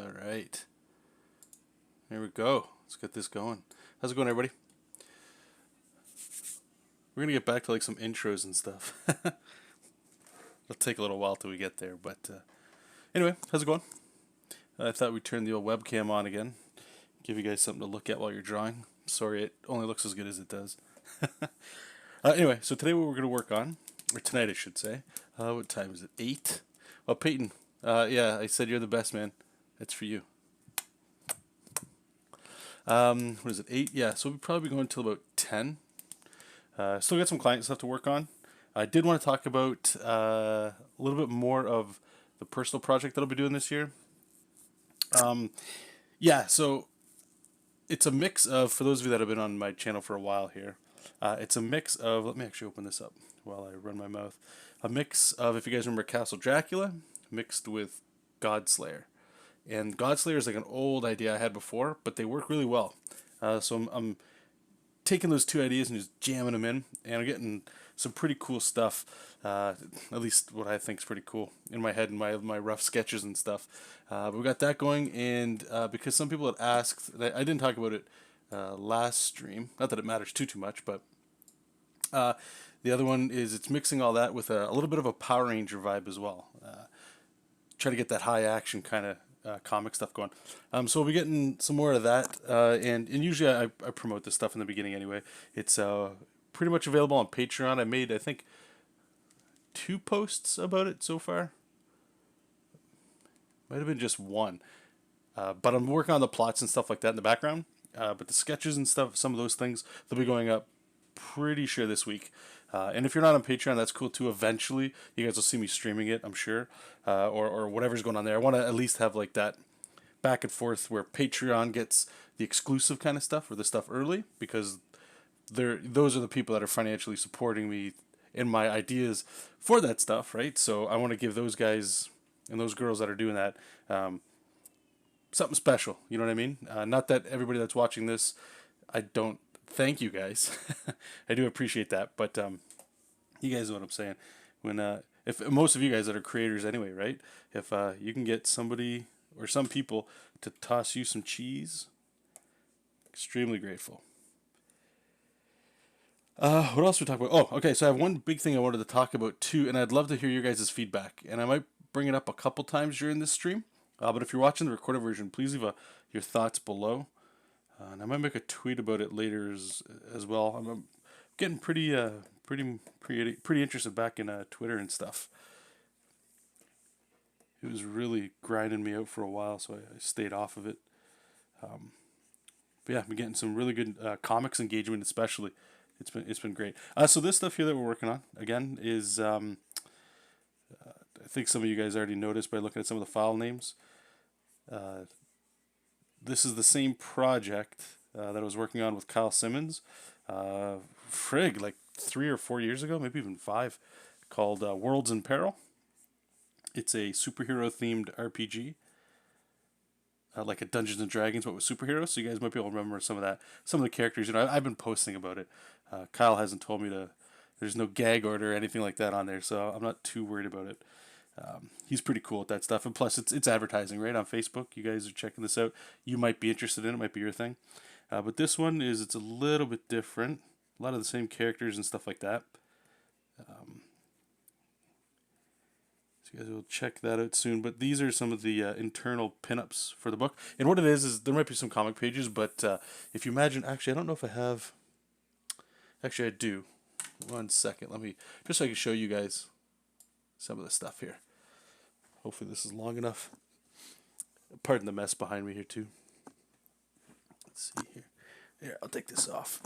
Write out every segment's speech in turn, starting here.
All right. Here we go. Let's get this going. How's it going, everybody? We're gonna get back to like some intros and stuff. It'll take a little while till we get there, but anyway, how's it going? I thought we'd turn the old webcam on again, give you guys something to look at while you're drawing. Sorry, it only looks as good as it does. Anyway, so today what we're gonna work on, or tonight I should say. What time is it? 8. Well, Peyton. Yeah, I said you're the best, man. That's for you. What is it? 8? Yeah, so we'll probably be going until about 10. Still got some client stuff to work on. I did want to talk about a little bit more of the personal project that I'll be doing this year. Yeah, so it's a mix of, for those of you that have been on my channel for a while here, it's a mix of, let me actually open this up while I run my mouth, a mix of, if you guys remember Castle Dracula, mixed with Godslayer. And Godslayer is like an old idea I had before, but they work really well. So I'm taking those two ideas and just jamming them in, and I'm getting some pretty cool stuff, at least what I think is pretty cool in my head and my rough sketches and stuff. But we got that going, and because some people had asked, I didn't talk about it last stream, not that it matters too much, but the other one is it's mixing all that with a little bit of a Power Ranger vibe as well. Try to get that high action kind of comic stuff going. So we'll be getting some more of that, and usually I promote this stuff in the beginning anyway. It's pretty much available on Patreon. I made, I think, 2 posts about it so far. Might have been just one. But I'm working on the plots and stuff like that in the background. But the sketches and stuff, some of those things, they'll be going up pretty sure this week. And if you're not on Patreon, that's cool too. Eventually, you guys will see me streaming it, I'm sure, or whatever's going on there. I want to at least have like that back and forth where Patreon gets the exclusive kind of stuff or the stuff early, because those are the people that are financially supporting me in my ideas for that stuff, right? So I want to give those guys and those girls that are doing that something special. You know what I mean? Not that everybody that's watching this, I don't thank you guys. I do appreciate that, but you guys know what I'm saying. When if most of you guys that are creators anyway, right? If you can get somebody or some people to toss you some cheese, extremely grateful. What else we talk about? Oh, okay. So I have one big thing I wanted to talk about too, and I'd love to hear your guys' feedback. And I might bring it up a couple times during this stream. But if you're watching the recorded version, please leave your thoughts below. And I might make a tweet about it later as well. I'm getting pretty interested back in Twitter and stuff. It was really grinding me out for a while, so I stayed off of it. But yeah, I'm getting some really good comics engagement, especially. It's been great. So this stuff here that we're working on again is I think some of you guys already noticed by looking at some of the file names. This is the same project that I was working on with Kyle Simmons, like 3 or 4 years ago, maybe even 5, called Worlds in Peril. It's a superhero-themed RPG, like a Dungeons and Dragons, but with superheroes. So you guys might be able to remember some of that. Some of the characters, I've been posting about it. Kyle hasn't told me there's no gag order or anything like that on there, so I'm not too worried about it. He's pretty cool at that stuff, and plus it's advertising, right, on Facebook. You guys are checking this out. You might be interested in it. Might be your thing. But this one it's a little bit different. A lot of the same characters and stuff like that. So you guys will check that out soon. But these are some of the internal pinups for the book. And what it is there might be some comic pages, but if you imagine, actually, I don't know if I have. Actually, I do. 1 second. Let me, just so I can show you guys some of the stuff here. Hopefully this is long enough. Pardon the mess behind me here too. Let's see here. Here, I'll take this off.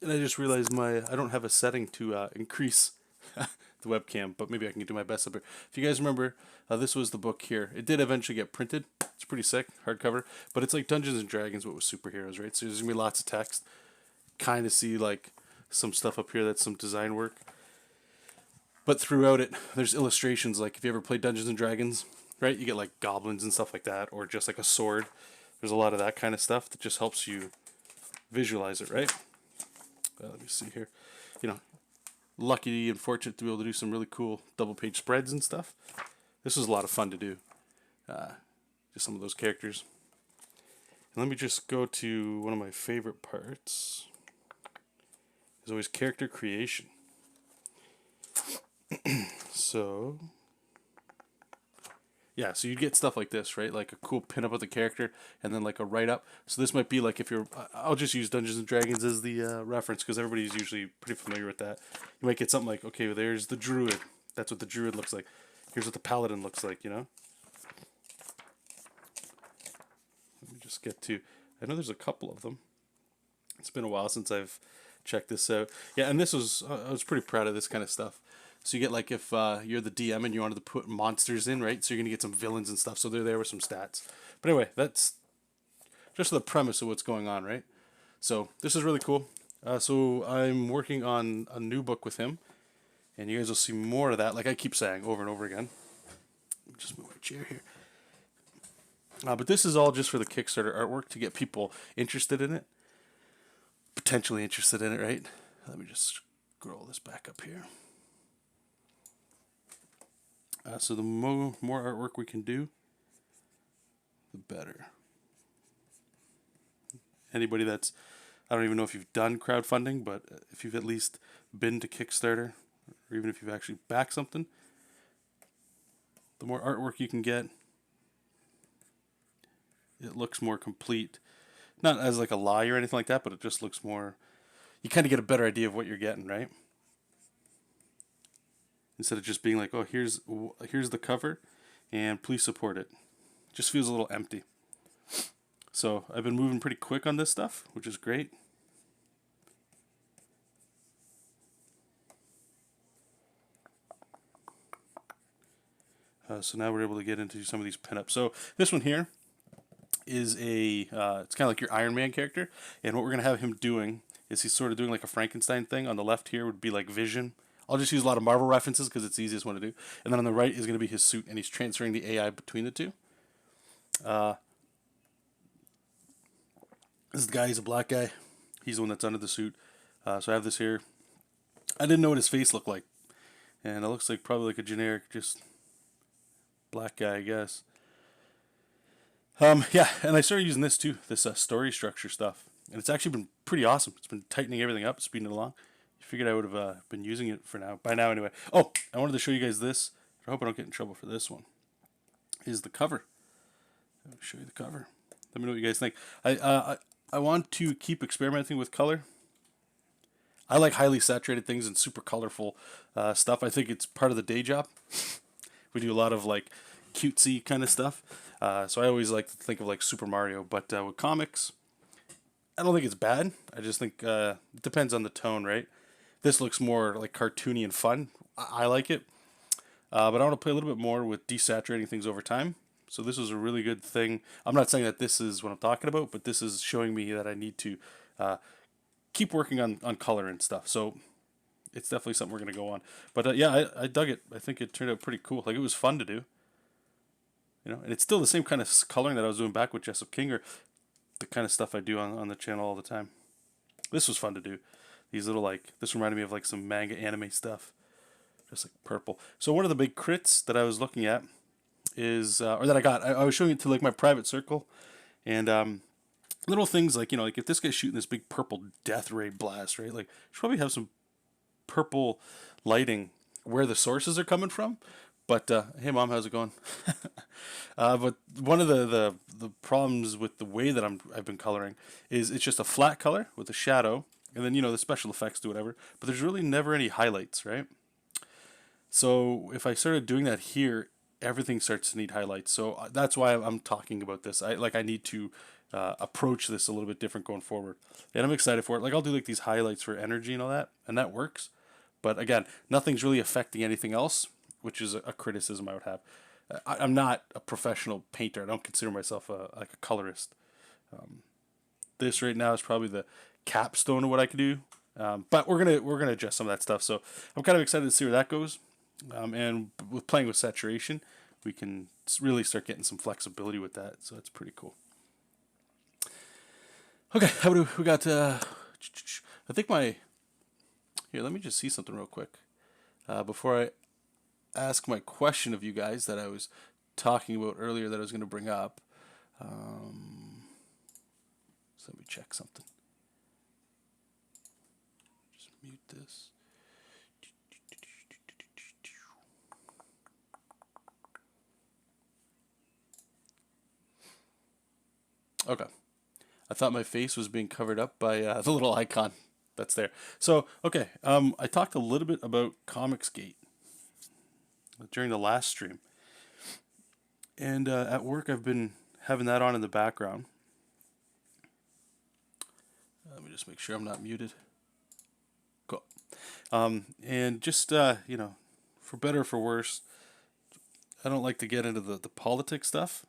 And I just realized I don't have a setting to increase the webcam, but maybe I can do my best up here. If you guys remember, this was the book here. It did eventually get printed. It's pretty sick, hardcover, but it's like Dungeons and Dragons, but with superheroes, right? So there's gonna be lots of text. Kind of see like some stuff up here that's some design work. But throughout it, there's illustrations. Like if you ever played Dungeons and Dragons, right? You get like goblins and stuff like that, or just like a sword. There's a lot of that kind of stuff that just helps you visualize it, right? Let me see here. You know, lucky and fortunate to be able to do some really cool double page spreads and stuff. This was a lot of fun to do. Just some of those characters. And let me just go to one of my favorite parts. Is always character creation. So, yeah, so you get stuff like this, right? Like a cool pinup of the character, and then like a write up. So this might be like if you're, I'll just use Dungeons and Dragons as the reference because everybody's usually pretty familiar with that. You might get something like, okay, well, there's the druid. That's what the druid looks like. Here's what the paladin looks like, you know? Let me just get to, I know there's a couple of them. It's been a while since I've checked this out. Yeah, and this was, I was pretty proud of this kind of stuff. So you get like if you're the DM and you wanted to put monsters in, right? So you're going to get some villains and stuff. So they're there with some stats. But anyway, that's just the premise of what's going on, right? So this is really cool. So I'm working on a new book with him. And you guys will see more of that, like I keep saying over and over again. Let me just move my chair here. But this is all just for the Kickstarter artwork to get people interested in it. Potentially interested in it, right? Let me just scroll this back up here. So the more artwork we can do, the better. Anybody that's, I don't even know if you've done crowdfunding, but if you've at least been to Kickstarter, or even if you've actually backed something, the more artwork you can get, it looks more complete. Not as like a lie or anything like that, but it just looks more, you kind of get a better idea of what you're getting, right? Instead of just being like, oh, here's the cover, and please support it. Just feels a little empty. So I've been moving pretty quick on this stuff, which is great. So now we're able to get into some of these pinups. So this one here is a, it's kind of like your Iron Man character, and what we're going to have him doing is he's sort of doing like a Frankenstein thing. On the left here would be like Vision. I'll just use a lot of Marvel references because it's the easiest one to do. And then on the right is going to be his suit, and he's transferring the AI between the two. This is the guy, he's a black guy. He's the one that's under the suit. So I have this here. I didn't know what his face looked like. And it looks like probably like a generic, just black guy, I guess. Yeah, and I started using this too, this story structure stuff. And it's actually been pretty awesome. It's been tightening everything up, speeding it along. I figured I would have been using it for now, by now anyway. Oh, I wanted to show you guys this. I hope I don't get in trouble for this one. Is the cover. Let me show you the cover. Let me know what you guys think. I want to keep experimenting with color. I like highly saturated things and super colorful stuff. I think it's part of the day job. We do a lot of like cutesy kind of stuff. So I always like to think of like Super Mario. But with comics, I don't think it's bad. I just think it depends on the tone, right? This looks more like cartoony and fun. I like it. But I want to play a little bit more with desaturating things over time. So this was a really good thing. I'm not saying that this is what I'm talking about, but this is showing me that I need to keep working on color and stuff. So it's definitely something we're going to go on. But yeah, I dug it. I think it turned out pretty cool. Like, it was fun to do. You know, and it's still the same kind of coloring that I was doing back with Jessup King, or the kind of stuff I do on the channel all the time. This was fun to do. These little, like, this reminded me of like some manga anime stuff. Just like purple. So one of the big crits that I was looking at is, or that I got, I was showing it to like my private circle, and little things like, you know, like if this guy's shooting this big purple death ray blast, right? Like, should probably have some purple lighting where the sources are coming from. But hey, mom, how's it going? But one of the problems with the way that I've been coloring is it's just a flat color with a shadow, and then, you know, the special effects do whatever. But there's really never any highlights, right? So if I started doing that here, everything starts to need highlights. So that's why I'm talking about this. I need to approach this a little bit different going forward, and I'm excited for it. Like, I'll do like these highlights for energy and all that, and that works. But again, nothing's really affecting anything else, which is a criticism I would have. I'm not a professional painter. I don't consider myself like a colorist. This right now is probably the capstone of what I can do. But we're gonna adjust some of that stuff. So I'm kind of excited to see where that goes. And with playing with saturation, we can really start getting some flexibility with that. So that's pretty cool. Okay, how do we got? I think my here. Let me just see something real quick before I ask my question of you guys that I was talking about earlier that I was going to bring up. So let me check something. Just mute this. Okay. I thought my face was being covered up by the little icon that's there. So, okay, I talked a little bit about Comicsgate during the last stream. And at work, I've been having that on in the background. Let me just make sure I'm not muted. Cool. And just, for better or for worse, I don't like to get into the politics stuff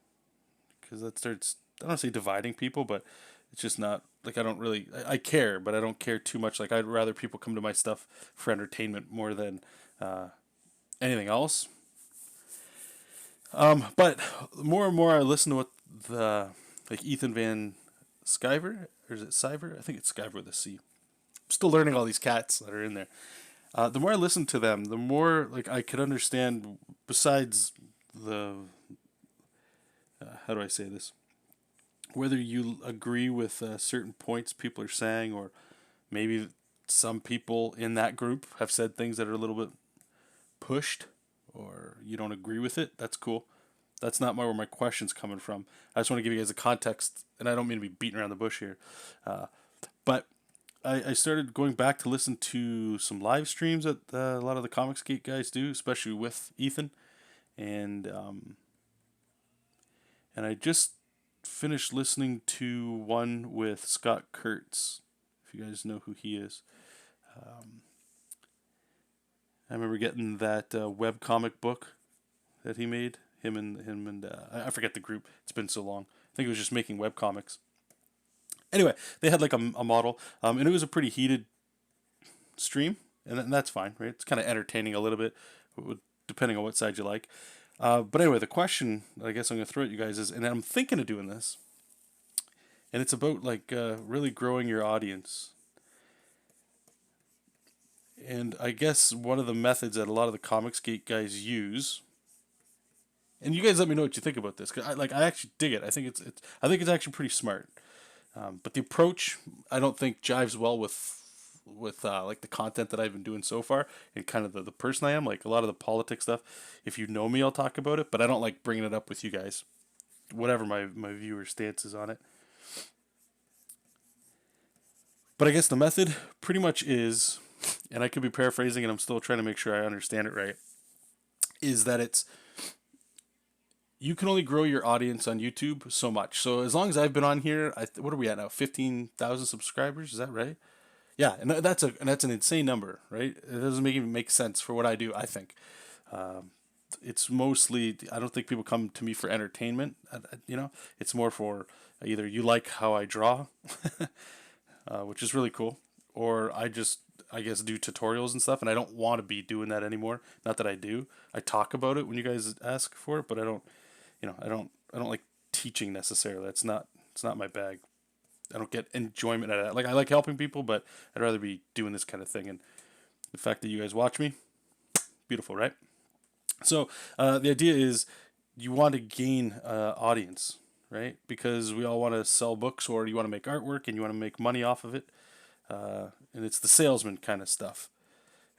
because that starts, I don't say dividing people, but it's just not, like, I don't really, I care, but I don't care too much. Like, I'd rather people come to my stuff for entertainment more than anything else. But more and more I listen to what like Ethan Van Sciver, or is it Sciver? I think it's Sciver with a C. I'm still learning all these cats that are in there. The more I listen to them, the more like I could understand. Besides the, how do I say this? Whether you agree with certain points people are saying, or maybe some people in that group have said things that are a little bit pushed, or you don't agree with it, that's cool. That's not where my question's coming from. I just want to give you guys a context, and I don't mean to be beating around the bush here. But I started going back to listen to some live streams that a lot of the Comicsgate guys do, especially with Ethan. And I just finished listening to one with Scott Kurtz, if you guys know who he is. I remember getting that webcomic book that he made. Him and I forget the group. It's been so long. I think it was just making webcomics. Anyway, they had like a model, and it was a pretty heated stream, and that's fine, right? It's kind of entertaining a little bit, depending on what side you like. But anyway, the question I guess I'm going to throw at you guys is, and I'm thinking of doing this, and it's about like really growing your audience. And I guess one of the methods that a lot of the Comicsgate guys use, and you guys let me know what you think about this, because I actually dig it. I think it's actually pretty smart. But the approach I don't think jives well with like the content that I've been doing so far, and kind of the person I am. Like a lot of the politics stuff, if you know me, I'll talk about it, but I don't like bringing it up with you guys, whatever my viewer stance is on it. But I guess the method pretty much is, and I could be paraphrasing and I'm still trying to make sure I understand it right, is that it's, you can only grow your audience on YouTube so much. So as long as I've been on here, what are we at now? 15,000 subscribers? Is that right? Yeah, and that's an insane number, right? It doesn't even make sense for what I do. I think it's mostly, I don't think people come to me for entertainment. It's more for either you like how I draw, which is really cool, or I guess do tutorials and stuff, and I don't want to be doing that anymore. Not that I do. I talk about it when you guys ask for it, but I don't. I don't like teaching necessarily. It's not my bag. I don't get enjoyment out of that. Like I like helping people, but I'd rather be doing this kind of thing. And the fact that you guys watch me, beautiful, right? So the idea is you want to gain audience, right? Because we all want to sell books, or you want to make artwork and you want to make money off of it. And it's the salesman kind of stuff.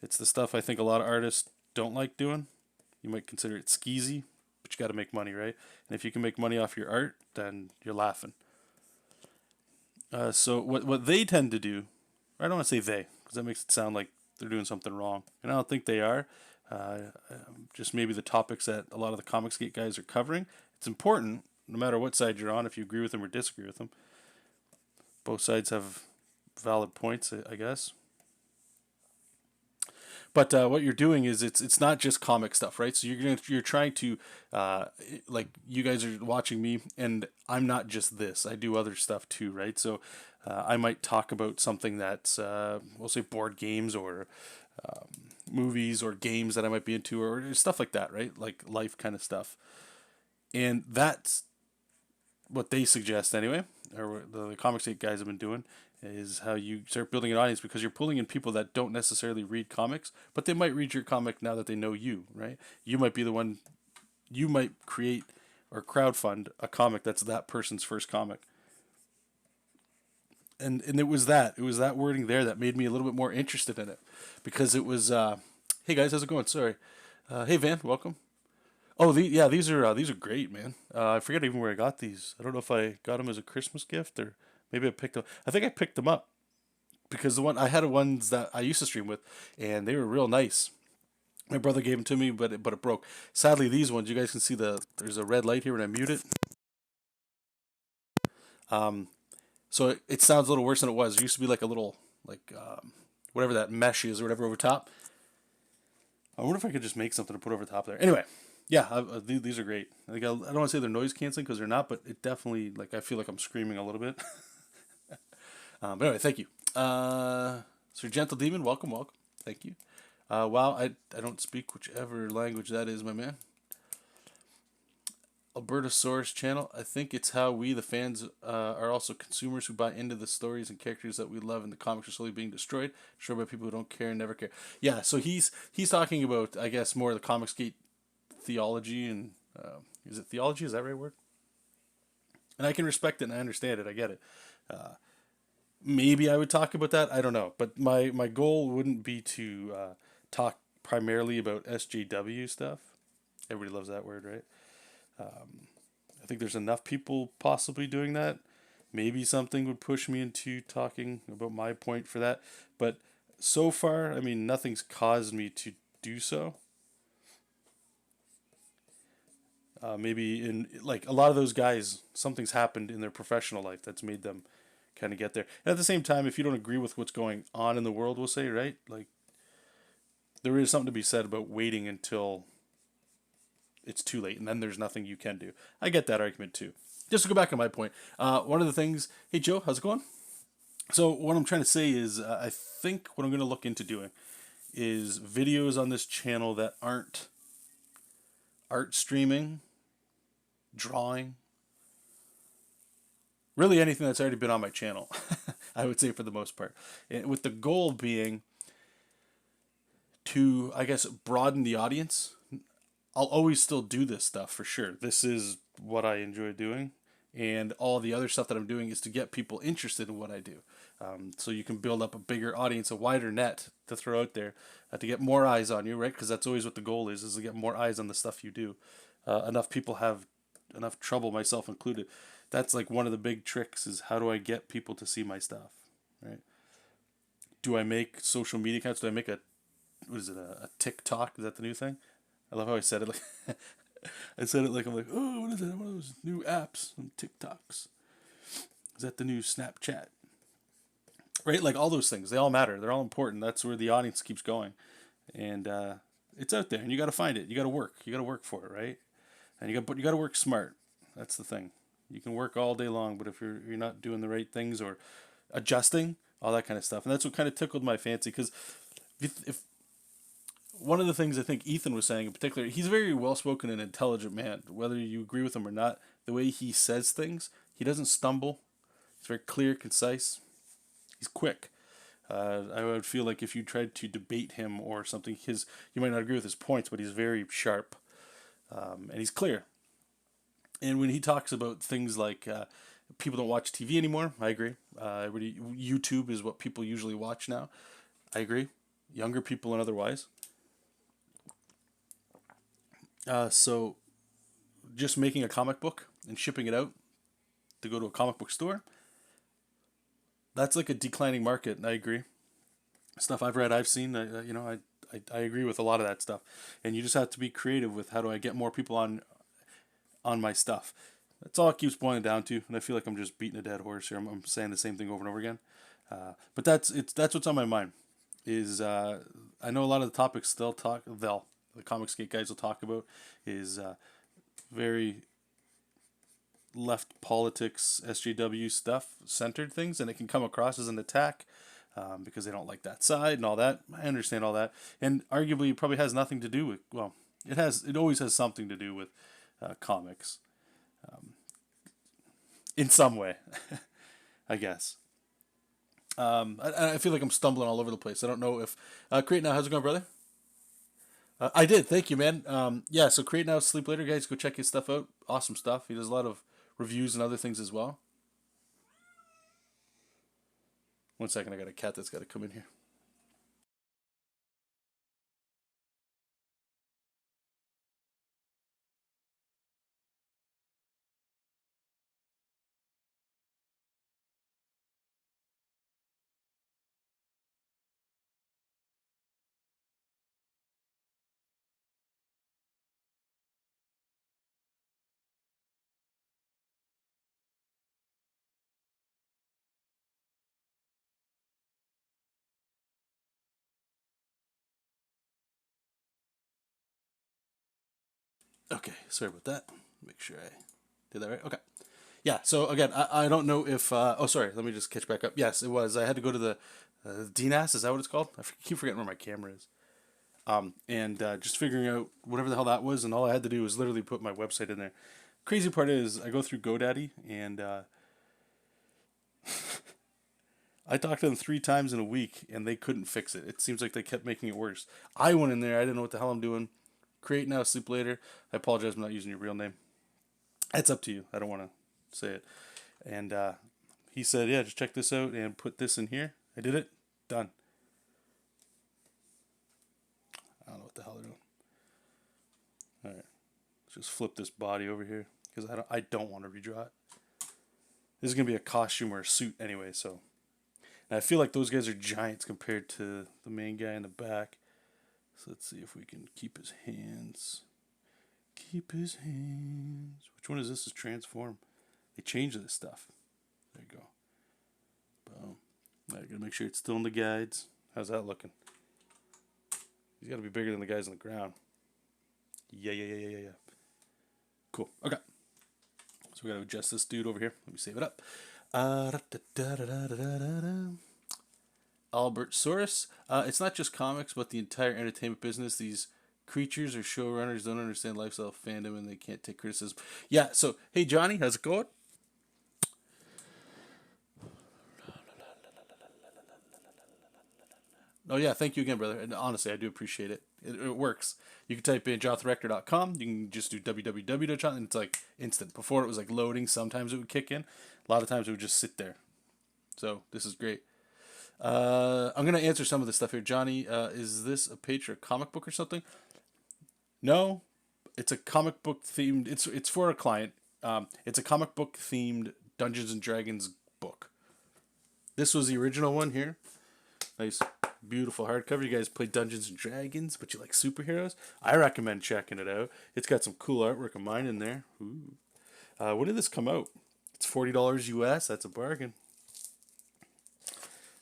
It's the stuff I think a lot of artists don't like doing. You might consider it skeezy, but you got to make money, right? And if you can make money off your art, then you're laughing. So what they tend to do, I don't want to say they, because that makes it sound like they're doing something wrong, and I don't think they are. Just maybe the topics that a lot of the Comicsgate guys are covering. It's important, no matter what side you're on, if you agree with them or disagree with them. Both sides have valid points, I guess. But what you're doing is it's not just comic stuff, right? So you're trying to like you guys are watching me, and I'm not just this. I do other stuff too, right? So I might talk about something that's we'll say board games, or movies or games that I might be into or stuff like that, right? Like life kind of stuff. And that's what they suggest anyway, or what the comic state guys have been doing, is how you start building an audience because you're pulling in people that don't necessarily read comics, but they might read your comic now that they know you, right? You might be the one, you might create or crowdfund a comic that's that person's first comic. And it was that wording there that made me a little bit more interested in it because it was hey guys, how's it going? Sorry. Hey Van, welcome. Oh, yeah, these are great, man. I forget even where I got these. I don't know if I got them as a Christmas gift or maybe I picked them. I think I picked them up because the one I had ones that I used to stream with, and they were real nice. My brother gave them to me, but it broke. Sadly, these ones you guys can see there's a red light here when I mute it. Um, so it sounds a little worse than it was. It used to be like a little like whatever that mesh is or whatever over top. I wonder if I could just make something to put over top there. Anyway, yeah, these are great. Like, I don't want to say they're noise canceling because they're not, but it definitely like I feel like I'm screaming a little bit. But anyway, thank you. Sir Gentle Demon, welcome, welcome. Thank you. Wow, I don't speak whichever language that is, my man. Alberta Source channel. I think it's how we, the fans, are also consumers who buy into the stories and characters that we love, and the comics are slowly being destroyed by people who don't care and never care. Yeah, so he's talking about, I guess, more of the Comicsgate theology and is it theology? Is that the right word? And I can respect it and I understand it. I get it. Maybe I would talk about that. I don't know, but my goal wouldn't be to talk primarily about SJW stuff. Everybody loves that word, right? I think there's enough people possibly doing that. Maybe something would push me into talking about my point for that. But so far, I mean, nothing's caused me to do so. Maybe in like a lot of those guys, something's happened in their professional life that's made them kind of get there. And at the same time, if you don't agree with what's going on in the world, we'll say, right? Like, there is something to be said about waiting until it's too late and then there's nothing you can do. I get that argument too. Just to go back to my point, one of the things, hey Joe, how's it going? So what I'm trying to say is, I think what I'm going to look into doing is videos on this channel that aren't art streaming, drawing, really anything that's already been on my channel. I would say for the most part, and with the goal being to, I guess, broaden the audience. I'll always still do this stuff for sure. This is what I enjoy doing, and all the other stuff that I'm doing is to get people interested in what I do. So you can build up a bigger audience, a wider net to throw out there, to get more eyes on you, right? Because that's always what the goal is to get more eyes on the stuff you do. Enough people have enough trouble, myself included. That's like one of the big tricks is how do I get people to see my stuff, right? Do I make social media accounts? Do I make what is it, a TikTok? Is that the new thing? I love how I said it like I said it like I'm like, oh, what is that? One of those new apps, some TikToks. Is that the new Snapchat? Right? Like all those things, they all matter. They're all important. That's where the audience keeps going, and it's out there, and you got to find it. You got to work. You got to work for it, right? And but you got to work smart. That's the thing. You can work all day long, but if you're not doing the right things or adjusting, all that kind of stuff, and that's what kind of tickled my fancy because if one of the things I think Ethan was saying in particular, he's a very well spoken and intelligent man. Whether you agree with him or not, the way he says things, he doesn't stumble. He's very clear, concise. He's quick. I would feel like if you tried to debate him or something, you might not agree with his points, but he's very sharp, and he's clear. And when he talks about things like people don't watch TV anymore, I agree. YouTube is what people usually watch now. I agree. Younger people and otherwise. So just making a comic book and shipping it out to go to a comic book store, that's like a declining market, and I agree. Stuff I've read, I've seen, I agree with a lot of that stuff. And you just have to be creative with how do I get more people on my stuff. That's all it keeps boiling down to, and I feel like I'm just beating a dead horse here. I'm saying the same thing over and over again. But that's what's on my mind. Is I know a lot of the topics the Comicsgate guys will talk about is very left politics, SJW stuff centered things, and it can come across as an attack. because they don't like that side and all that. I understand all that, and arguably it probably has nothing to do with, well, it always has something to do with comics in some way, I guess. I feel like I'm stumbling all over the place. I don't know if Create Now, how's it going, brother? I did. Thank you, man. Yeah, so Create Now, Sleep Later, guys. Go check his stuff out. Awesome stuff. He does a lot of reviews and other things as well. One second, I got a cat that's got to come in here. Okay, sorry about that. Make sure I did that right. Okay. Yeah, so again, I don't know if. Oh, sorry, let me just catch back up. Yes, it was. I had to go to the DNAS, is that what it's called? Keep forgetting where my camera is. And just figuring out whatever the hell that was, and all I had to do was literally put my website in there. Crazy part is, I go through GoDaddy, and I talked to them 3 times in a week, and they couldn't fix it. It seems like they kept making it worse. I went in there, I didn't know what the hell I'm doing. Create Now, Sleep Later. I apologize, I'm not using your real name. It's up to you. I don't want to say it. And he said, yeah, just check this out and put this in here. I did it. Done. I don't know what the hell they're doing. All right. Let's just flip this body over here because I don't want to redraw it. This is going to be a costume or a suit anyway, so. And I feel like those guys are giants compared to the main guy in the back. So let's see if we can keep his hands. Keep his hands. Which one is this? Is transform? They changed this stuff. There you go. Boom. I gotta make sure it's still in the guides. How's that looking? He's gotta be bigger than the guys on the ground. Yeah. Cool. Okay. So we gotta adjust this dude over here. Let me save it up. Albert Soros. It's not just comics, but the entire entertainment business. These creatures or showrunners don't understand lifestyle fandom and they can't take criticism. Yeah, so, hey, Johnny, how's it going? Oh, yeah, thank you again, brother. And honestly, I do appreciate it. It works. You can type in jonathanrector.com. You can just do www.jonathan, and it's like instant. Before it was like loading. Sometimes it would kick in. A lot of times it would just sit there. So this is great. I'm going to answer some of this stuff here. Johnny, is this a page for a comic book or something? No, it's a comic book themed. It's for a client. It's a comic book themed Dungeons and Dragons book. This was the original one here. Nice, beautiful hardcover. You guys play Dungeons and Dragons, but you like superheroes? I recommend checking it out. It's got some cool artwork of mine in there. Ooh. When did this come out? It's $40 US. That's a bargain.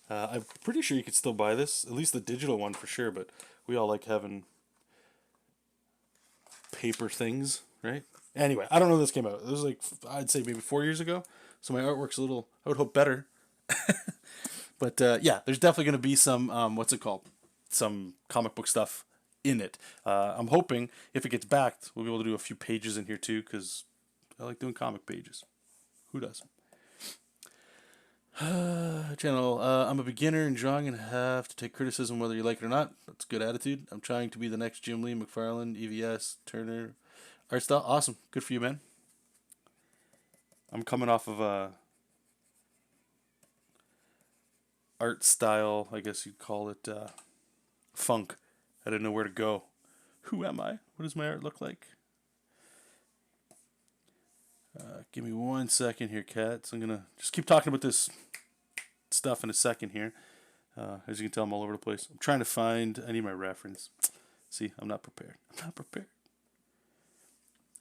I'm pretty sure you could still buy this, at least the digital one for sure. But we all like having paper things, right? Anyway, I don't know when this came out. It was like, I'd say maybe 4 years ago. So my artwork's a little, I would hope, better. But yeah, there's definitely going to be some, what's it called? Some comic book stuff in it. I'm hoping if it gets backed, we'll be able to do a few pages in here too, because I like doing comic pages. Who doesn't? Channel, I'm a beginner in drawing and have to take criticism whether you like it or not. That's a good attitude. I'm trying to be the next Jim Lee, McFarlane, EVS, Turner, art style. Awesome. Good for you, man. I'm coming off of a art style, I guess you'd call it, funk. I didn't know where to go. Who am I? What does my art look like? Give me 1 second here, cats. I'm going to just keep talking about this stuff in a second here. As you can tell, I'm all over the place. I'm trying to find, I need my reference. See, I'm not prepared. Let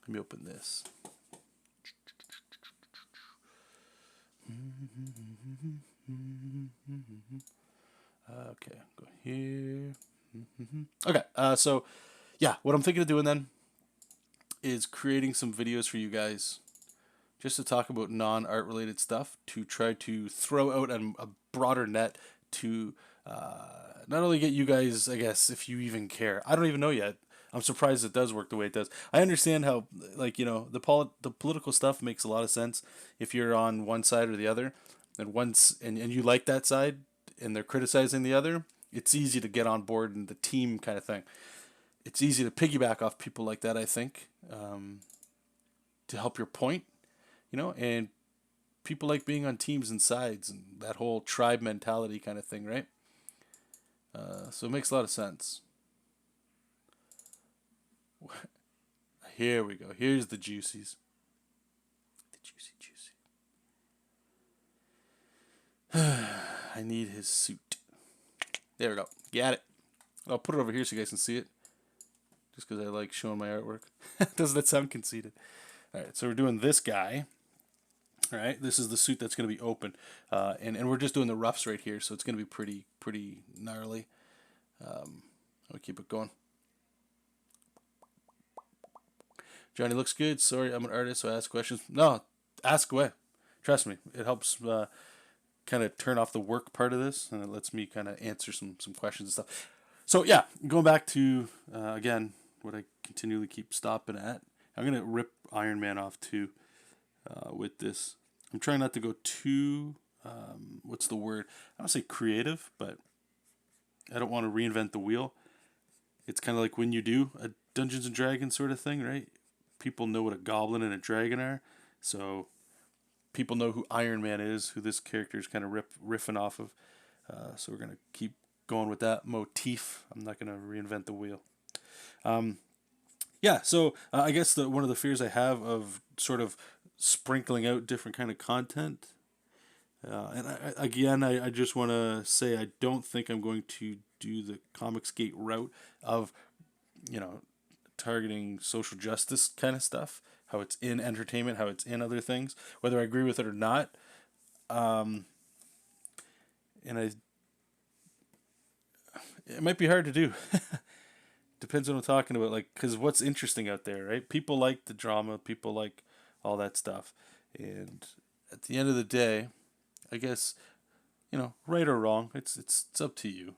me open this. Okay, go here. Okay, so yeah, what I'm thinking of doing then is creating some videos for you guys just to talk about non-art related stuff, to try to throw out a broader net to not only get you guys, I guess, if you even care. I don't even know yet. I'm surprised it does work the way it does. I understand how, like, the political stuff makes a lot of sense if you're on one side or the other, and you like that side, and they're criticizing the other. It's easy to get on board and the team kind of thing. It's easy to piggyback off people like that, I think, to help your point, and people like being on teams and sides and that whole tribe mentality kind of thing, right? So it makes a lot of sense. Here we go. Here's the juicies. The juicy. I need his suit. There we go. Got it. I'll put it over here so you guys can see it. Just because I like showing my artwork. Doesn't that sound conceited? Alright, so we're doing this guy. Alright, this is the suit that's going to be open. And we're just doing the roughs right here, so it's going to be pretty gnarly. I'll keep it going. Johnny looks good. Sorry, I'm an artist, so I ask questions. No, ask away. Trust me, it helps kind of turn off the work part of this, and it lets me kind of answer some questions and stuff. So yeah, going back to again what I continually keep stopping at. I'm gonna rip Iron Man off too with this. I'm trying not to go too what's the word? I don't say creative, but I don't want to reinvent the wheel. It's kind of like when you do a Dungeons and Dragons sort of thing, right? People know what a goblin and a dragon are, so people know who Iron Man is, who this character is kind of riffing off of. So we're gonna keep going with that motif. I'm not gonna reinvent the wheel. Yeah, so I guess one of the fears I have of sort of sprinkling out different kind of content, and I just want to say I don't think I'm going to do the Comicsgate route of, targeting social justice kind of stuff, how it's in entertainment, how it's in other things, whether I agree with it or not. And it might be hard to do. Depends on what I'm talking about, like, because what's interesting out there, right? People like the drama, people like all that stuff, and at the end of the day, I guess, right or wrong, it's up to you.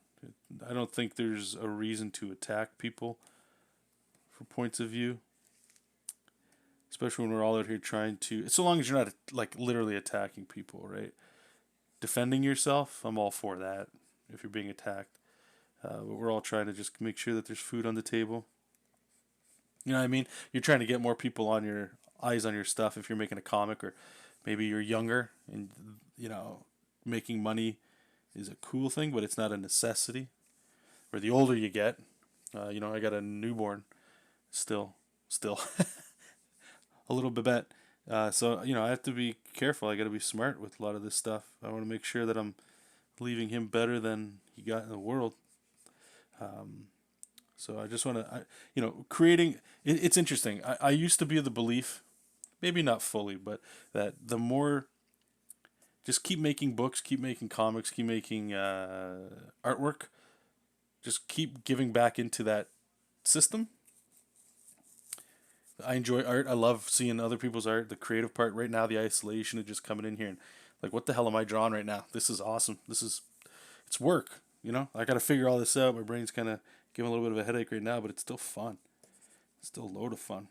I don't think there's a reason to attack people for points of view, especially when we're all out here trying to. So long as you're not like literally attacking people, right? Defending yourself, I'm all for that. If you're being attacked, but we're all trying to just make sure that there's food on the table. You know what I mean? You're trying to get more people on your eyes on your stuff if you're making a comic, or maybe you're younger and making money is a cool thing, but it's not a necessity. Or the older you get, I got a newborn, still, a little bit. So I have to be careful. I got to be smart with a lot of this stuff. I want to make sure that I'm leaving him better than he got in the world. So I just want to, creating. It's interesting. I used to be of the belief, maybe not fully, but that the more, just keep making books, keep making comics, keep making artwork, just keep giving back into that system. I enjoy art. I love seeing other people's art. The creative part right now, the isolation of just coming in here and like, what the hell am I drawing right now? This is awesome. It's work. I got to figure all this out. My brain's kind of giving a little bit of a headache right now, but it's still fun. It's still a load of fun.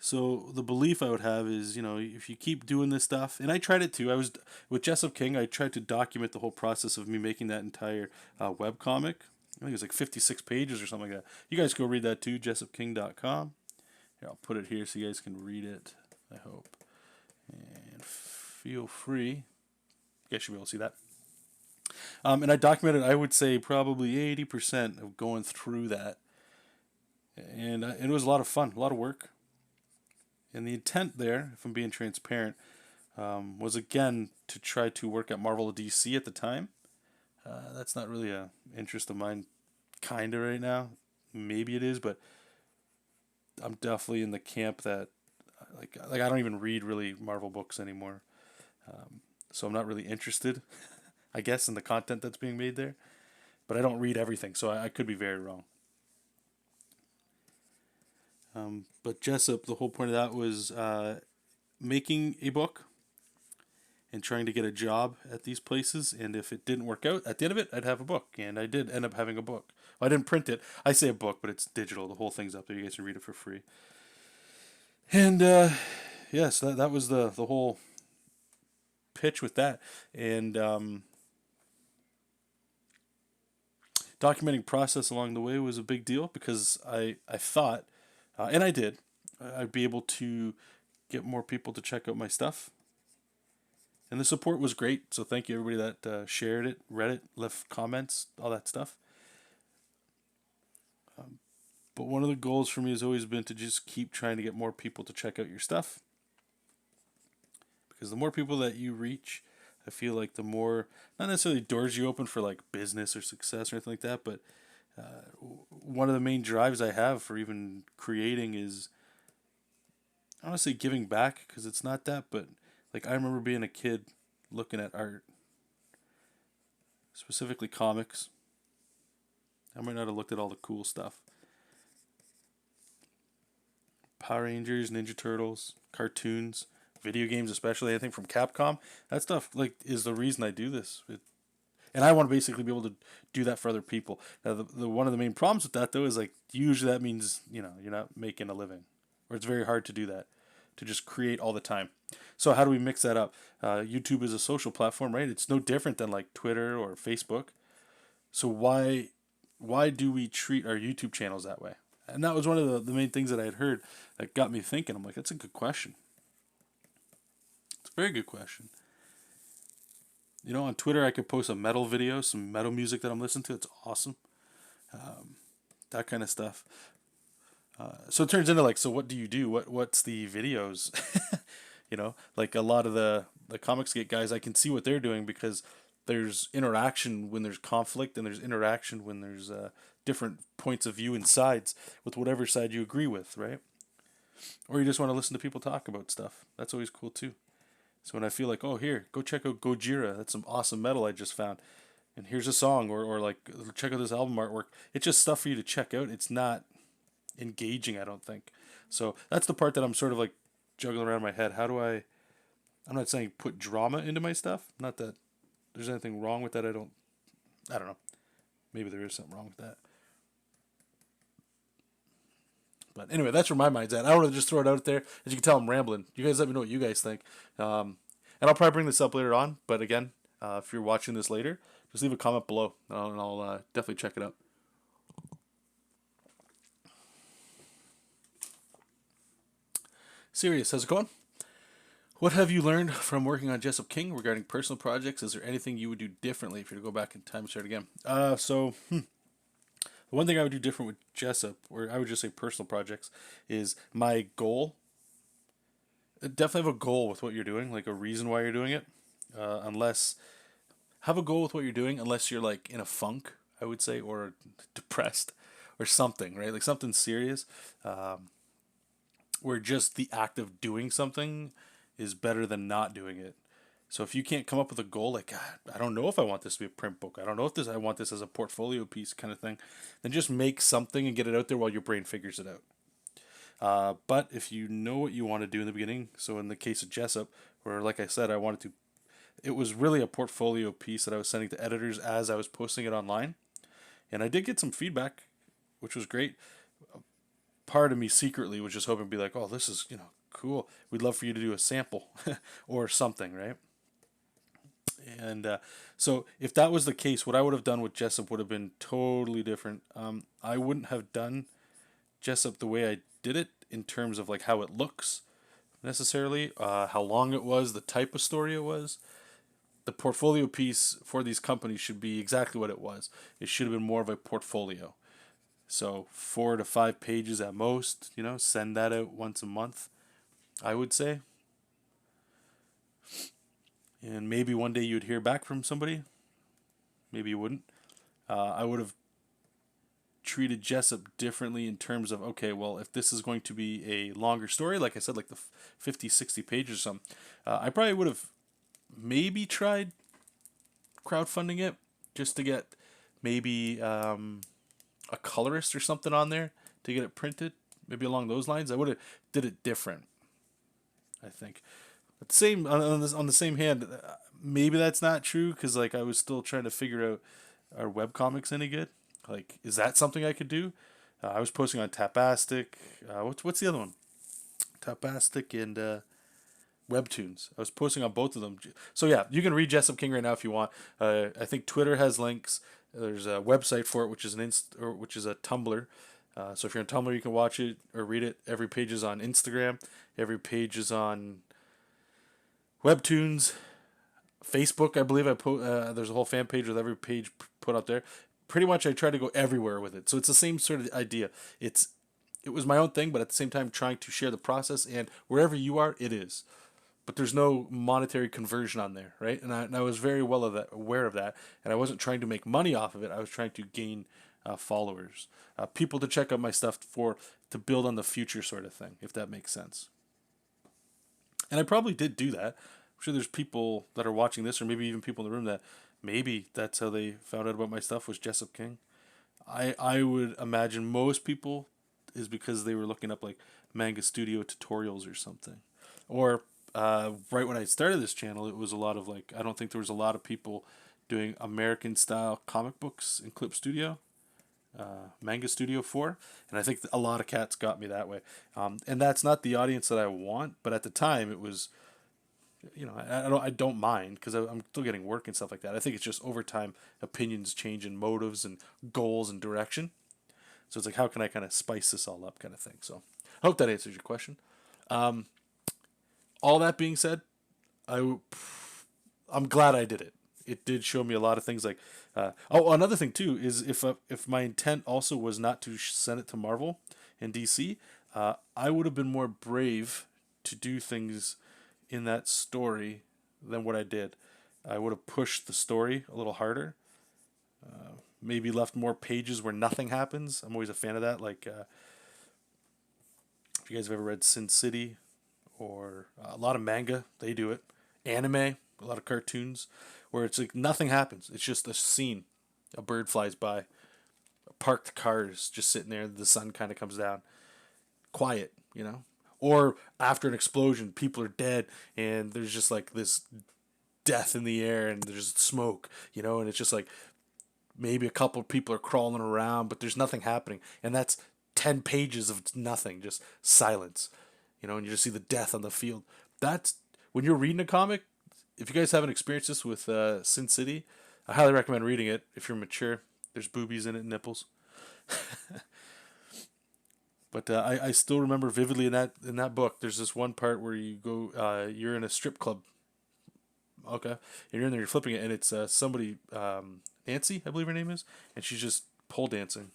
So the belief I would have is, if you keep doing this stuff, and I tried it too. I was with Jessup King. I tried to document the whole process of me making that entire web comic. I think it was like 56 pages or something like that. You guys go read that too, jessupking.com. Here, I'll put it here so you guys can read it, I hope. And feel free. You guys should be able to see that. And I documented, I would say, probably 80% of going through that. And it was a lot of fun, a lot of work. And the intent there, if I'm being transparent, was again to try to work at Marvel or DC at the time. That's not really a interest of mine, kinda right now. Maybe it is, but I'm definitely in the camp that like I don't even read really Marvel books anymore. So I'm not really interested, I guess, in the content that's being made there. But I don't read everything, so I could be very wrong. But Jessup, the whole point of that was making a book and trying to get a job at these places. And if it didn't work out, at the end of it, I'd have a book. And I did end up having a book. Well, I didn't print it. I say a book, but it's digital. The whole thing's up there. You guys can read it for free. And yes, that was the whole pitch with that. And documenting process along the way was a big deal because I thought, and I did, I'd be able to get more people to check out my stuff. And the support was great, so thank you everybody that shared it, read it, left comments, all that stuff. But one of the goals for me has always been to just keep trying to get more people to check out your stuff. Because the more people that you reach, I feel like the more, not necessarily doors you open for like business or success or anything like that, but one of the main drives I have for even creating is, I don't want to say giving back because it's not that, but like I remember being a kid looking at art, specifically comics. I might not have looked at all the cool stuff. Power Rangers, Ninja Turtles, cartoons, video games, especially anything from Capcom. That stuff like is the reason I do this. And I want to basically be able to do that for other people. Now, the one of the main problems with that though is like usually that means you're not making a living, or it's very hard to do that, to just create all the time. So how do we mix that up? YouTube is a social platform, right? It's no different than like Twitter or Facebook. So why do we treat our YouTube channels that way? And that was one of the main things that I had heard that got me thinking. I'm like, that's a good question. It's a very good question. On Twitter, I could post a metal video, some metal music that I'm listening to. It's awesome. That kind of stuff. So it turns into like, so what do you do? What's the videos? Like a lot of the comics get guys, I can see what they're doing because there's interaction when there's conflict and there's interaction when there's different points of view and sides with whatever side you agree with, right? Or you just want to listen to people talk about stuff. That's always cool too. So when I feel like, oh, here, go check out Gojira. That's some awesome metal I just found. And here's a song, or like, check out this album artwork. It's just stuff for you to check out. It's not engaging, I don't think. So that's the part that I'm sort of like juggling around my head. How do I'm not saying put drama into my stuff. Not that there's anything wrong with that. I don't know. Maybe there is something wrong with that. But anyway, that's where my mind's at. I don't want to just throw it out there. As you can tell, I'm rambling. You guys let me know what you guys think. And I'll probably bring this up later on. But again, if you're watching this later, just leave a comment below. And I'll definitely check it out. Serious, how's it going? What have you learned from working on Jessup King regarding personal projects? Is there anything you would do differently if you were to go back in time and start again? The one thing I would do different with Jessup, or I would just say personal projects, is my goal. Definitely have a goal with what you're doing, like a reason why you're doing it. Unless have a goal with what you're doing, unless you're like in a funk, I would say, or depressed, or something, right? Like something serious, where just the act of doing something is better than not doing it. So if you can't come up with a goal, like, God, I don't know if I want this to be a print book. I don't know if I want this as a portfolio piece kind of thing. Then just make something and get it out there while your brain figures it out. But if you know what you want to do in the beginning, so in the case of Jessup, where like I said, it was really a portfolio piece that I was sending to editors as I was posting it online. And I did get some feedback, which was great. Part of me secretly was just hoping to be like, oh, this is, cool. We'd love for you to do a sample or something, right? And so if that was the case, what I would have done with Jessup would have been totally different. I wouldn't have done Jessup the way I did it in terms of like how it looks necessarily, how long it was, the type of story it was. The portfolio piece for these companies should be exactly what it was. It should have been more of a portfolio. So 4 to 5 pages at most, send that out once a month, I would say. And maybe one day you'd hear back from somebody. Maybe you wouldn't. I would have treated Jessup differently in terms of, okay, well, if this is going to be a longer story, like I said, like the 50, 60 pages or something, I probably would have maybe tried crowdfunding it just to get maybe a colorist or something on there to get it printed, maybe along those lines. I would have did it different, I think. At the same on the same hand, maybe that's not true because like I was still trying to figure out, are webcomics any good? Like, is that something I could do? I was posting on Tapastic. What's the other one? Tapastic and Webtoons. I was posting on both of them. So yeah, you can read Jessup King right now if you want. I think Twitter has links. There's a website for it, which is which is a Tumblr. So if you're on Tumblr, you can watch it or read it. Every page is on Instagram. Every page is on Webtoons. Facebook, I believe there's a whole fan page with every page put up there. Pretty much, I try to go everywhere with it. So it's the same sort of idea. It was my own thing, but at the same time, trying to share the process. And wherever you are, it is. But there's no monetary conversion on there, right? And I was very well aware of that, and I wasn't trying to make money off of it. I was trying to gain followers, people to check out my stuff to build on the future, sort of thing, if that makes sense. And I probably did do that. I'm sure there's people that are watching this, or maybe even people in the room that maybe that's how they found out about my stuff was Jessup King. I would imagine most people is because they were looking up like Manga Studio tutorials or something, or right when I started this channel, it was a lot of like I don't think there was a lot of people doing American style comic books in Clip Studio, Manga Studio 4, and I think a lot of cats got me that way. And that's not the audience that I want, but at the time it was, I don't mind because I'm still getting work and stuff like that. I think it's just over time opinions change and motives and goals and direction. So it's like how can I kind of spice this all up kind of thing. So I hope that answers your question. All that being said, I'm glad I did it. It did show me a lot of things. Like, another thing too is if my intent also was not to send it to Marvel and DC, I would have been more brave to do things in that story than what I did. I would have pushed the story a little harder. Maybe left more pages where nothing happens. I'm always a fan of that. Like, if you guys have ever read Sin City or a lot of manga, they do it. Anime, a lot of cartoons where it's like nothing happens. It's just a scene. A bird flies by, parked cars just sitting there. The sun kind of comes down. Quiet, you know? Or after an explosion, people are dead and there's just like this death in the air and there's smoke, and it's just like maybe a couple of people are crawling around, but there's nothing happening. And that's 10 pages of nothing, just silence, and you just see the death on the field. That's when you're reading a comic. If you guys haven't experienced this with Sin City, I highly recommend reading it if you're mature. There's boobies in it, nipples. But I still remember vividly in that book. There's this one part where you go, you're in a strip club. Okay, and you're in there, you're flipping it, and it's somebody, Nancy, I believe her name is, and she's just pole dancing.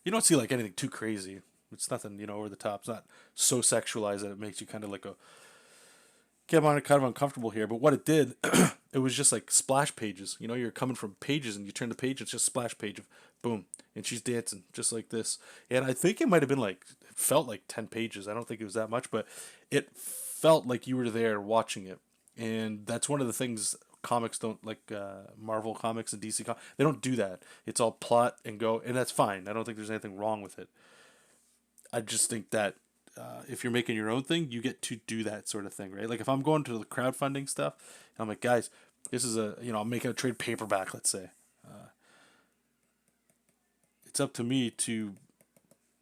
You don't see like anything too crazy. It's nothing, over the top. It's not so sexualized that it makes you kind of like get on kind of uncomfortable here. But what it did, it was just like splash pages. You're coming from pages and you turn the page, it's just splash page of boom, and she's dancing just like this. And I think it might have been like it felt like 10 pages. I don't think it was that much, but it felt like you were there watching it. And that's one of the things comics don't like. Marvel comics and DC comics, they don't do that. It's all plot and go, and that's fine. I don't think there's anything wrong with it. I just think that if you're making your own thing, you get to do that sort of thing, right? Like if I'm going to the crowdfunding stuff, I'm like, guys, this is I'm making a trade paperback, let's say. It's up to me to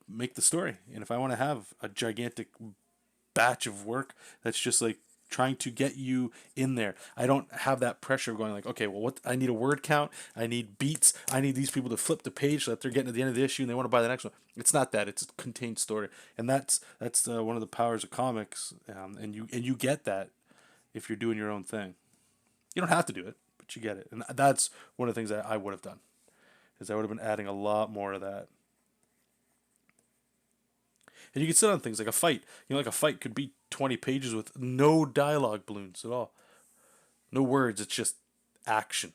make the story. And if I want to have a gigantic batch of work that's just like trying to get you in there, I don't have that pressure of going like, okay, well, what I need a word count, I need beats, I need these people to flip the page so that they're getting to the end of the issue and they want to buy the next one. It's not that; it's a contained story, and that's one of the powers of comics, and you get that if you're doing your own thing. You don't have to do it, but you get it, and that's one of the things that I would have done, is I would have been adding a lot more of that. And you can sit on things like a fight. Like a fight could be 20 pages with no dialogue balloons at all. No words, it's just action.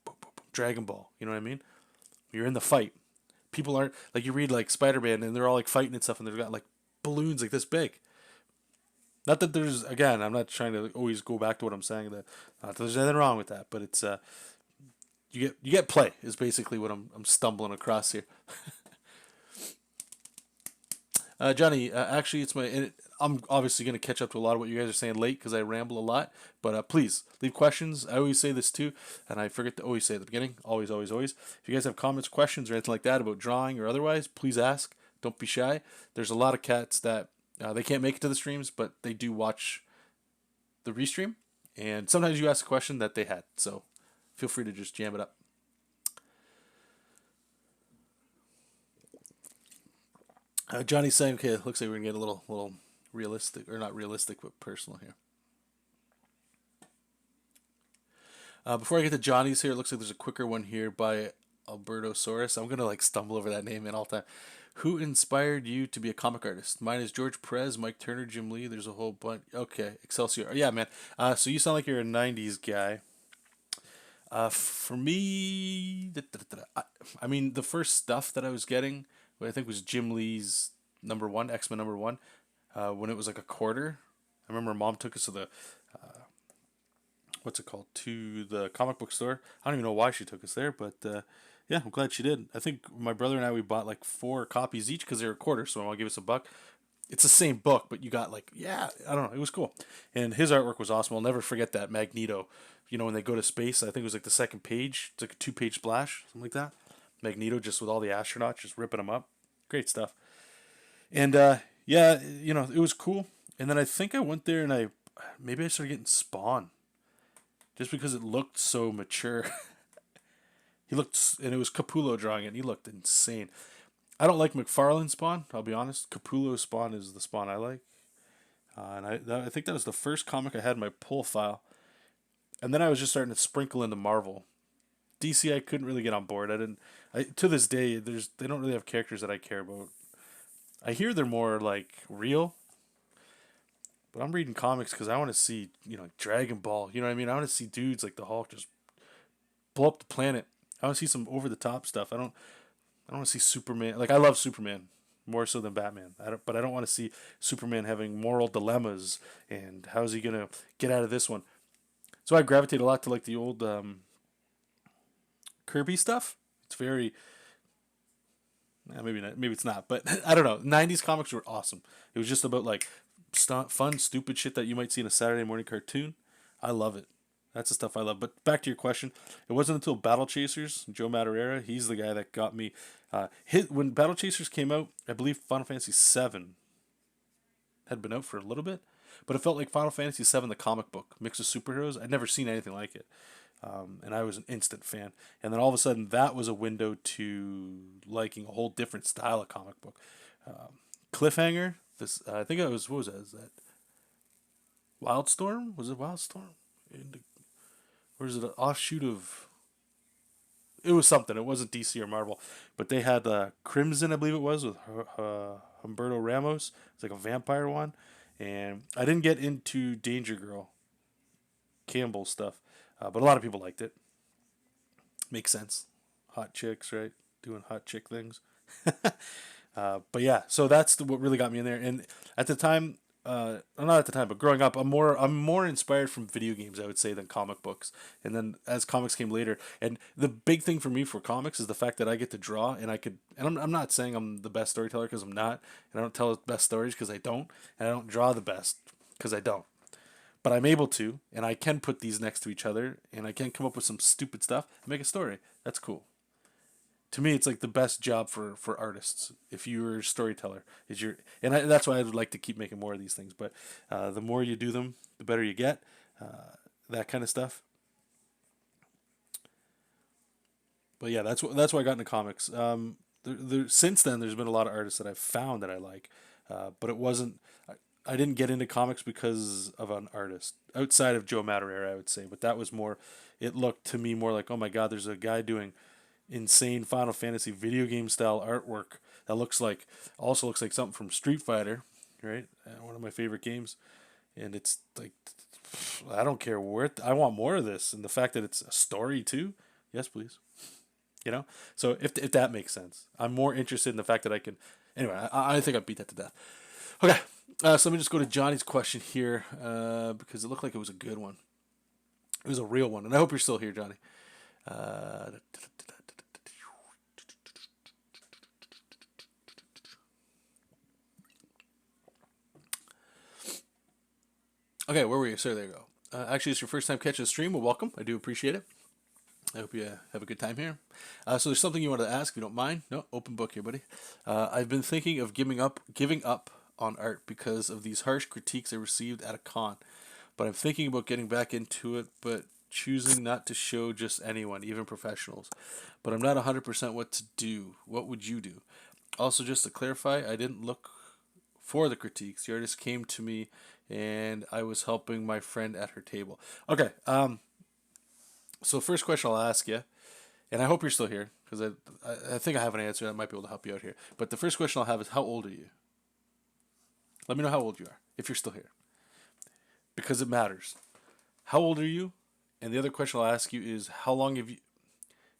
Boom, boom, boom. Dragon Ball, you know what I mean? You're in the fight. People aren't, like you read like Spider-Man and they're all like fighting and stuff and they've got like balloons like this big. Not that there's, again, I'm not trying to always go back to what I'm saying, that not that there's anything wrong with that, but it's, you get play is basically what I'm stumbling across here. Johnny, actually, it's I'm obviously going to catch up to a lot of what you guys are saying late because I ramble a lot. But please leave questions. I always say this too, and I forget to always say at the beginning. Always, always, always. If you guys have comments, questions, or anything like that about drawing or otherwise, please ask. Don't be shy. There's a lot of cats that they can't make it to the streams, but they do watch the restream, and sometimes you ask a question that they had. So feel free to just jam it up. Johnny's saying, okay, looks like we're gonna get a little realistic, or not realistic, but personal here. Before I get to Johnny's here, it looks like there's a quicker one here by Alberto Soros. I'm gonna like stumble over that name in all time. Who inspired you to be a comic artist? Mine is George Perez, Mike Turner, Jim Lee. There's a whole bunch. Okay, Excelsior. Yeah, man. So you sound like you're a '90s guy. For me, I mean, the first stuff that I was getting, what I think was Jim Lee's number one, X-Men number one, when it was like a quarter. I remember mom took us to the what's it called, to the comic book store. I don't even know why she took us there, but yeah, I'm glad she did. I think my brother and I, we bought like 4 copies each because they were a quarter, so I'll give us $1. It's the same book, but you got like, yeah, I don't know, it was cool. And his artwork was awesome. I'll never forget that Magneto. You know, when they go to space, I think it was like the second page. It's like a 2-page splash, something like that. Magneto just with all the astronauts just ripping them up. Great stuff. And yeah, you know, it was cool. And then I think I went there and maybe I started getting Spawn just because it looked so mature. He looked, and it was Capullo drawing it, and he looked insane. I don't like McFarlane Spawn, I'll be honest. Capullo Spawn is the Spawn I like. And I think that was the first comic I had in my pull file. And then I was just starting to sprinkle into Marvel. DC I couldn't really get on board. To this day, they don't really have characters that I care about. I hear they're more like real, but I'm reading comics because I want to see, you know, like Dragon Ball. You know what I mean? I want to see dudes like the Hulk just blow up the planet. I want to see some over the top stuff. I don't want to see Superman. Like I love Superman more so than Batman. But I don't want to see Superman having moral dilemmas and how's he gonna get out of this one. So I gravitate a lot to like the old Kirby stuff. It's very maybe not, maybe it's not, but I don't know. '90s comics were awesome. It was just about like fun, stupid shit that you might see in a Saturday morning cartoon. I love it. That's the stuff I love. But back to your question, it wasn't until Battle Chasers, Joe Madureira, he's the guy that got me. When Battle Chasers came out, I believe Final Fantasy VII had been out for a little bit, but it felt like Final Fantasy VII, the comic book, mixed with superheroes. I'd never seen anything like it. And I was an instant fan. And then all of a sudden, that was a window to liking a whole different style of comic book. Cliffhanger, this I think it was, what was that? Is that Wildstorm? Was it Wildstorm? Or is it an offshoot of? It was something. It wasn't DC or Marvel, but they had Crimson, I believe it was, with Humberto Ramos. It's like a vampire one, and I didn't get into Danger Girl, Campbell stuff, but a lot of people liked it. Makes sense. Hot chicks, right? Doing hot chick things. But yeah, so that's what really got me in there. And at the time, not at the time, but growing up, I'm more inspired from video games, I would say, than comic books. And then as comics came later, and the big thing for me for comics is the fact that I get to draw, and I could, and I'm not saying I'm the best storyteller because I'm not, and I don't tell the best stories because I don't, and I don't draw the best because I don't. But I'm able to, and I can put these next to each other, and I can come up with some stupid stuff and make a story. That's cool. To me, it's like the best job for artists. If you're a storyteller, that's why I would like to keep making more of these things. But the more you do them, the better you get. That kind of stuff. But yeah, that's why I got into comics. Since then, there's been a lot of artists that I've found that I like, but it wasn't. I didn't get into comics because of an artist outside of Joe Madureira, I would say. But that was more. It looked to me more like, oh my God, there's a guy doing insane Final Fantasy video game style artwork that also looks like something from Street Fighter, right? One of my favorite games, and it's like I don't care where I want more of this, and the fact that it's a story too. Yes, please. You know, so if that makes sense, I'm more interested in the fact that I can. Anyway, I think I beat that to death. Okay, so let me just go to Johnny's question here because it looked like it was a good one. It was a real one, and I hope you're still here, Johnny. Okay, where were you? Sir, there you go. Actually, it's your first time catching the stream. Well, welcome. I do appreciate it. I hope you have a good time here. So there's something you wanted to ask, if you don't mind. No, open book here, buddy. I've been thinking of giving up on art because of these harsh critiques I received at a con. But I'm thinking about getting back into it, but choosing not to show just anyone, even professionals. But I'm not 100% what to do. What would you do? Also, just to clarify, I didn't look for the critiques. The artist came to me, and I was helping my friend at her table. Okay. So first question I'll ask you, and I hope you're still here because I think I have an answer that might be able to help you out here. But the first question I'll have is, how old are you? Let me know how old you are if you're still here, because it matters. How old are you? And the other question I'll ask you is, how long have you?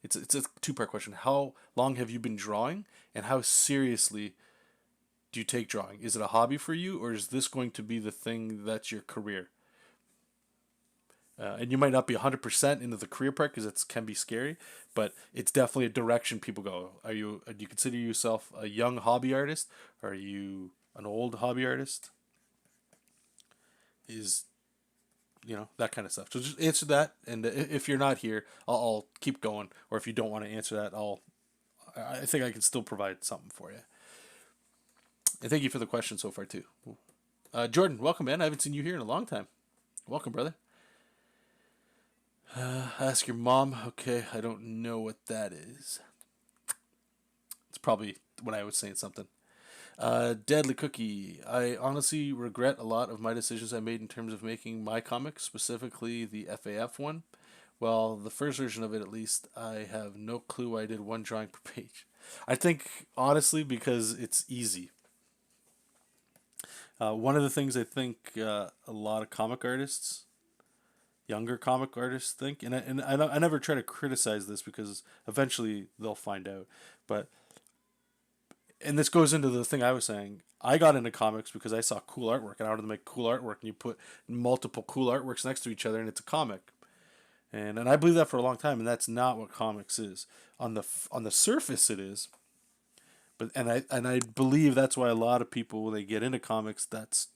It's a two-part question. How long have you been drawing, and how seriously do you take drawing? Is it a hobby for you, or is this going to be the thing that's your career? And you might not be 100% into the career part because it can be scary, but it's definitely a direction people go. Do you consider yourself a young hobby artist? Are you an old hobby artist? Is that kind of stuff. So just answer that, and if you're not here, I'll keep going. Or if you don't want to answer that, I think I can still provide something for you. And thank you for the question so far too. Jordan, welcome, man. I haven't seen you here in a long time. Welcome, brother. Ask your mom. Okay, I don't know what that is. It's probably when I was saying something. Deadly Cookie. I honestly regret a lot of my decisions I made in terms of making my comics, specifically the FAF one. Well, the first version of it, at least, I have no clue why I did one drawing per page. I think, honestly, because it's easy. One of the things I think a lot of comic artists, younger comic artists, think, I never try to criticize this because eventually they'll find out, but and this goes into the thing I was saying. I got into comics because I saw cool artwork and I wanted to make cool artwork, and you put multiple cool artworks next to each other and it's a comic. And I believe that for a long time, and that's not what comics is. On the surface it is, but and I believe that's why a lot of people, when they get into comics, that's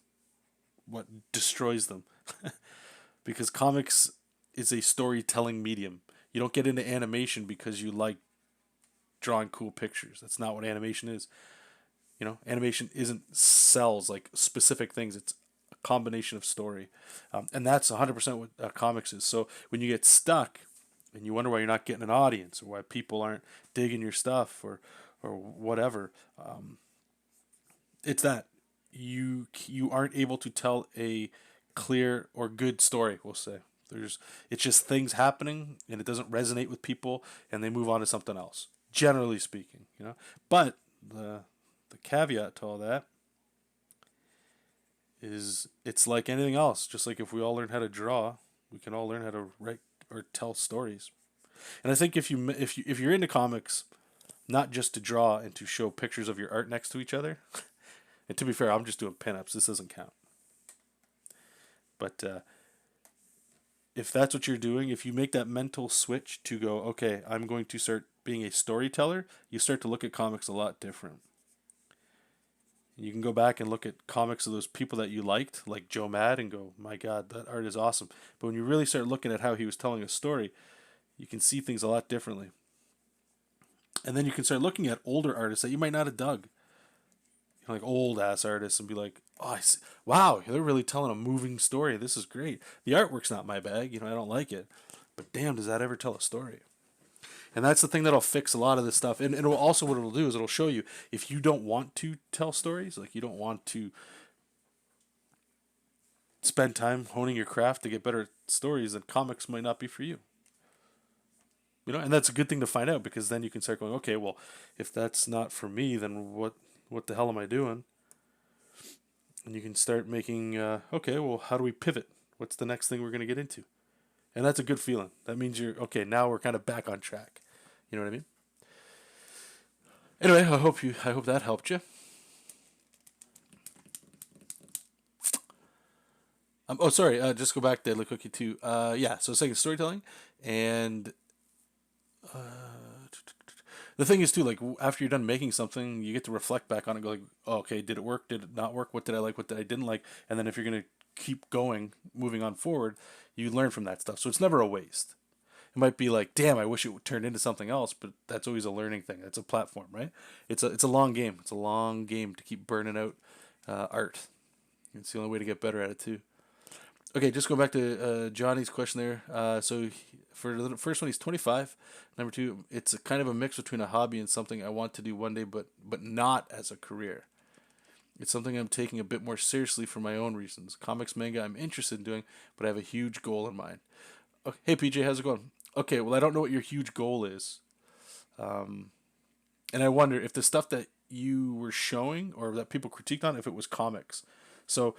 what destroys them. Because comics is a storytelling medium. You don't get into animation because you like drawing cool pictures. That's not what animation is. Animation isn't cells like specific things. It's a combination of story, and that's 100% what comics is. So when you get stuck and you wonder why you're not getting an audience, or why people aren't digging your stuff, or whatever, it's that you aren't able to tell a clear or good story. We'll say it's just things happening and it doesn't resonate with people, and they move on to something else. Generally speaking, but the caveat to all that is it's like anything else. Just like if we all learn how to draw, we can all learn how to write or tell stories. And I think if you're into comics, not just to draw and to show pictures of your art next to each other, and to be fair, I'm just doing pinups. This doesn't count. But if that's what you're doing, if you make that mental switch to go, okay, I'm going to start being a storyteller, you start to look at comics a lot different. You can go back and look at comics of those people that you liked, like Joe Mad, and go, my God, that art is awesome. But when you really start looking at how he was telling a story, you can see things a lot differently. And then you can start looking at older artists that you might not have dug, like old ass artists, and be like, oh, wow, they're really telling a moving story. This is great. The artwork's not my bag, I don't like it. But damn, does that ever tell a story? And that's the thing that'll fix a lot of this stuff. And it'll also, what it'll do is it'll show you, if you don't want to tell stories, like you don't want to spend time honing your craft to get better stories, then comics might not be for you. And that's a good thing to find out, because then you can start going, okay, well, if that's not for me, then what the hell am I doing? And you can start making, okay, well, how do we pivot? What's the next thing we're going to get into? And that's a good feeling. That means you're, okay, now we're kind of back on track. You know what I mean? Anyway, I hope that helped you. Oh, sorry. Just go back, Deadly Cookie, too. Yeah, so second storytelling. And the thing is, too, like, after you're done making something, you get to reflect back on it and go, like, oh, okay, did it work? Did it not work? What did I like? What did I didn't like? And then if you're going to keep going, moving on forward, you learn from that stuff. So it's never a waste. It might be like, damn, I wish it would turn into something else, but that's always a learning thing. It's a platform, right? It's a long game. It's a long game to keep burning out art. It's the only way to get better at it too. Okay, just go back to Johnny's question there. For the first one, he's 25. Number two, it's a kind of a mix between a hobby and something I want to do one day, but not as a career. It's something I'm taking a bit more seriously for my own reasons. Comics, manga, I'm interested in doing, but I have a huge goal in mind. Okay, hey PJ, how's it going? Okay, well I don't know what your huge goal is, and I wonder if the stuff that you were showing or that people critiqued on, if it was comics. So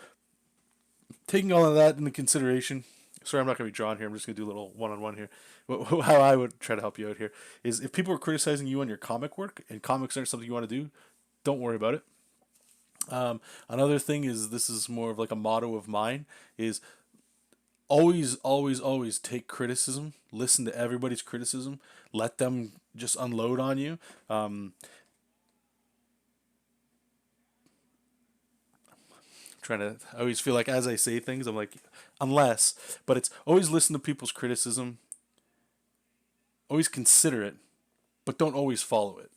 taking all of that into consideration, sorry, I'm not going to be drawn here. I'm just going to do a little one-on-one here. How I would try to help you out here is if people are criticizing you on your comic work and comics aren't something you want to do, don't worry about it. Another thing is this is more of like a motto of mine is always, always, always take criticism. Listen to everybody's criticism. Let them just unload on you. Trying to, I always feel like as I say things, I'm like, but it's always listen to people's criticism. Always consider it, but don't always follow it.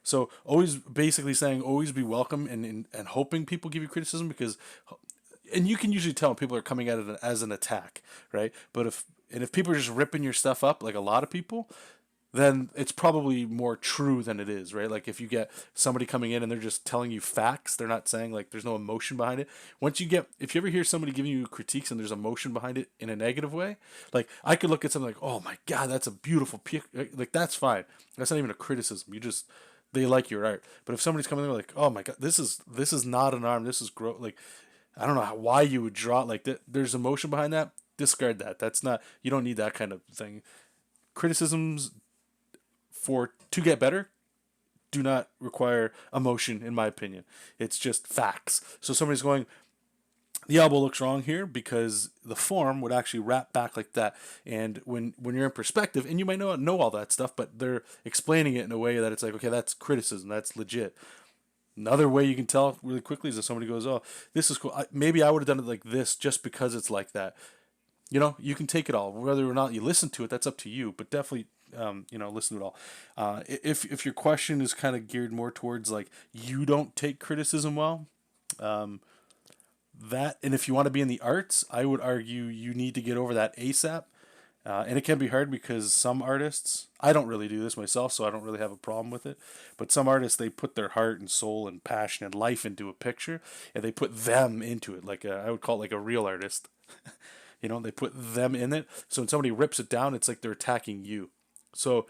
So always basically saying always be welcome and hoping people give you criticism because and you can usually tell when people are coming at it as an attack, right? But if people are just ripping your stuff up like a lot of people, then it's probably more true than it is, right? Like if you get somebody coming in and they're just telling you facts, they're not saying like there's no emotion behind it. If you ever hear somebody giving you critiques and there's emotion behind it in a negative way, like I could look at something like, oh my God, that's a beautiful like that's fine. That's not even a criticism. They like your art. But if somebody's coming in like, oh my God, this is not an arm. This is like, I don't know why you would draw it like that. There's emotion behind that. Discard that. That's not, you don't need that kind of thing. Criticisms to get better do not require emotion, in my opinion. It's just facts. So somebody's going, the elbow looks wrong here because the form would actually wrap back like that. And when you're in perspective, and you might not know all that stuff, but they're explaining it in a way that it's like, okay, that's criticism, that's legit. Another way you can tell really quickly is if somebody goes, oh, this is cool. Maybe I would have done it like this just because it's like that. You can take it all. Whether or not you listen to it, that's up to you. But definitely, listen to it all. If your question is kind of geared more towards like you don't take criticism well, and if you want to be in the arts, I would argue you need to get over that ASAP. And it can be hard because some artists, I don't really do this myself, so I don't really have a problem with it. But some artists, they put their heart and soul and passion and life into a picture, and they put them into it. I would call it like a real artist. They put them in it. So when somebody rips it down, it's like they're attacking you. So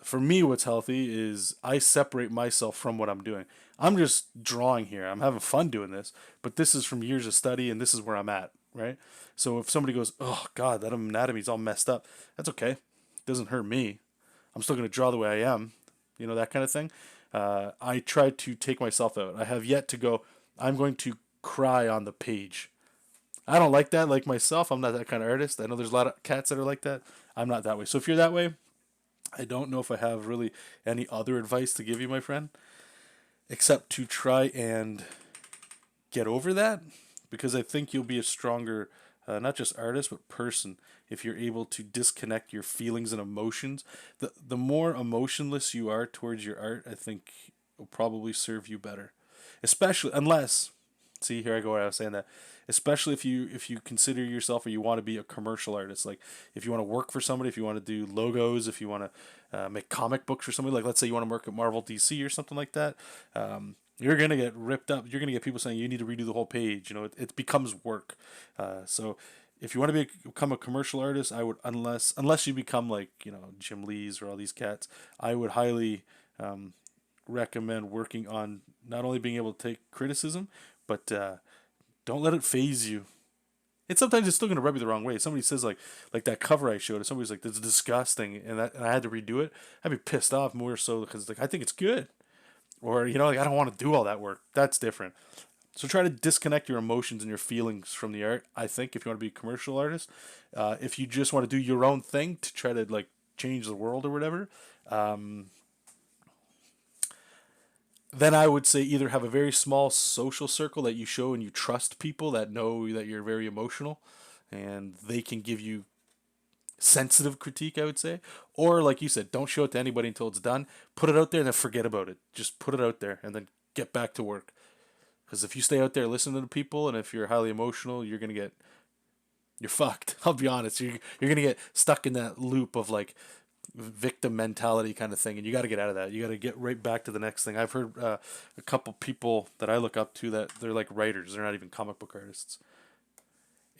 for me, what's healthy is I separate myself from what I'm doing. I'm just drawing here. I'm having fun doing this, but this is from years of study, and this is where I'm at, right? So if somebody goes, "Oh God, that anatomy's all messed up," that's okay. It doesn't hurt me. I'm still going to draw the way I am, that kind of thing. I try to take myself out. I have yet to go. I'm going to cry on the page. I don't like that. Like myself, I'm not that kind of artist. I know there's a lot of cats that are like that. I'm not that way. So if you're that way, I don't know if I have really any other advice to give you, my friend, except to try and get over that, because I think you'll be a stronger, not just artist, but person if you're able to disconnect your feelings and emotions. The more emotionless you are towards your art, I think will probably serve you better. Especially unless, see, here I go where I was saying that. Especially if you consider yourself or you want to be a commercial artist, like if you want to work for somebody, if you want to do logos, if you want to make comic books for somebody, like let's say you want to work at Marvel, DC, or something like that. You're gonna get ripped up. You're gonna get people saying you need to redo the whole page. It becomes work. So if you want to become a commercial artist, I would, unless you become like Jim Lee's or all these cats, I would highly recommend working on not only being able to take criticism, but don't let it phase you. Sometimes it's still gonna rub you the wrong way. Somebody says like that cover I showed, somebody's like, "This is disgusting," and I had to redo it. I'd be pissed off more so because I think it's good, or like I don't want to do all that work. That's different. So try to disconnect your emotions and your feelings from the art. I think if you want to be a commercial artist, if you just want to do your own thing to try to like change the world or whatever, then I would say either have a very small social circle that you show and you trust people that know that you're very emotional and they can give you sensitive critique, I would say. Or, like you said, don't show it to anybody until it's done. Put it out there and then forget about it. Just put it out there and then get back to work. Because if you stay out there listening to people and if you're highly emotional, you're fucked. I'll be honest. You're gonna get stuck in that loop of like victim mentality kind of thing, and you got to get out of that. You got to get right back to the next thing. I've heard a couple people that I look up to that they're like writers. They're not even comic book artists,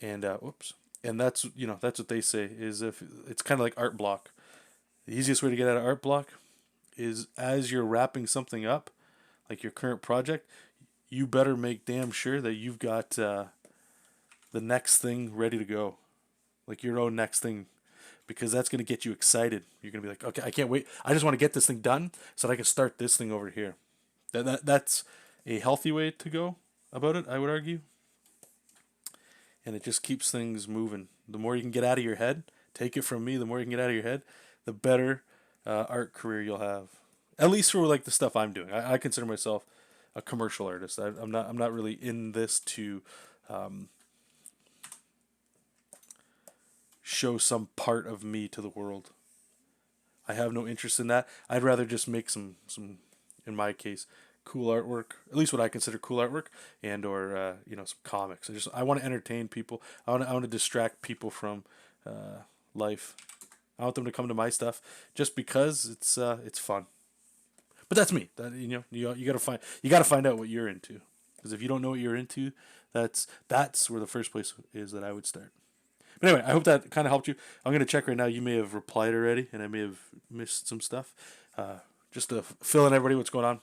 and whoops. And that's that's what they say is if it's kind of like art block. The easiest way to get out of art block is as you're wrapping something up, like your current project, you better make damn sure that you've got the next thing ready to go, like your own next thing, because that's going to get you excited. You're going to be like, okay, I can't wait. I just want to get this thing done so that I can start this thing over here. That's a healthy way to go about it, I would argue. And it just keeps things moving. The more you can get out of your head, take it from me, the more you can get out of your head, the better art career you'll have. At least for like the stuff I'm doing. I consider myself a commercial artist. I'm not really in this to show some part of me to the world. I have no interest in that. I'd rather just make some in my case cool artwork, at least what I consider cool artwork, and or some comics. I want to entertain people. I want to distract people from life. I want them to come to my stuff just because it's fun. But that's me. That you gotta find out what you're into, because if you don't know what you're into, that's where the first place is that I would start. But anyway, I hope that kind of helped you. I'm going to check right now. You may have replied already, and I may have missed some stuff. Just to fill in everybody what's going on.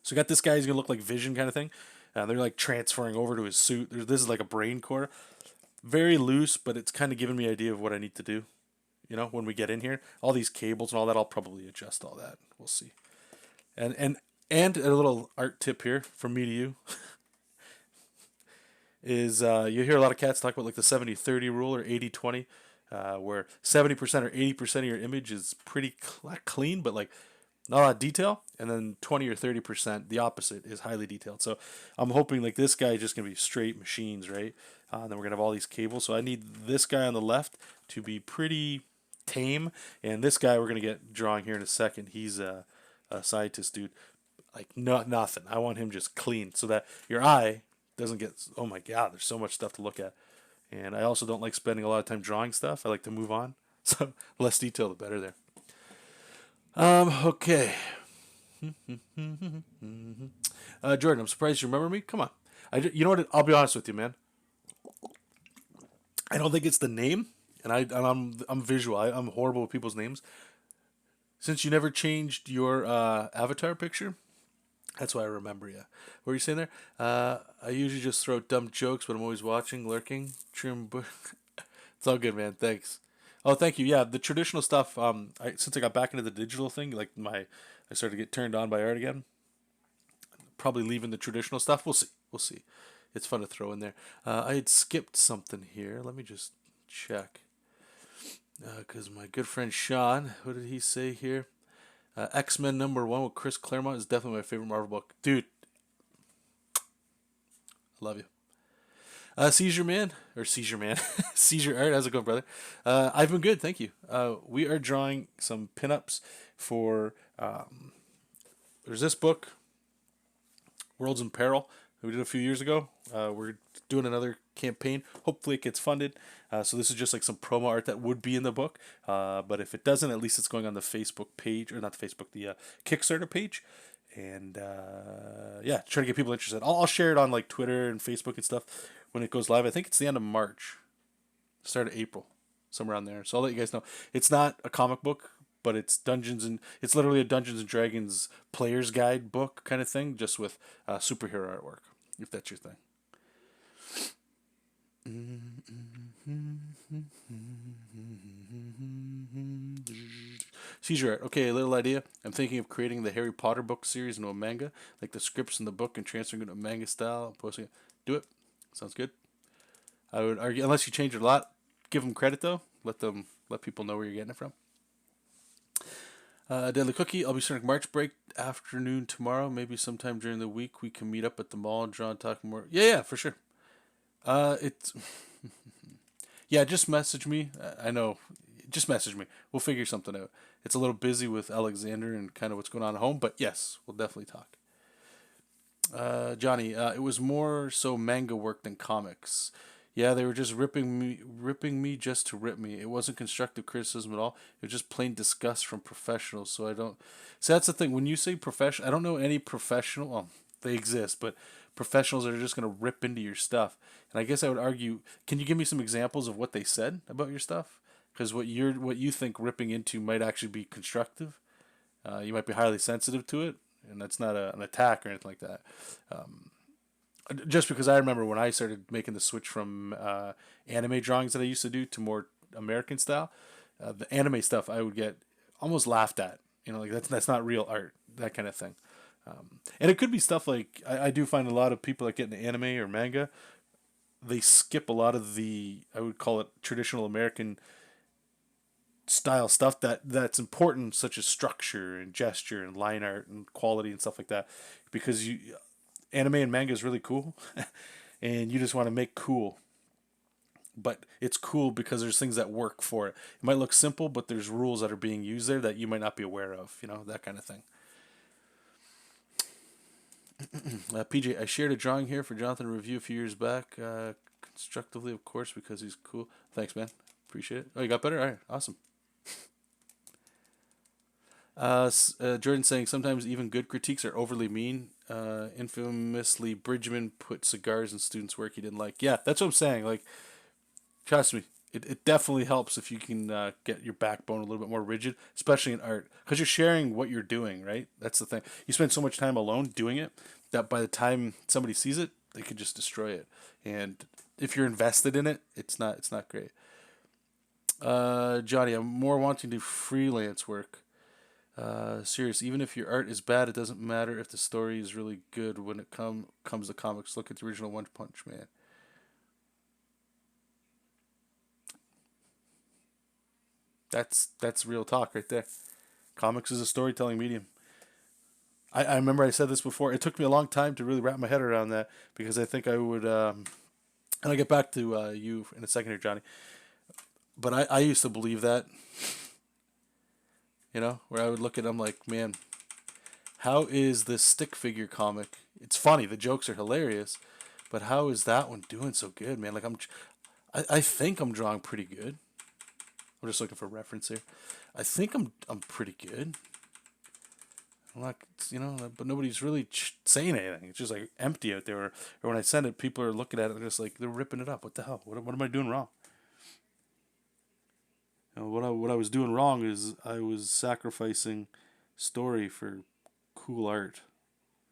So we got this guy. He's going to look like Vision kind of thing. They're like transferring over to his suit. This is like a brain core. Very loose, but it's kind of giving me an idea of what I need to do. When we get in here. All these cables and all that, I'll probably adjust all that. We'll see. And a little art tip here from me to you. Is you hear a lot of cats talk about like the 70-30 rule or 80-20, where 70% or 80% of your image is pretty clean, but like not a lot of detail, and then 20 or 30%, the opposite, is highly detailed. So I'm hoping like this guy is just going to be straight machines, right? And then we're going to have all these cables. So I need this guy on the left to be pretty tame, and this guy we're going to get drawing here in a second. He's a scientist dude. Like nothing. I want him just clean so that your eye doesn't get, oh my god, there's so much stuff to look at. And I also don't like spending a lot of time drawing stuff. I like to move on. So less detail, the better there. Okay. Jordan, I'm surprised you remember me. Come on. You know what? I'll be honest with you, man. I don't think it's the name, and I'm visual. I'm horrible with people's names. Since you never changed your avatar picture, that's why I remember you. What were you saying there? I usually just throw dumb jokes, but I'm always watching, lurking, trim. It's all good, man. Thanks. Oh, thank you. Yeah, the traditional stuff. Since I got back into the digital thing, like I started to get turned on by art again. Probably leaving the traditional stuff. We'll see. We'll see. It's fun to throw in there. I had skipped something here. Let me just check. Because my good friend Sean, what did he say here? X-Men #1 with Chris Claremont is definitely my favorite Marvel book. Dude, I love you. Seizure Man, Seizure Art, how's it going, brother? I've been good, thank you. We are drawing some pinups for, there's this book, Worlds in Peril, that we did a few years ago. We're doing another campaign. Hopefully it gets funded. So this is just like some promo art that would be in the book. But if it doesn't, at least it's going on the Facebook page, or not the Facebook, the Kickstarter page. And yeah, try to get people interested. I'll share it on like Twitter and Facebook and stuff when it goes live. I think it's the end of March, start of April, somewhere around there. So I'll let you guys know. It's not a comic book, but it's it's literally a Dungeons and Dragons player's guide book kind of thing, just with superhero artwork, if that's your thing. Seizure Art. Okay, a little idea. I'm thinking of creating the Harry Potter book series into a manga, like the scripts in the book, and transferring it to a manga style, posting it. Do it. Sounds good. I would argue, unless you change it a lot, give them credit though. Let people know where you're getting it from. Deadly Cookie. I'll be starting March break afternoon tomorrow. Maybe sometime during the week we can meet up at the mall and draw and talk more. Yeah, yeah, for sure. It's yeah. Just message me. I know. Just message me. We'll figure something out. It's a little busy with Alexander and kind of what's going on at home, but yes, we'll definitely talk. Johnny, it was more so manga work than comics. Yeah, they were just ripping me just to rip me. It wasn't constructive criticism at all. It was just plain disgust from professionals. So I don't. So that's the thing. When you say professional, I don't know any professional. Well, they exist, but professionals are just going to rip into your stuff. And I guess I would argue. Can you give me some examples of what they said about your stuff? Because what you think ripping into might actually be constructive. You might be highly sensitive to it, and that's not an attack or anything like that. Just because I remember when I started making the switch from anime drawings that I used to do to more American style, the anime stuff I would get almost laughed at. You know, like that's not real art, that kind of thing. And it could be stuff like I do find a lot of people that get into anime or manga, they skip a lot of the I would call it traditional American style stuff that's important, such as structure and gesture and line art and quality and stuff like that, because you anime and manga is really cool, and you just want to make cool. But it's cool because there's things that work for it. It might look simple, but there's rules that are being used there that you might not be aware of. You know, that kind of thing. PJ, I shared a drawing here for Jonathan to review a few years back, constructively, of course, because he's cool. Thanks, man. Appreciate it. Oh, you got better. All right, awesome. Jordan saying sometimes even good critiques are overly mean. Infamously, Bridgman put cigars in students' work he didn't like. Yeah, that's what I'm saying. Like, trust me, it definitely helps if you can get your backbone a little bit more rigid, especially in art, because you're sharing what you're doing, right? That's the thing. You spend so much time alone doing it that by the time somebody sees it, they could just destroy it. And if you're invested in it, it's not great. Johnny, I'm more wanting to freelance work. Serious. Even if your art is bad, it doesn't matter if the story is really good. When it comes to comics, look at the original One Punch Man. That's real talk right there. Comics is a storytelling medium. I remember I said this before. It took me a long time to really wrap my head around that because I think I would. And I'll get back to you in a second here, Johnny. But I used to believe that, where I would look at them like, man, how is this stick figure comic? It's funny. The jokes are hilarious, but how is that one doing so good, man? Like I think I'm drawing pretty good. I'm just looking for reference here. I think I'm pretty good. I'm not, but nobody's really saying anything. It's just like empty out there. Or when I send it, people are looking at it and just like they're ripping it up. What the hell? What am I doing wrong? What I was doing wrong is I was sacrificing story for cool art.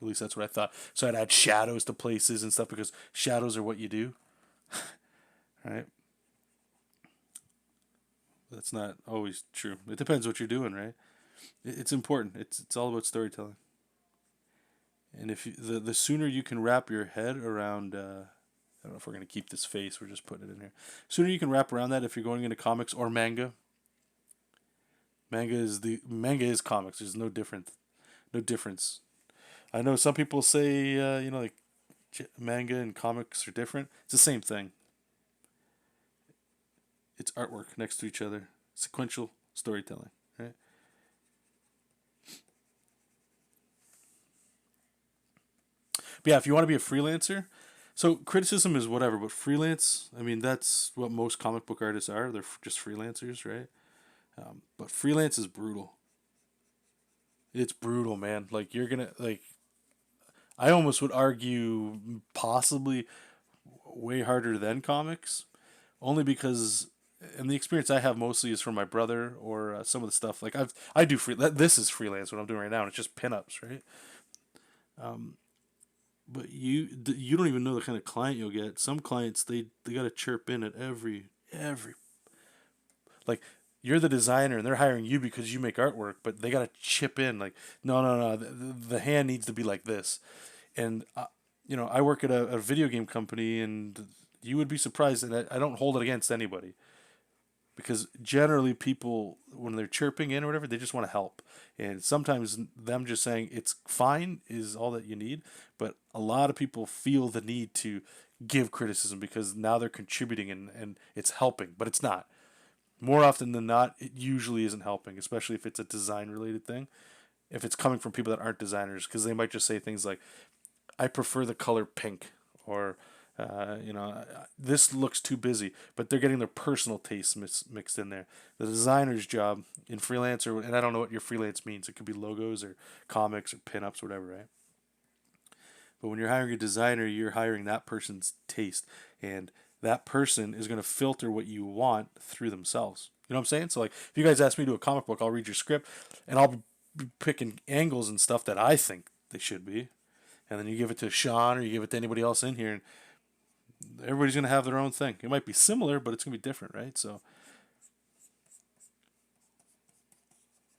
At least that's what I thought. So I'd add shadows to places and stuff because shadows are what you do, right? That's not always true. It depends what you're doing, right? It's important. It's all about storytelling. And if the sooner you can wrap your head around, I don't know if we're gonna keep this face. We're just putting it in here. Sooner you can wrap around that if you're going into comics or manga. Manga is comics. There's no difference. I know some people say like manga and comics are different. It's the same thing. It's artwork next to each other. Sequential storytelling, right? But yeah, if you want to be a freelancer, so criticism is whatever, but freelance, I mean, that's what most comic book artists are. They're just freelancers, right? But freelance is brutal. It's brutal, man. Like you're gonna like. I almost would argue possibly way harder than comics, only because and the experience I have mostly is from my brother or some of the stuff like I do free. This is freelance what I'm doing right now. And it's just pinups, right? But you don't even know the kind of client you'll get. Some clients they got to chirp in at every like you're the designer and they're hiring you because you make artwork, but they got to chip in like no the hand needs to be like this, and I work at a video game company and you would be surprised that I don't hold it against anybody because generally people, when they're chirping in or whatever, they just want to help. And sometimes them just saying it's fine is all that you need. But a lot of people feel the need to give criticism because now they're contributing and it's helping, but it's not. More often than not, it usually isn't helping, especially if it's a design related thing. If it's coming from people that aren't designers, because they might just say things like, I prefer the color pink, or this looks too busy, but they're getting their personal tastes mixed in there. The designer's job in freelancer, and I don't know what your freelance means. It could be logos or comics or pinups, whatever, right? But when you're hiring a designer, you're hiring that person's taste, and that person is going to filter what you want through themselves. You know what I'm saying? So like, if you guys ask me to do a comic book, I'll read your script, and I'll be picking angles and stuff that I think they should be, and then you give it to Sean or you give it to anybody else in here, and everybody's going to have their own thing. It might be similar, but it's going to be different, right? So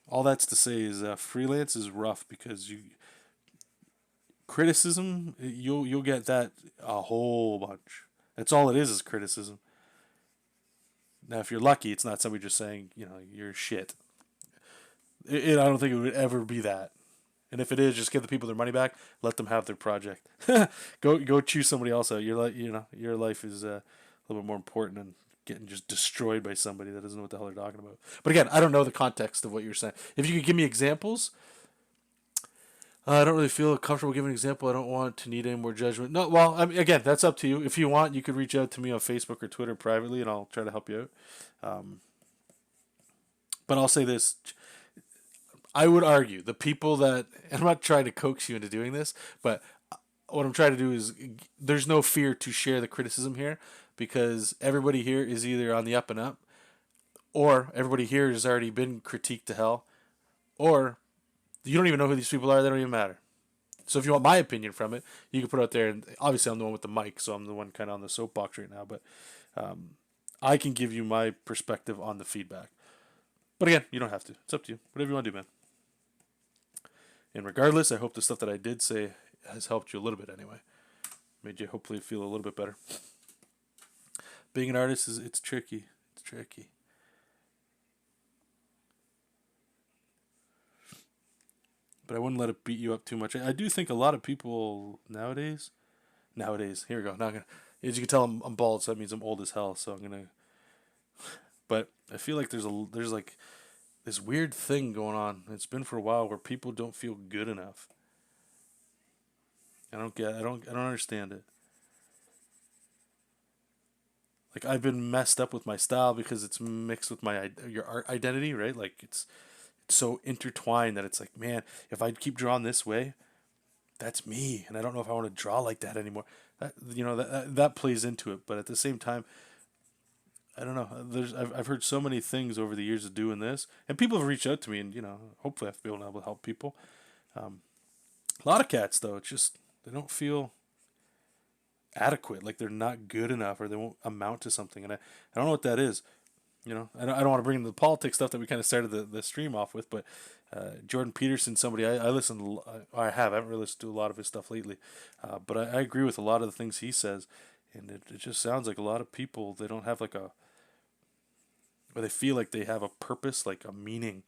all that's to say is freelance is rough because you criticism you'll get that a whole bunch. That's all it is criticism. Now, if you're lucky, it's not somebody just saying you're shit. I don't think it would ever be that. And if it is, just give the people their money back. Let them have their project. Go choose somebody else out. Your life is a little bit more important than getting just destroyed by somebody that doesn't know what the hell they're talking about. But again, I don't know the context of what you're saying. If you could give me examples, I don't really feel comfortable giving an example. I don't want to need any more judgment. No, well, I mean, again, that's up to you. If you want, you could reach out to me on Facebook or Twitter privately, and I'll try to help you out. But I'll say this. I would argue the people that, and I'm not trying to coax you into doing this, but what I'm trying to do is there's no fear to share the criticism here because everybody here is either on the up and up, or everybody here has already been critiqued to hell, or you don't even know who these people are. They don't even matter. So if you want my opinion from it, you can put it out there. And obviously, I'm the one with the mic, so I'm the one kind of on the soapbox right now. But I can give you my perspective on the feedback. But again, you don't have to. It's up to you. Whatever you want to do, man. And regardless, I hope the stuff that I did say has helped you a little bit anyway. Made you hopefully feel a little bit better. Being an artist it's tricky. It's tricky. But I wouldn't let it beat you up too much. I do think a lot of people nowadays, here we go. Now, as you can tell, I'm bald, so that means I'm old as hell. So I'm gonna. But I feel like there's like this weird thing going on. It's been for a while where people don't feel good enough. I don't understand it. Like I've been messed up with my style because it's mixed with your art identity, right? Like it's so intertwined that it's like, man, if I keep drawing this way, that's me, and I don't know if I want to draw like that anymore. That plays into it, but at the same time, I don't know. I've heard so many things over the years of doing this, and people have reached out to me, and hopefully I've been able to help people. A lot of cats though, it's just they don't feel adequate, like they're not good enough, or they won't amount to something, and I don't know what that is. I don't want to bring in the politics stuff that we kind of started the stream off with, but Jordan Peterson, somebody I listen to, I haven't really listened to a lot of his stuff lately, but I agree with a lot of the things he says, and it just sounds like a lot of people, they don't have or they feel like they have a purpose, like a meaning.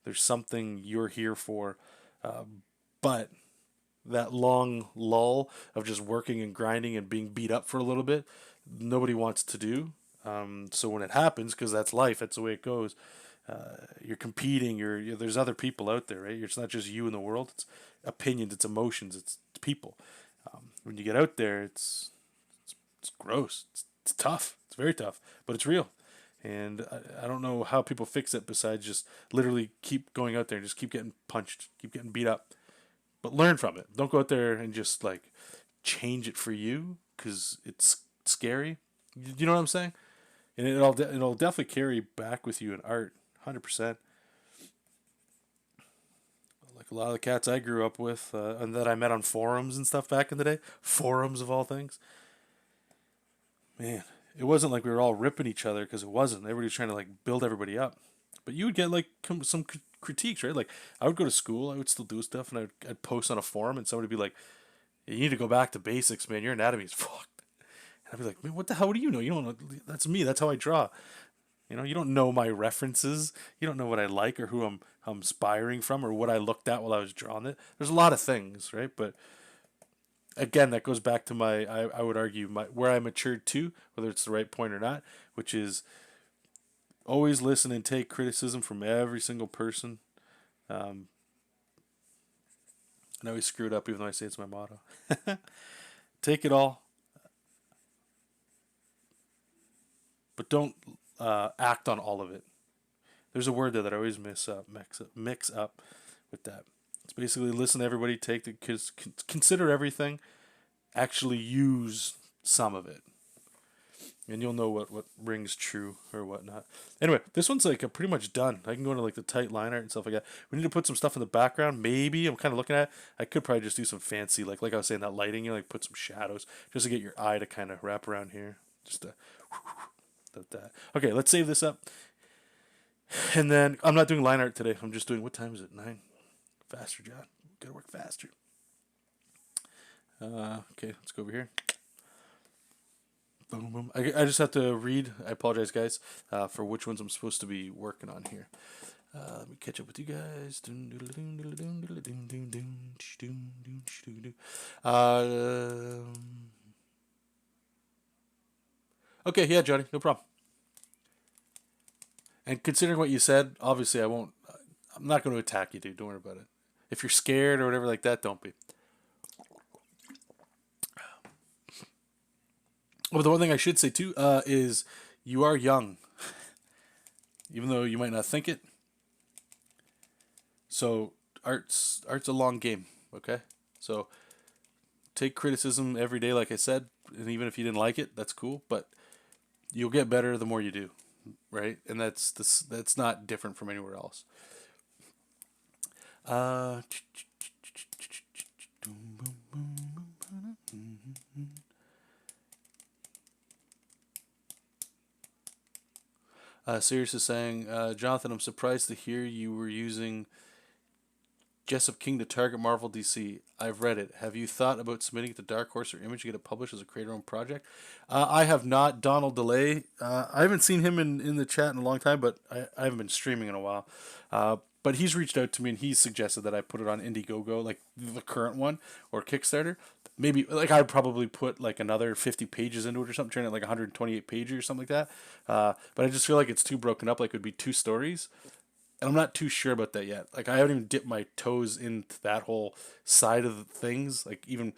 There's something you're here for, but that long lull of just working and grinding and being beat up for a little bit, nobody wants to do. So when it happens, because that's life, that's the way it goes. You're competing. There's other people out there, right? It's not just you in the world. It's opinions, it's emotions, it's people. When you get out there, it's gross. It's tough. It's very tough, but it's real. And I don't know how people fix it besides just literally keep going out there and just keep getting punched, keep getting beat up. But learn from it. Don't go out there and just like change it for you because it's scary. You know what I'm saying? And it'll definitely carry back with you in art, 100%. Like a lot of the cats I grew up with and that I met on forums and stuff back in the day, forums of all things. Man, it wasn't like we were all ripping each other because it wasn't. Everybody was trying to like build everybody up. But you would get like some critiques, right? Like I would go to school, I would still do stuff, and I'd post on a forum, and somebody would be like, "You need to go back to basics, man. Your anatomy is fucked." And I'd be like, "Man, what the hell? What do you know? You don't know. That's me. That's how I draw." You know, you don't know my references. You don't know what I like or who I'm inspiring from or what I looked at while I was drawing it. There's a lot of things, right? But again, that goes back to my I would argue my where I matured to, whether it's the right point or not, which is always listen and take criticism from every single person. Um, I know we screwed up, even though I say it's my motto. Take it all, but don't act on all of it. There's a word there that I always mix up with that. It's basically listen to everybody, take the consider everything, actually use some of it, and you'll know what rings true or whatnot. Anyway, this one's like pretty much done. I can go into like the tight line art and stuff like that. We need to put some stuff in the background. Maybe I'm kind of looking at it. I could probably just do some fancy like I was saying, that lighting. You know, like put some shadows just to get your eye to kind of wrap around here. Just to that. Okay, let's save this up. And then I'm not doing line art today. I'm just doing, what time is it? 9. Faster, John. Gotta work faster. Okay, let's go over here. Boom, boom. I just have to read. I apologize, guys, for which ones I'm supposed to be working on here. Let me catch up with you guys. Okay, yeah, Johnny, no problem. And considering what you said, obviously I won't. I'm not going to attack you, dude. Don't worry about it. If you're scared or whatever like that, don't be. Well, the one thing I should say too is you are young, even though you might not think it. So art's a long game. Okay, so take criticism every day, like I said, and even if you didn't like it, that's cool. But you'll get better the more you do, right? And that's not different from anywhere else. Uh, Sirius is saying, Jonathan, I'm surprised to hear you were using Jessup King to target Marvel DC. I've read it. Have you thought about submitting it to Dark Horse or Image to get it published as a creator-owned project? I have not. Donald DeLay. I haven't seen him in the chat in a long time, but I haven't been streaming in a while. But he's reached out to me and he's suggested that I put it on Indiegogo, like the current one, or Kickstarter. Maybe like I'd probably put like another 50 pages into it or something, turn it like 128 pages or something like that. But I just feel like it's too broken up. Like it would be two stories. And I'm not too sure about that yet. Like I haven't even dipped my toes into that whole side of things. Like even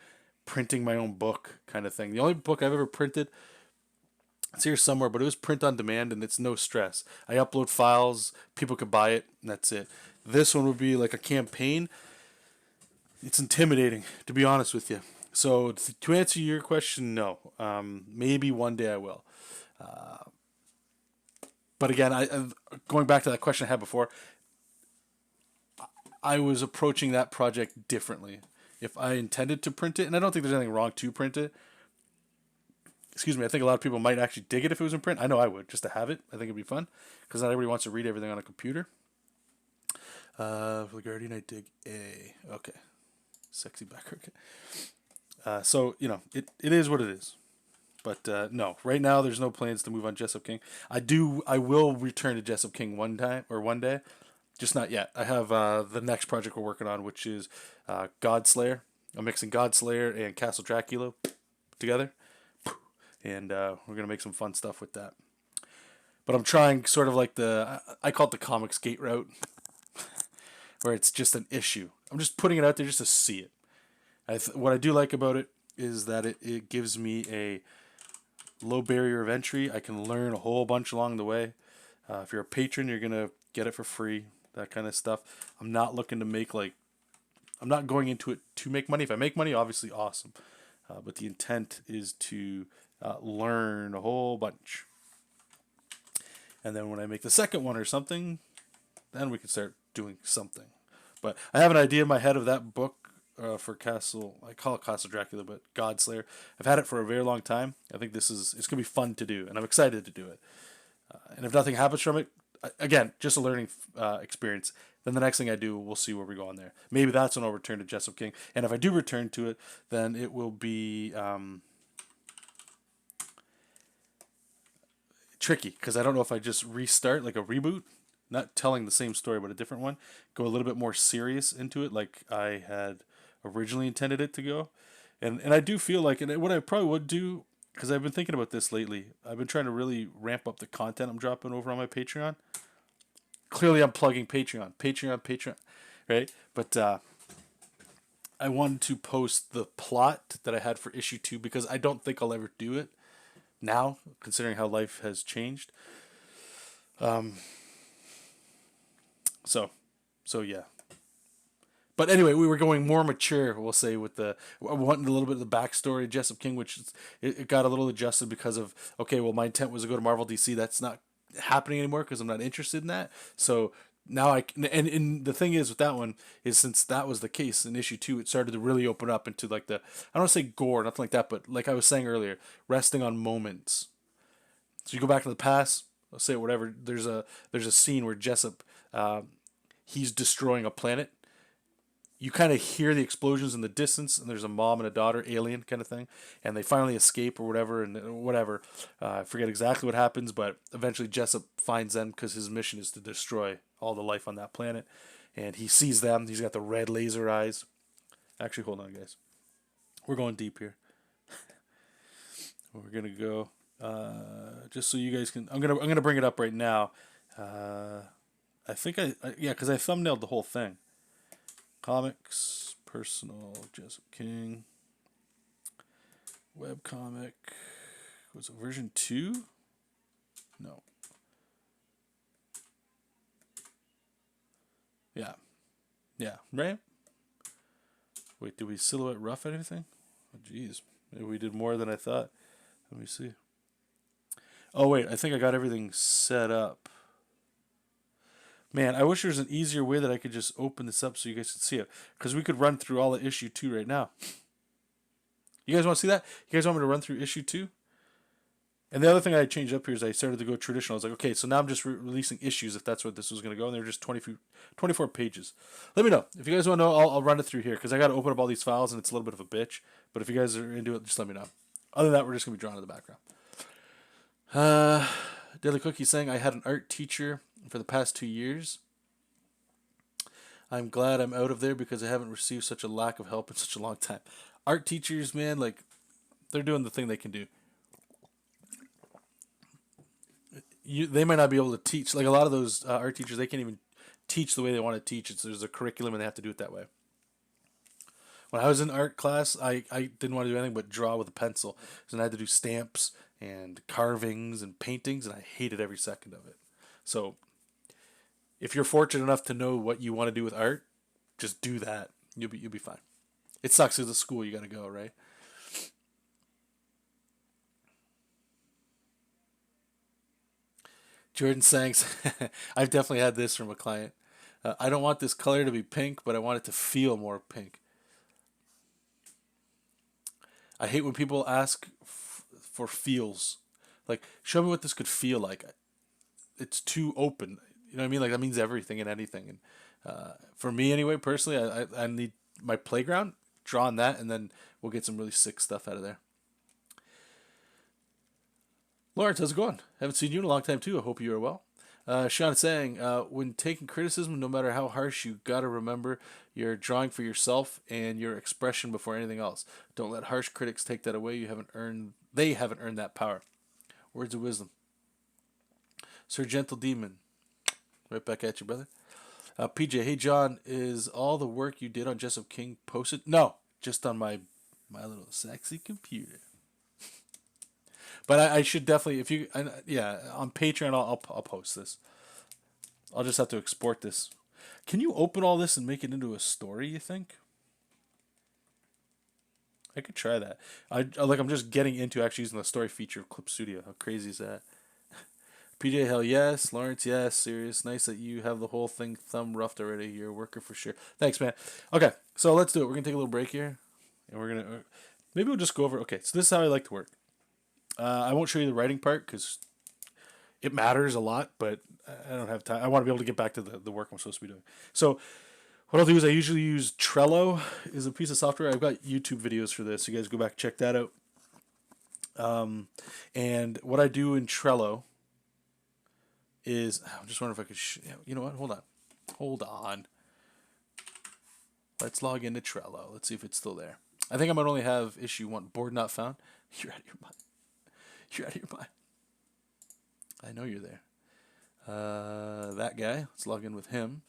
printing my own book kind of thing. The only book I've ever printed, it's here somewhere, but it was print on demand and it's no stress. I upload files, people could buy it, and that's it. This one would be like a campaign. It's intimidating, to be honest with you. So to answer your question, no. Maybe one day I will. But again, going back to that question I had before, I was approaching that project differently. If I intended to print it, and I don't think there's anything wrong to print it. Excuse me, I think a lot of people might actually dig it if it was in print. I know I would, just to have it. I think it'd be fun, because not everybody wants to read everything on a computer. For the Guardian, I dig A. Okay. Sexy backer. Okay. So, you know, it is what it is. But no, right now there's no plans to move on Jessup King. I will return to Jessup King one day, just not yet. I have the next project we're working on, which is Godslayer. I'm mixing Godslayer and Castle Dracula together, and we're gonna make some fun stuff with that. But I'm trying sort of like I call it the comics gate route, where it's just an issue. I'm just putting it out there just to see it. What I do like about it is that it gives me a low barrier of entry. I can learn a whole bunch along the way. If you're a patron, you're gonna get it for free. That kind of stuff. I'm not looking to make I'm not going into it to make money. If I make money, obviously awesome. But the intent is to learn a whole bunch. And then when I make the second one or something, then we can start doing something. But I have an idea in my head of that book for Castle. I call it Castle Dracula, but Godslayer. I've had it for a very long time. I think it's gonna be fun to do, and I'm excited to do it. And if nothing happens from it, again, just a learning experience. Then the next thing I do, we'll see where we go on there. Maybe that's when I'll return to Jessup King. And if I do return to it, then it will be tricky because I don't know if I just restart like a reboot, not telling the same story but a different one, go a little bit more serious into it like I had originally intended it to go. And I do feel like, and what I probably would do, because I've been thinking about this lately, I've been trying to really ramp up the content I'm dropping over on my Patreon. Clearly, I'm plugging Patreon, right? But I wanted to post the plot that I had for issue 2 because I don't think I'll ever do it now, considering how life has changed. So, yeah. But anyway, we were going more mature, we'll say, with the wanting a little bit of the backstory of Jessup King, which it got a little adjusted because of, okay, well, my intent was to go to Marvel DC. That's not happening anymore because I'm not interested in that. So now and the thing is with that one is, since that was the case in issue 2, it started to really open up into like the, I don't want to say gore, nothing like that, but like I was saying earlier, resting on moments. So you go back to the past, I'll say whatever. There's a scene where Jessup, he's destroying a planet. You kind of hear the explosions in the distance, and there's a mom and a daughter, alien kind of thing, and they finally escape or whatever, and whatever. I forget exactly what happens, but eventually Jessup finds them because his mission is to destroy all the life on that planet, and he sees them. He's got the red laser eyes. Actually, hold on, guys. We're going deep here. We're gonna go just so you guys can. I'm gonna bring it up right now. I think yeah, because I thumbnailed the whole thing. Comics, personal, Jessup King, webcomic, was it version 2? No. Yeah. Yeah, right? Wait, did we silhouette rough anything? Oh, jeez. Maybe we did more than I thought. Let me see. Oh, wait, I think I got everything set up. Man, I wish there was an easier way that I could just open this up so you guys could see it. Because we could run through all of issue 2 right now. You guys want to see that? You guys want me to run through issue 2? And the other thing I changed up here is I started to go traditional. I was like, okay, so now I'm just releasing issues if that's what this was going to go. And they're just 24 pages. Let me know. If you guys want to know, I'll run it through here. Because I got to open up all these files and it's a little bit of a bitch. But if you guys are into it, just let me know. Other than that, we're just going to be drawn in the background. Daily Cookie saying, I had an art teacher for the past 2 years. I'm glad I'm out of there because I haven't received such a lack of help in such a long time. Art teachers, man, like, they're doing the thing they can do. They might not be able to teach. Like, a lot of those art teachers, they can't even teach the way they want to teach. There's a curriculum and they have to do it that way. When I was in art class, I didn't want to do anything but draw with a pencil. So I had to do stamps and carvings and paintings, and I hated every second of it. So if you're fortunate enough to know what you want to do with art, just do that. You'll be fine. It sucks as a school you got to go, right? Jordan Sanks, I've definitely had this from a client. I don't want this color to be pink, but I want it to feel more pink. I hate when people ask for feels. Like, show me what this could feel like. It's too open. You know what I mean? Like, that means everything and anything. And for me, anyway, personally, I need my playground. Draw on that, and then we'll get some really sick stuff out of there. Lawrence, how's it going? Haven't seen you in a long time, too. I hope you are well. Sean is saying, when taking criticism, no matter how harsh, you gotta remember you're drawing for yourself and your expression before anything else. Don't let harsh critics take that away. They haven't earned that power. Words of wisdom. Sir Gentle Demon. Right back at you, brother. PJ, hey John, is all the work you did on Jessup King posted? No, just on my little sexy computer. But I should definitely, if you, yeah, on Patreon, I'll post this. I'll just have to export this. Can you open all this and make it into a story, you think? I could try that. I'm just getting into actually using the story feature of Clip Studio. How crazy is that? PJ, hell yes. Lawrence, yes. Serious. Nice that you have the whole thing thumb roughed already. You're a worker for sure. Thanks, man. Okay, so let's do it. We're going to take a little break here. And we're going to, maybe we'll just go over, okay, so this is how I like to work. I won't show you the writing part because it matters a lot, but I don't have time. I want to be able to get back to the work I'm supposed to be doing. So what I'll do is I usually use Trello is a piece of software. I've got YouTube videos for this. You guys go back, check that out. And what I do in Trello is, I'm just wondering if I could, you know what, hold on. Let's log into Trello. Let's see if it's still there. I think I might only have issue 1, board not found. You're out of your mind. You're out of your mind. I know you're there. That guy. Let's log in with him.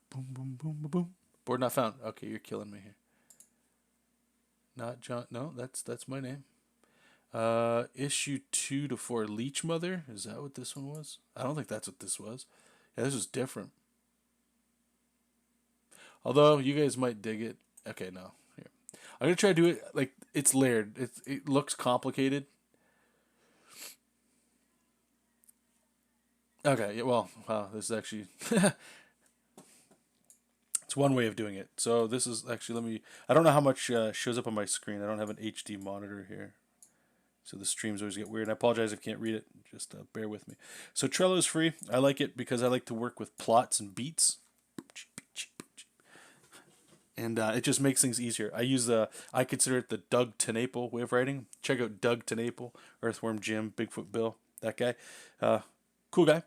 Boom, boom, boom, boom, boom. Board not found. Okay, you're killing me here. Not John. No, that's my name. Issue 2 to 4, Leech Mother. Is that what this one was? I don't think that's what this was. Yeah, this was different. Although you guys might dig it. Okay, no. Here, I'm gonna try to do it like it's layered. It looks complicated. Okay, yeah, well, wow, this is actually it's one way of doing it. So this is actually, let me. I don't know how much shows up on my screen. I don't have an HD monitor here, so the streams always get weird. I apologize if you can't read it. Just bear with me. So Trello is free. I like it because I like to work with plots and beats, and it just makes things easier. I consider it the Doug TenNapel way of writing. Check out Doug TenNapel, Earthworm Jim, Bigfoot Bill, that guy. Cool guy.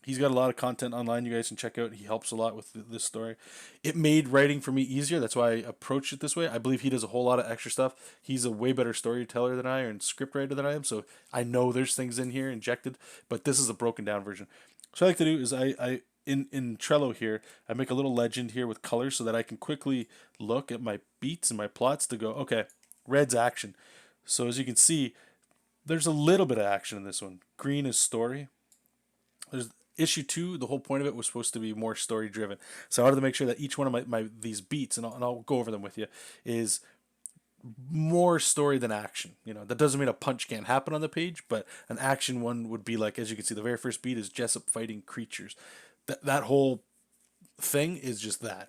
He's got a lot of content online you guys can check out. He helps a lot with this story. It made writing for me easier. That's why I approached it this way. I believe he does a whole lot of extra stuff. He's a way better storyteller than I am and scriptwriter than I am. So I know there's things in here injected, but this is a broken down version. So what I like to do is in Trello here, I make a little legend here with colors so that I can quickly look at my beats and my plots to go, okay, red's action. So as you can see, there's a little bit of action in this one. Green is story. There's issue 2. The whole point of it was supposed to be more story driven. So I wanted to make sure that each one of my these beats, and I'll go over them with you, is more story than action. You know, that doesn't mean a punch can't happen on the page, but an action one would be like, as you can see, the very first beat is Jessup fighting creatures. That whole thing is just that.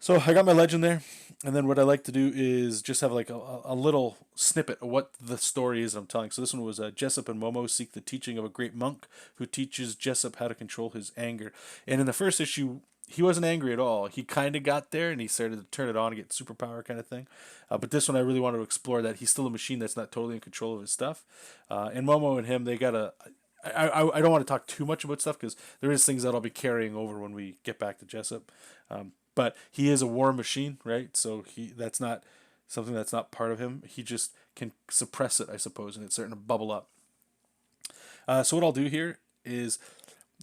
So I got my legend there, and then what I like to do is just have like a little snippet of what the story is I'm telling. So this one was Jessup and Momo seek the teaching of a great monk who teaches Jessup how to control his anger. And in the first issue, he wasn't angry at all. He kind of got there, and he started to turn it on and get superpower kind of thing. But this one, I really wanted to explore that he's still a machine that's not totally in control of his stuff. And Momo and him, they got a. I don't want to talk too much about stuff because there is things that I'll be carrying over when we get back to Jessup. But he is a war machine, right? So that's not something that's not part of him. He just can suppress it, I suppose, and it's starting to bubble up. So what I'll do here is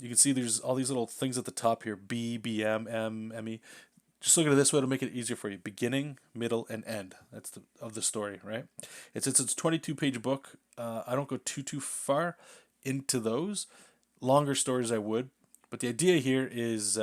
you can see there's all these little things at the top here: B, BM, M, ME. Just look at it this way to make it easier for you: beginning, middle, and end. That's of the story, right? It's a 22-page book. I don't go too far into those longer stories. I would, but the idea here is.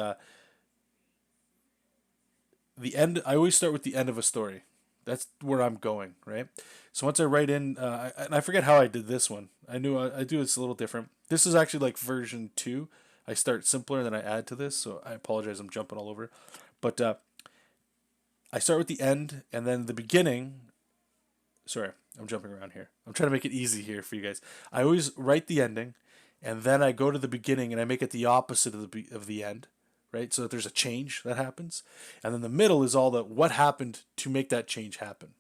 The end. I always start with the end of a story. That's where I'm going, right? So once I write in, and I forget how I did this one. I knew I do this a little different. This is actually like version 2. I start simpler and then I add to this. So I apologize. I'm jumping all over, but I start with the end and then the beginning. Sorry, I'm jumping around here. I'm trying to make it easy here for you guys. I always write the ending, and then I go to the beginning and I make it the opposite of the end, right? So that there's a change that happens. And then the middle is all the what happened to make that change happen.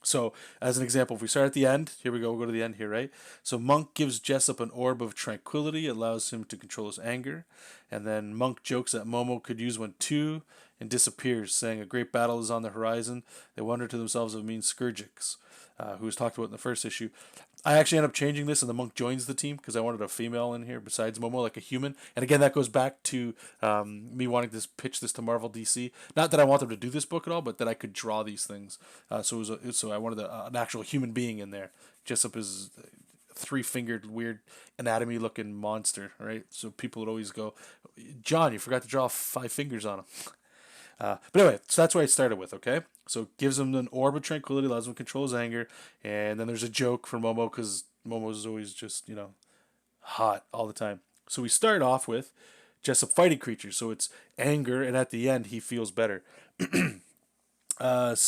So, as an example, if we start at the end, here we go, we'll go to the end here, right? So, Monk gives Jessup an orb of tranquility, allows him to control his anger. And then Monk jokes that Momo could use one too and disappears, saying a great battle is on the horizon. They wonder to themselves if it means Scourgix, who was talked about in the first issue. I actually end up changing this, and the monk joins the team because I wanted a female in here besides Momo, like a human. And again, that goes back to me wanting to pitch this to Marvel DC. Not that I want them to do this book at all, but that I could draw these things. So I wanted an actual human being in there. Jessup is a 3-fingered, weird anatomy-looking monster, right? So people would always go, "John, you forgot to draw 5 fingers on him." But anyway, so that's what I started with, okay? So it gives him an orb of tranquility, allows him to control his anger, and then there's a joke for Momo because Momo's always just, hot all the time. So we start off with Jessup fighting creatures, so it's anger, and at the end he feels better. So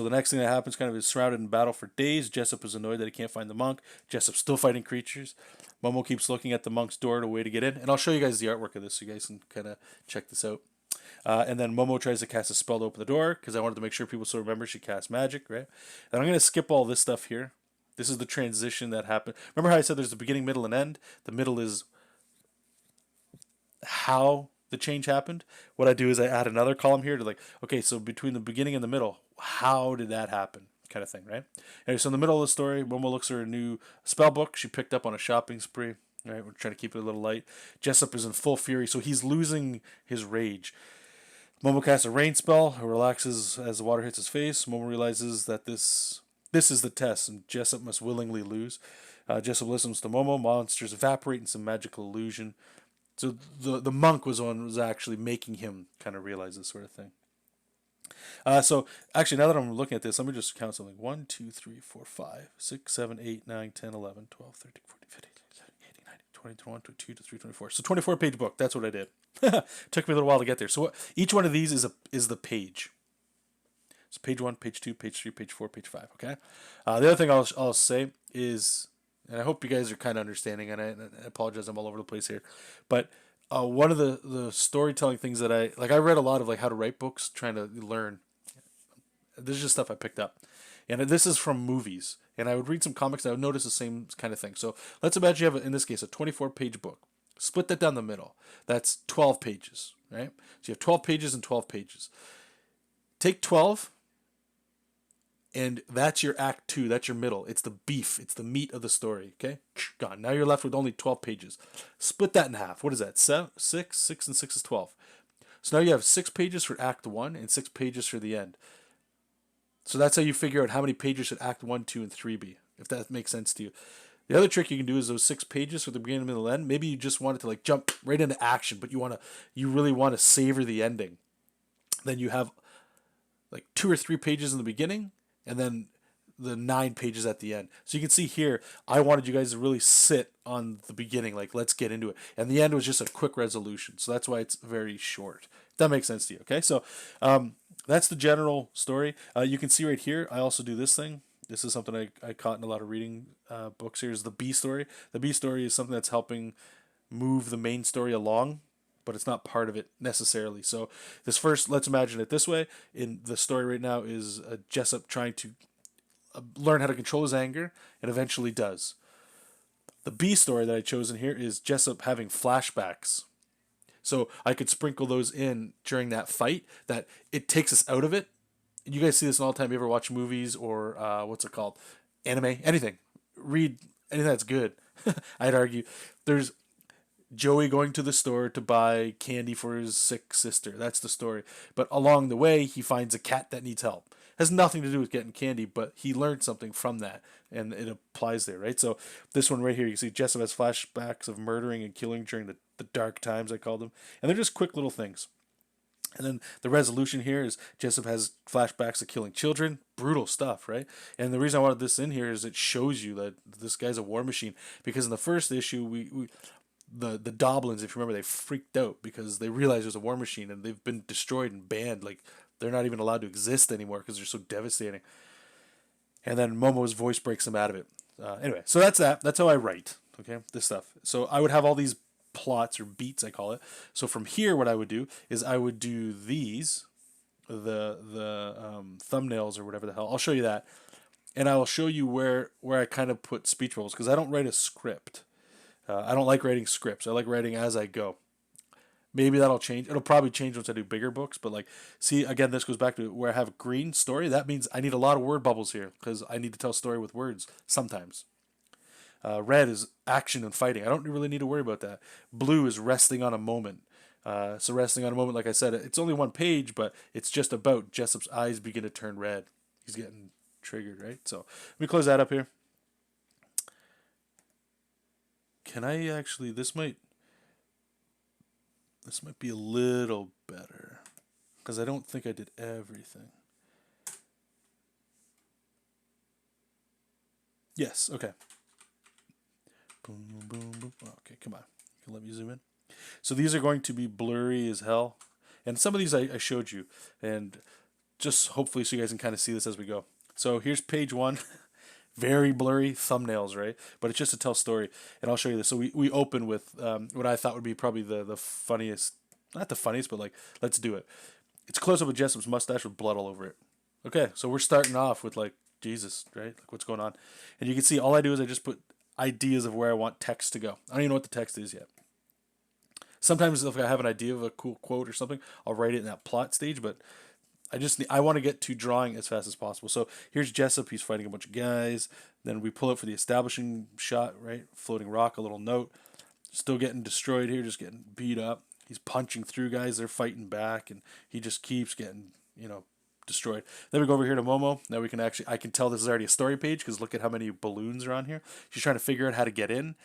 the next thing that happens kind of is surrounded in battle for days. Jessup is annoyed that he can't find the monk. Jessup's still fighting creatures. Momo keeps looking at the monk's door to way to get in, and I'll show you guys the artwork of this so you guys can kind of check this out. And then Momo tries to cast a spell to open the door because I wanted to make sure people still remember she casts magic, right? And I'm going to skip all this stuff here This is the transition that happened. Remember how I said there's the beginning, middle, and end? The middle is how the change happened. What I do is I add another column here to like, okay, so between the beginning and the middle, how did that happen? Kind of thing, right? Anyway, so in the middle of the story, Momo looks for a new spell book she picked up on a shopping spree. Right, we're trying to keep it a little light. Jessup is in full fury, so he's losing his rage. Momo casts a rain spell, who relaxes as the water hits his face. Momo realizes that this is the test, and Jessup must willingly lose. Jessup listens to Momo. Monsters evaporate in some magical illusion. So the monk was one was actually making him kind of realize this sort of thing. So actually, now that I'm looking at this, let me just count something. 1, 2, 3, 4, 5, 6, 7, 8, 9, 10, 11, 12, 13, 14, 15, 16, 17, 18, 19, 20, 21, 22, 23, 24. So 24-page book. That's what I did. Took me a little while to get there. So each one of these is the page. So page 1, page 2, page 3, page 4, page 5. Okay. The other thing I'll say is, and I hope you guys are kind of understanding, and I apologize, I'm all over the place here, but one of the storytelling things that I read a lot of like how to write books, trying to learn. This is just stuff I picked up, and this is from movies. And I would read some comics, and I would notice the same kind of thing. So let's imagine you have, in this case, a 24-page book. Split that down the middle. That's 12 pages, right? So you have 12 pages and 12 pages. Take 12, and that's your act 2. That's your middle. It's the beef. It's the meat of the story, okay? Gone. Now you're left with only 12 pages. Split that in half. What is that? 7, 6? 6 and 6 is 12. So now you have 6 pages for act 1 and 6 pages for the end. So that's how you figure out how many pages should act 1, 2, and 3 be, if that makes sense to you. The other trick you can do is those 6 pages for the beginning, middle, and end. Maybe you just want it to like jump right into action, but you really want to savor the ending. Then you have like 2 or 3 pages in the beginning, and then the 9 pages at the end. So you can see here, I wanted you guys to really sit on the beginning, like let's get into it. And the end was just a quick resolution. So that's why it's very short. If that makes sense to you, okay? So that's the general story. You can see right here, I also do this thing. This is something I caught in a lot of reading books here, is the B story. The B story is something that's helping move the main story along, but it's not part of it necessarily. So this first, let's imagine it this way. In the story right now is Jessup trying to learn how to control his anger, and eventually does. The B story that I chose in here is Jessup having flashbacks. So I could sprinkle those in during that fight, that it takes us out of it. You guys see this all the time. You ever watch movies or what's it called? Anime? Anything. Read anything that's good. I'd argue. There's Joey going to the store to buy candy for his sick sister. That's the story. But along the way, he finds a cat that needs help. Has nothing to do with getting candy, but he learned something from that, and it applies there, right? So this one right here, you see Jessup has flashbacks of murdering and killing during the dark times, I call them. And they're just quick little things. And then the resolution here is Jessup has flashbacks of killing children. Brutal stuff, right? And the reason I wanted this in here is it shows you that this guy's a war machine. Because in the first issue, the Doblins, if you remember, they freaked out because they realized there's a war machine and they've been destroyed and banned. Like, they're not even allowed to exist anymore because they're so devastating. And then Momo's voice breaks them out of it. Anyway, so that's that. That's how I write, okay, this stuff. So I would have all these plots or beats, I call it. So from here, what I would do is I would do these, the thumbnails or whatever the hell. I'll show you that. And I will show you where I kind of put speech bubbles, because I don't write a script. I don't like writing scripts. I like writing as I go. Maybe that'll change. It'll probably change once I do bigger books. But like, see, again, this goes back to where I have a green story. That means I need a lot of word bubbles here because I need to tell a story with words sometimes. Red is action and fighting. I don't really need to worry about that. Blue is resting on a moment. So resting on a moment, like I said, it's only one page, but it's just about Jessup's eyes begin to turn red. He's getting triggered, right? So let me close that up here. Can I actually, this might be a little better because I don't think I did everything. Yes, okay. Boom, boom, boom. Okay, come on. You can let me zoom in. So these are going to be blurry as hell. And some of these I showed you. And just hopefully so you guys can kind of see this as we go. So here's page 1. Very blurry thumbnails, right? But it's just to tell story. And I'll show you this. So we open with what I thought would be probably the funniest, not the funniest, but like, let's do it. It's close up with Jessup's mustache with blood all over it. Okay, so we're starting off with like Jesus, right? Like, what's going on? And you can see all I do is I just put ideas of where I want text to go. I don't even know what the text is yet. Sometimes if I have an idea of a cool quote or something, I'll write it in that plot stage, but I want to get to drawing as fast as possible. So here's Jessup. He's fighting a bunch of guys. Then we pull up for the establishing shot, right? Floating rock, a little note. Still getting destroyed here, just getting beat up. He's punching through guys. They're fighting back, and he just keeps getting, destroyed. Then we go over here to Momo. Now I can tell this is already a story page because look at how many balloons are on here. She's trying to figure out how to get in.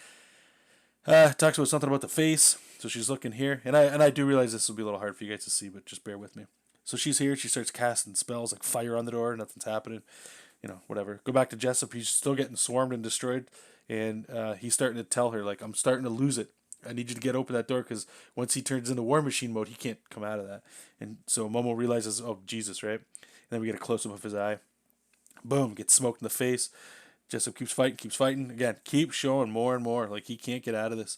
Talks about something about the face. So she's looking here, and I do realize this will be a little hard for you guys to see, but just bear with me. So she's here. She starts casting spells like fire on the door. Nothing's happening. Whatever. Go back to Jessup. He's still getting swarmed and destroyed, and he's starting to tell her like, I'm starting to lose it. I need you to get open that door because once he turns into War Machine mode, he can't come out of that. And so Momo realizes, oh Jesus, right? And then we get a close up of his eye. Boom, gets smoked in the face. Jessup keeps fighting. Again, keeps showing more and more. Like he can't get out of this.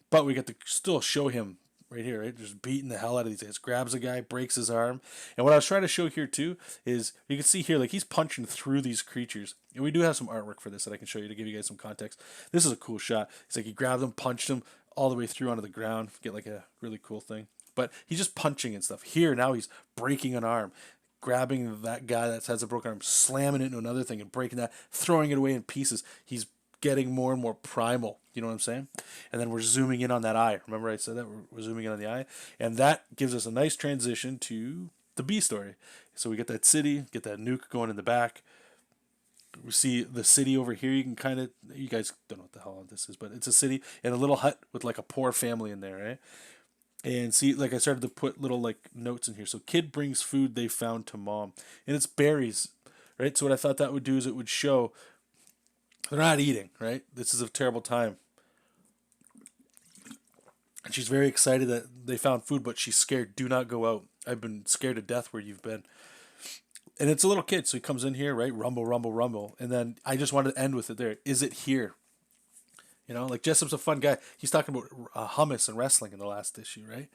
But we get to still show him right here, right? Just beating the hell out of these guys. Grabs a guy, breaks his arm. And what I was trying to show here too is you can see here, like he's punching through these creatures. And we do have some artwork for this that I can show you to give you guys some context. This is a cool shot. It's like he grabbed him, punched him all the way through onto the ground. Get like a really cool thing. But he's just punching and stuff. Here, now he's breaking an arm. Grabbing that guy that has a broken arm, slamming it into another thing and breaking that, throwing it away in pieces. He's getting more and more primal. You know what I'm saying? And then we're zooming in on that eye. Remember I said that? We're zooming in on the eye. And that gives us a nice transition to the B story. So we get that city, get that nuke going in the back. We see the city over here. You guys don't know what the hell this is, but it's a city and a little hut with like a poor family in there, right? And see, like I started to put little like notes in here. So kid brings food they found to mom. And it's berries, right? So what I thought that would do is it would show they're not eating, right? This is a terrible time. And she's very excited that they found food, but she's scared. Do not go out. I've been scared to death where you've been. And it's a little kid, so he comes in here, right? Rumble, rumble, rumble. And then I just wanted to end with it there. Is it here? Like Jessup's a fun guy. He's talking about hummus and wrestling in the last issue, right?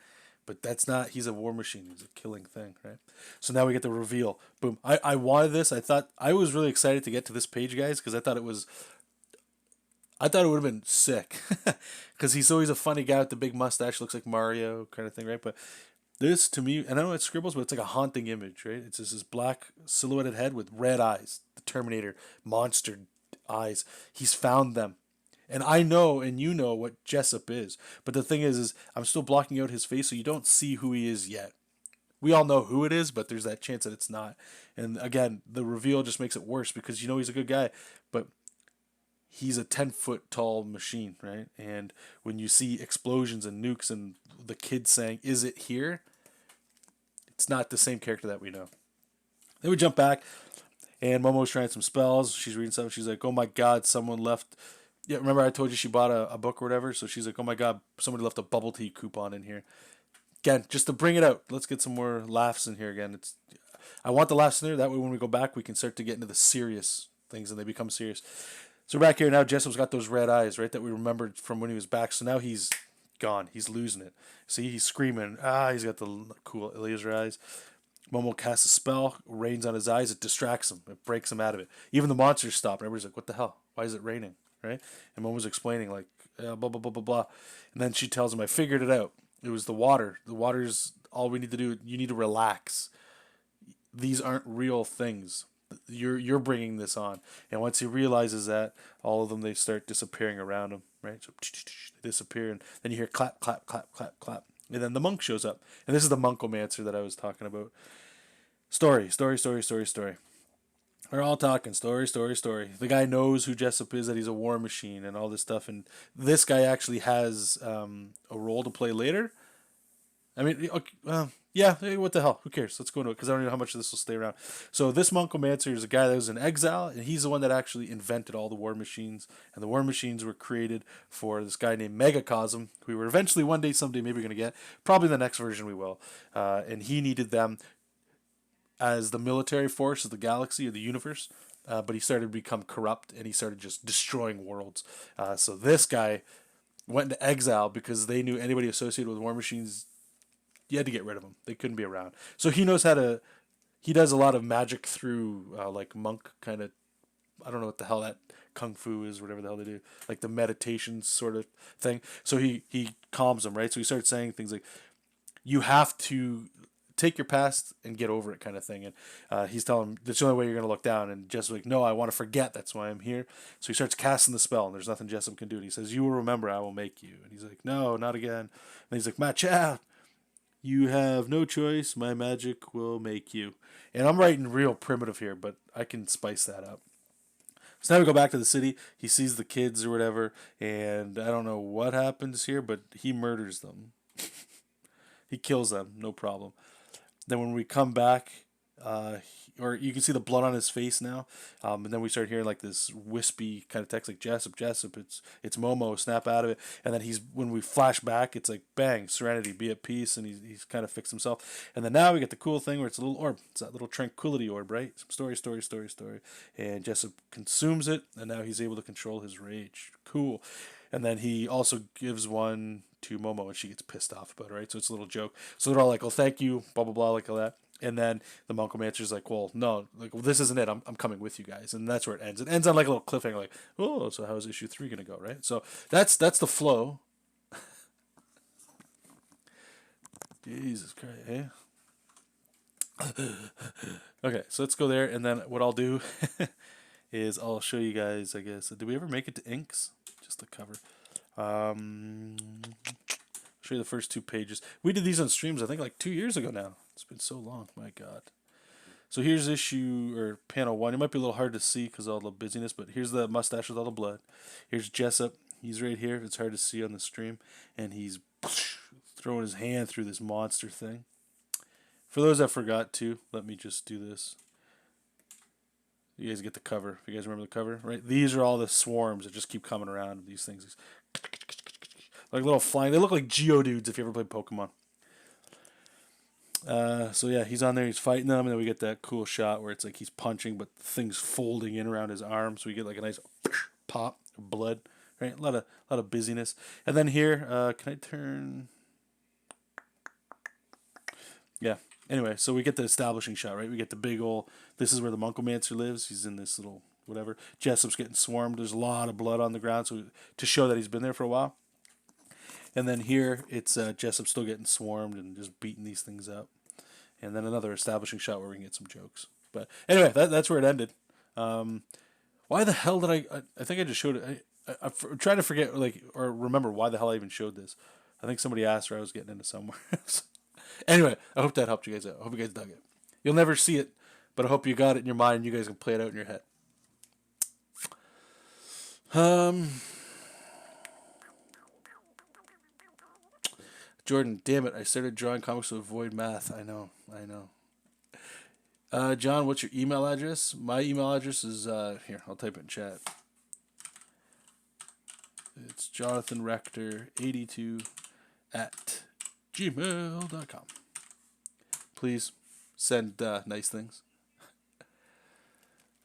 But that's not, he's a war machine. He's a killing thing, right? So now we get the reveal. Boom. I wanted this. I was really excited to get to this page, guys, because I thought it would have been sick. Because he's always a funny guy with the big mustache, looks like Mario kind of thing, right? But this, to me, and I know it's scribbles, but it's like a haunting image, right? It's just this black silhouetted head with red eyes. The Terminator, monster eyes. He's found them. And I know, and you know what Jessup is. But the thing is I'm still blocking out his face so you don't see who he is yet. We all know who it is, but there's that chance that it's not. And again, the reveal just makes it worse because he's a good guy. But he's a 10-foot tall machine, right? And when you see explosions and nukes and the kid saying, is it here? It's not the same character that we know. Then we jump back, and Momo's trying some spells. She's reading something. She's like, oh my God, someone left... Yeah, remember I told you she bought a book or whatever? So she's like, oh my God, somebody left a bubble tea coupon in here. Again, just to bring it out. Let's get some more laughs in here again. I want the laughs in there. That way when we go back, we can start to get into the serious things and they become serious. So we're back here now. Jessup's got those red eyes, right, that we remembered from when he was back. So now he's gone. He's losing it. See, he's screaming. He's got the cool laser eyes. Momo casts a spell, rains on his eyes. It distracts him. It breaks him out of it. Even the monsters stop. And everybody's like, what the hell? Why is it raining? Right? And Mom was explaining like blah blah blah blah blah, and then she tells him, "I figured it out. It was the water. The water's all we need to do. You need to relax. These aren't real things. You're bringing this on." And once he realizes that, all of them they start disappearing around him. Right? So they disappear, and then you hear clap clap clap clap clap, and then the monk shows up, and this is the monkomancer that I was talking about. Story. We're all talking story. The guy knows who Jessup is, that he's a war machine and all this stuff. And this guy actually has a role to play later. I mean, okay, yeah, hey, what the hell? Who cares? Let's go into it because I don't know how much of this will stay around. So this Monkomancer is a guy that was in exile, and he's the one that actually invented all the war machines. And the war machines were created for this guy named Megacosm, who we were eventually someday, maybe going to get. Probably the next version we will. And he needed them as the military force of the galaxy or the universe, but he started to become corrupt and he started just destroying worlds. So this guy went into exile because they knew anybody associated with war machines, you had to get rid of them. They couldn't be around. So he knows how to he does a lot of magic through like monk kind of. I don't know what the hell that kung fu is, whatever the hell they do, like the meditation sort of thing. So he calms them, right? So he starts saying things like, "You have to take your past and get over it," kind of thing. And he's telling him that's the only way you're gonna look down. And Jessup's like, "No, I want to forget. That's why I'm here." So he starts casting the spell, and there's nothing Jessup can do. And he says, "You will remember. I will make you." And he's like, "No, not again." And he's like, "Match out. You have no choice. My magic will make you." And I'm writing real primitive here, but I can spice that up. So now we go back to the city. He sees the kids or whatever, and I don't know what happens here, but he murders them. He kills them, no problem. Then when we come back, or you can see the blood on his face now, and then we start hearing like this wispy kind of text like Jessup, Jessup, it's Momo, snap out of it. And then he's when we flash back, it's like bang, serenity, be at peace, and he's kind of fixed himself. And then now we get the cool thing where it's a little orb, it's that little tranquility orb, right? Some story, and Jessup consumes it, and now he's able to control his rage. Cool. And then he also gives one to Momo, and she gets pissed off about it, right? So it's a little joke. So they're all like, "Oh, thank you," blah blah blah, like all that. And then the Monkomancer's like, "Well, no, like well, this isn't it. I'm coming with you guys." And that's where it ends. It ends on like a little cliffhanger, like, "Oh, so how's issue 3 gonna go?" Right? So that's the flow. Jesus Christ, eh? Okay, so let's go there, and then what I'll do is I'll show you guys. I guess did we ever make it to inks? Just the cover. Um, show you the first 2 pages. We did these on streams, I think, like 2 years ago now. It's been so long. My God. So here's issue or panel 1. It might be a little hard to see because of all the busyness, but here's the mustache with all the blood. Here's Jessup. He's right here. It's hard to see on the stream, and he's throwing his hand through this monster thing. For those that forgot to, let me just do this. You guys get the cover. If you guys remember the cover, right? These are all the swarms that just keep coming around. These things, like little flying. They look like Geodudes if you ever played Pokemon. So yeah, he's on there. He's fighting them, and then we get that cool shot where it's like he's punching, but things folding in around his arm. So we get like a nice pop of blood. Right, a lot of busyness. And then here, can I turn? Yeah. Anyway, so we get the establishing shot, right? We get the big old. This is where the Monkomancer lives. He's in this little whatever. Jessup's getting swarmed. There's a lot of blood on the ground, so to show that he's been there for a while. And then here, it's Jessup still getting swarmed and just beating these things up. And then another establishing shot where we can get some jokes. But anyway, that's where it ended. Why the hell did I think I just showed it. I'm trying to forget, like, or remember why the hell I even showed this. I think somebody asked where I was getting into somewhere. Anyway, I hope that helped you guys out. I hope you guys dug it. You'll never see it, but I hope you got it in your mind and you guys can play it out in your head. Jordan, damn it, I started drawing comics to avoid math. I know. John, what's your email address? My email address is, here, I'll type it in chat. It's jonathanrector82 at gmail.com. Please send nice things.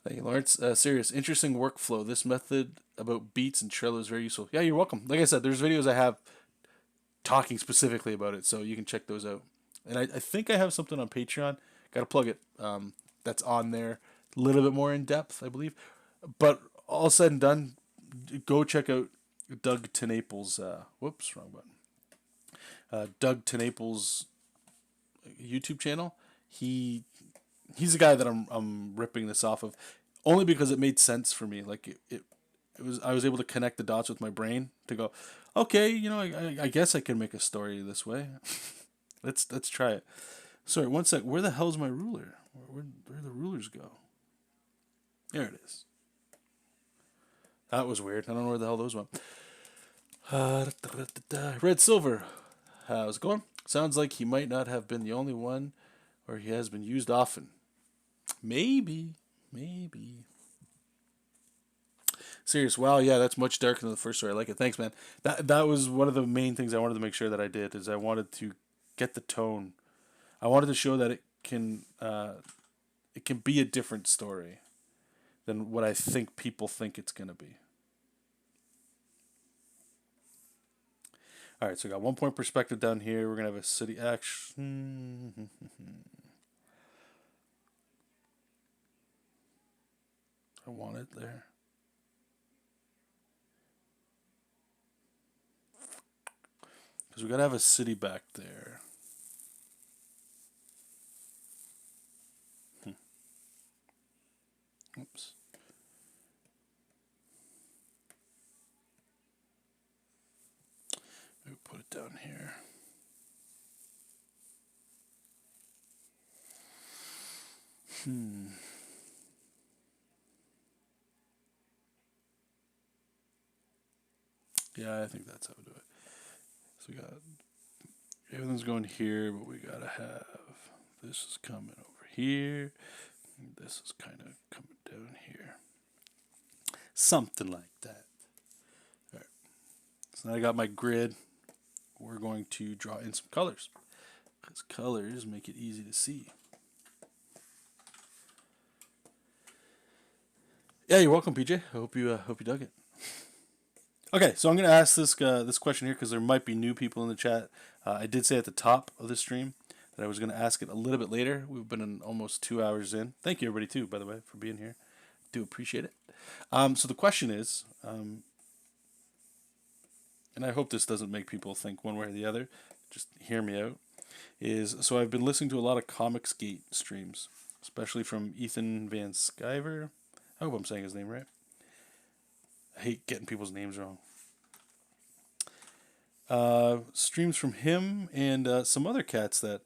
Thank you, Lawrence. Serious, interesting workflow. This method about beats and Trello is very useful. Yeah, you're welcome. Like I said, there's videos I have talking specifically about it, so you can check those out. And I think I have something on Patreon. Got to plug it. That's on there. A little bit more in depth, I believe. But all said and done, go check out Doug Tenaple's. Whoops, wrong button. Doug Tenaple's YouTube channel. He's the guy that I'm ripping this off of, only because it made sense for me. Like it was, I was able to connect the dots with my brain to go, okay, I guess I can make a story this way. let's try it. Sorry, one sec. Where the hell's my ruler? Where the rulers go? There it is. That was weird. I don't know where the hell those went. Red Silver. How's it going? Sounds like he might not have been the only one, or he has been used often. Maybe. Serious. Wow, yeah, that's much darker than the first story. I like it. Thanks, man. That was one of the main things I wanted to make sure that I did, is I wanted to get the tone. I wanted to show that it can be a different story than what I think people think it's going to be. All right, so we got 1 point perspective down here. We're going to have a city action. I want it there. Because we got to have a city back there. Oops. Maybe put it down here. Yeah, I think that's how we do it. So we got everything's going here, but we gotta have this is coming over here. This is kind of coming down here. Something like that. All right. So now I got my grid. We're going to draw in some colors because colors make it easy to see. Yeah, you're welcome, PJ. I hope you dug it. Okay, so I'm going to ask this question here because there might be new people in the chat. I did say at the top of the stream that I was going to ask it a little bit later. We've been in almost 2 hours in. Thank you, everybody, too, by the way, for being here. Do appreciate it. So the question is, and I hope this doesn't make people think one way or the other. Just hear me out. So I've been listening to a lot of Comicsgate streams, especially from Ethan Van Sciver. I hope I'm saying his name right. I hate getting people's names wrong. Streams from him and some other cats that,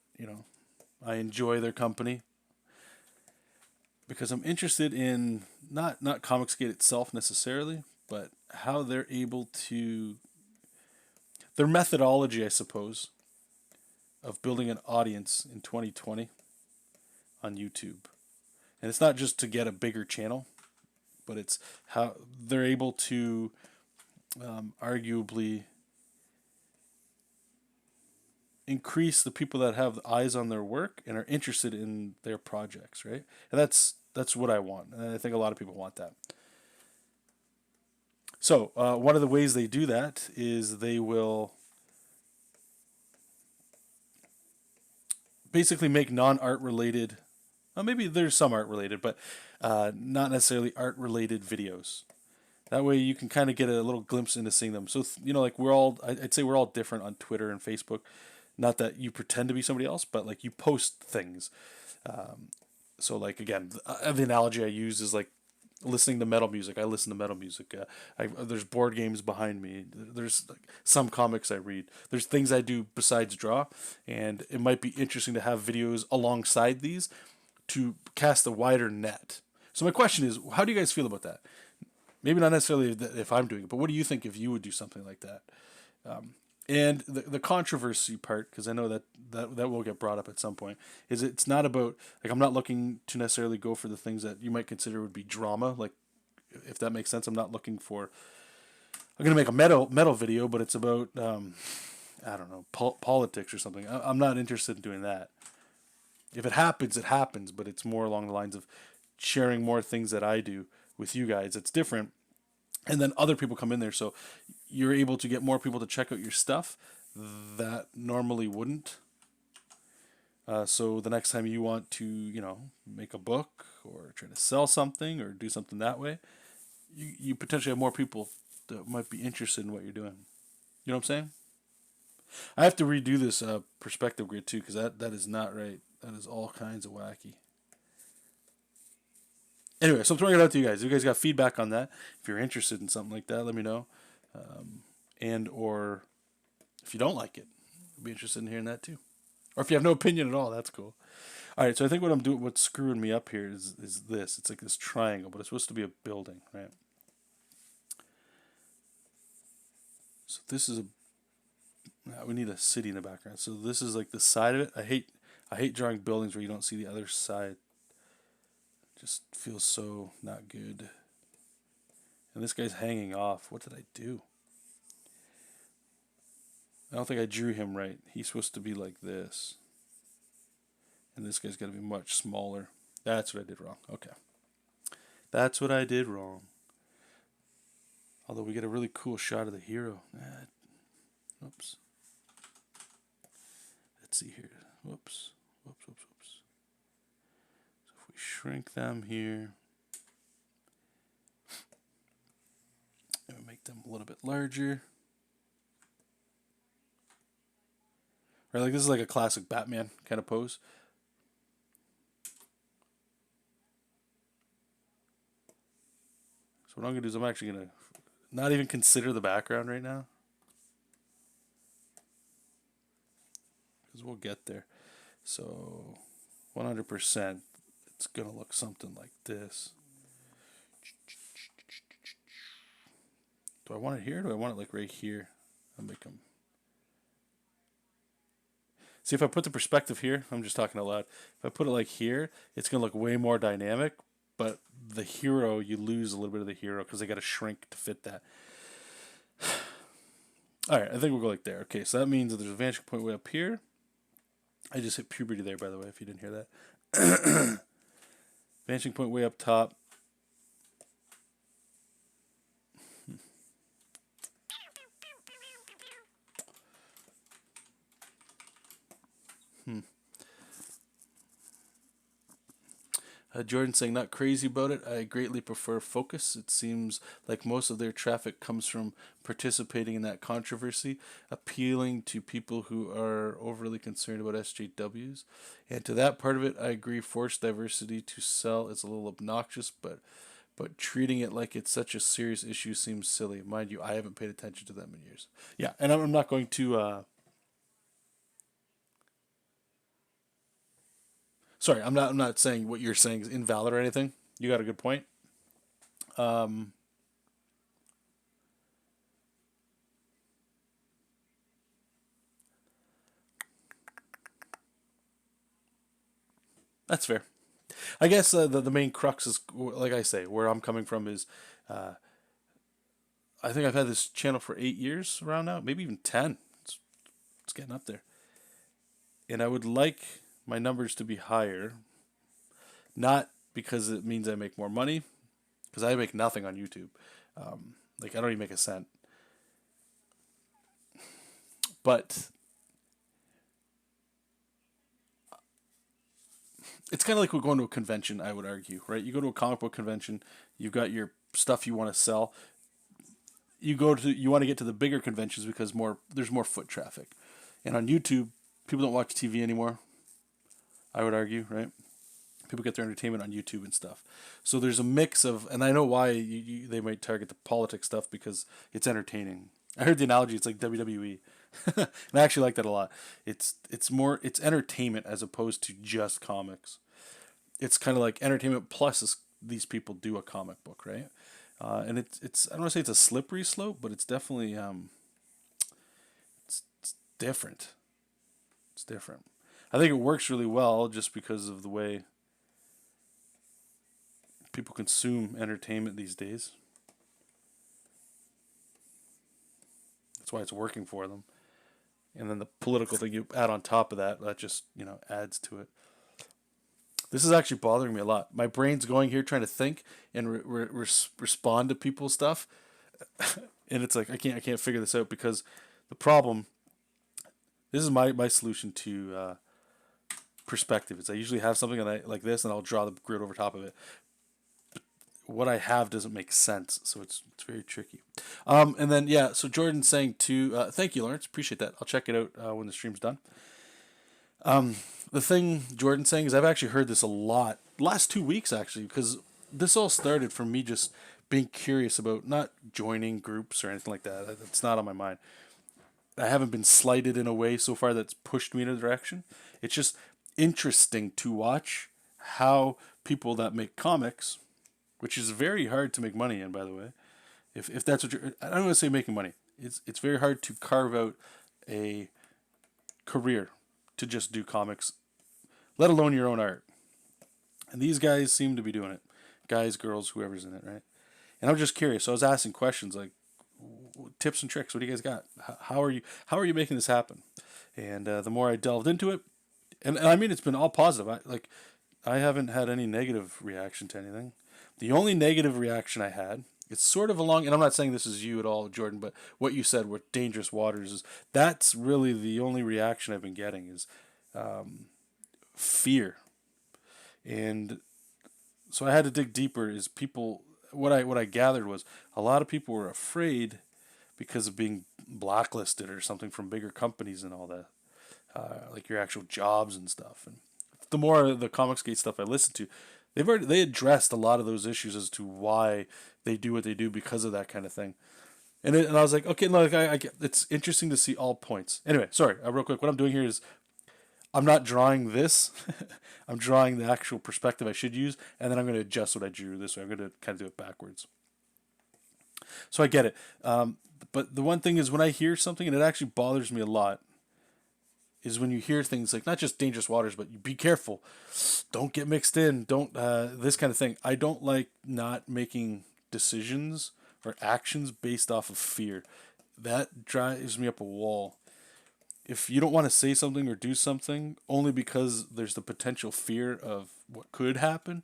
I enjoy their company because I'm interested in not Comicsgate itself necessarily, but how they're able to, their methodology, I suppose, of building an audience in 2020 on YouTube. And it's not just to get a bigger channel, but it's how they're able to arguably increase the people that have eyes on their work and are interested in their projects, right? And that's what I want. And I think a lot of people want that. So one of the ways they do that is they will basically make non-art related, well, maybe there's some art related, but not necessarily art related videos. That way you can kind of get a little glimpse into seeing them. So, like I'd say we're all different on Twitter and Facebook. Not that you pretend to be somebody else, but like you post things. So like, again, the analogy I use is like listening to metal music. I listen to metal music. There's board games behind me. There's like some comics I read. There's things I do besides draw. And it might be interesting to have videos alongside these to cast a wider net. So my question is, how do you guys feel about that? Maybe not necessarily if I'm doing it, but what do you think if you would do something like that? And the controversy part, because I know that will get brought up at some point, is it's not about, like, I'm not looking to necessarily go for the things that you might consider would be drama, like, if that makes sense. I'm not looking for, I'm going to make a metal video, but it's about, I don't know, politics or something. I'm not interested in doing that. If it happens, it happens, but it's more along the lines of sharing more things that I do with you guys. It's different. And then other people come in there, so you're able to get more people to check out your stuff that normally wouldn't. So the next time you want to, make a book or try to sell something or do something that way, you potentially have more people that might be interested in what you're doing. You know what I'm saying? I have to redo this perspective grid too, because that is not right. That is all kinds of wacky. Anyway, so I'm throwing it out to you guys. If you guys got feedback on that, if you're interested in something like that, let me know. And or if you don't like it, I'd be interested in hearing that too. Or if you have no opinion at all, that's cool. All right, so I think what I'm doing, what's screwing me up here is this. It's like this triangle, but it's supposed to be a building, right? So this is we need a city in the background. So this is like the side of it. I hate drawing buildings where you don't see the other side. Just feels so not good. And this guy's hanging off. What did I do? I don't think I drew him right. He's supposed to be like this. And this guy's got to be much smaller. That's what I did wrong. Okay. That's what I did wrong. Although we get a really cool shot of the hero. Oops. Let's see here. Whoops. So if we shrink them here. a little bit larger. Right, like this is like a classic Batman kind of pose. So what I'm gonna do is I'm actually gonna not even consider the background right now because we'll get there. So 100%, it's gonna look something like this. Do I want it here? Or do I want it like right here? I'll make them. See, if I put the perspective here, I'm just talking out loud. If I put it like here, it's gonna look way more dynamic. But the hero, you lose a little bit of the hero because they got to shrink to fit that. All right, I think we'll go like there. Okay, so that means that there's a vanishing point way up here. I just hit puberty there, by the way, if you didn't hear that. Vanishing point way up top. Jordan saying, not crazy about it. I greatly prefer Focus. It seems like most of their traffic comes from participating in that controversy, appealing to people who are overly concerned about SJWs. And to that part of it, I agree. Forced diversity to sell is a little obnoxious, but treating it like it's such a serious issue seems silly. Mind you, I haven't paid attention to them in years. Yeah, and I'm not going to. Sorry, I'm not saying what you're saying is invalid or anything. You got a good point. Um, that's fair. I guess the main crux is, like I say, where I'm coming from is, uh, I think I've had this channel for 8 years around now, maybe even 10. It's getting up there, and I would like my numbers to be higher, not because it means I make more money, because I make nothing on YouTube. Like I don't even make a cent, but it's kind of like we're going to a convention. I would argue, right? You go to a comic book convention, you've got your stuff you want to sell. You want to get to the bigger conventions because there's more foot traffic, and on YouTube, people don't watch TV anymore. I would argue, right? People get their entertainment on YouTube and stuff. So there's a mix of, and I know why they might target the politics stuff because it's entertaining. I heard the analogy; it's like WWE, and I actually like that a lot. It's entertainment as opposed to just comics. It's kind of like entertainment plus these people do a comic book, right? And it's I don't want to say it's a slippery slope, but it's definitely it's different. It's different. I think it works really well just because of the way people consume entertainment these days. That's why it's working for them. And then the political thing you add on top of that, that just adds to it. This is actually bothering me a lot. My brain's going here trying to think and respond to people's stuff, and it's like I can't figure this out because the problem. This is my solution to perspective. Is I usually have something and I like this, and I'll draw the grid over top of it. What I have doesn't make sense, so it's very tricky. And then yeah, so Jordan's saying too. Thank you, Lawrence. Appreciate that. I'll check it out when the stream's done. The thing Jordan's saying is I've actually heard this a lot last 2 weeks actually because this all started from me just being curious about not joining groups or anything like that. It's not on my mind. I haven't been slighted in a way so far that's pushed me in a direction. It's just interesting to watch how people that make comics, which is very hard to make money in, by the way. If that's what you're, I don't want to say making money. It's very hard to carve out a career to just do comics, let alone your own art. And these guys seem to be doing it. Guys, girls, whoever's in it, right? And I'm just curious. So I was asking questions like, tips and tricks. What do you guys got? How are you making this happen? And the more I delved into it, and I mean it's been all positive. I haven't had any negative reaction to anything. The only negative reaction I had, it's sort of along, and I'm not saying this is you at all, Jordan, but what you said with Dangerous Waters is that's really the only reaction I've been getting is fear, and so I had to dig deeper. Is people what I gathered was a lot of people were afraid because of being blacklisted or something from bigger companies and all that, like your actual jobs and stuff. And the more of the Comicsgate stuff I listen to, they addressed a lot of those issues as to why they do what they do because of that kind of thing. And I was like, okay, look, I get, it's interesting to see all points. Anyway, sorry, real quick, what I'm doing here is I'm not drawing this. I'm drawing the actual perspective I should use, and then I'm going to adjust what I drew this way. I'm going to kind of do it backwards. So I get it. But the one thing is when I hear something, and it actually bothers me a lot, is when you hear things like not just dangerous waters, but you be careful, don't get mixed in, don't this kind of thing. I don't like not making decisions or actions based off of fear. That drives me up a wall. If you don't want to say something or do something only because there's the potential fear of what could happen,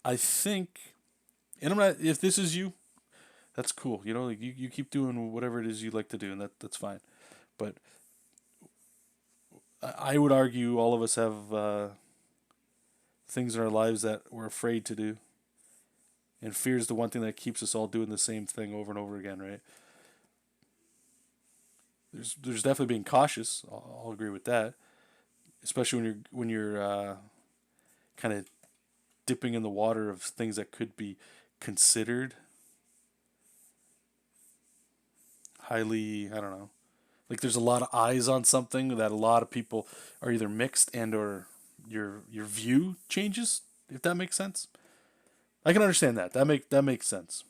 I think, and I'm not, if this is you, that's cool. You know, like you keep doing whatever it is you like to do, and that's fine. But I would argue all of us have things in our lives that we're afraid to do. And fear is the one thing that keeps us all doing the same thing over and over again, right? There's definitely being cautious. I'll agree with that, especially when you're kind of dipping in the water of things that could be considered highly, I don't know. Like there's a lot of eyes on something that a lot of people are either mixed and or your view changes, if that makes sense. I can understand that. That makes sense.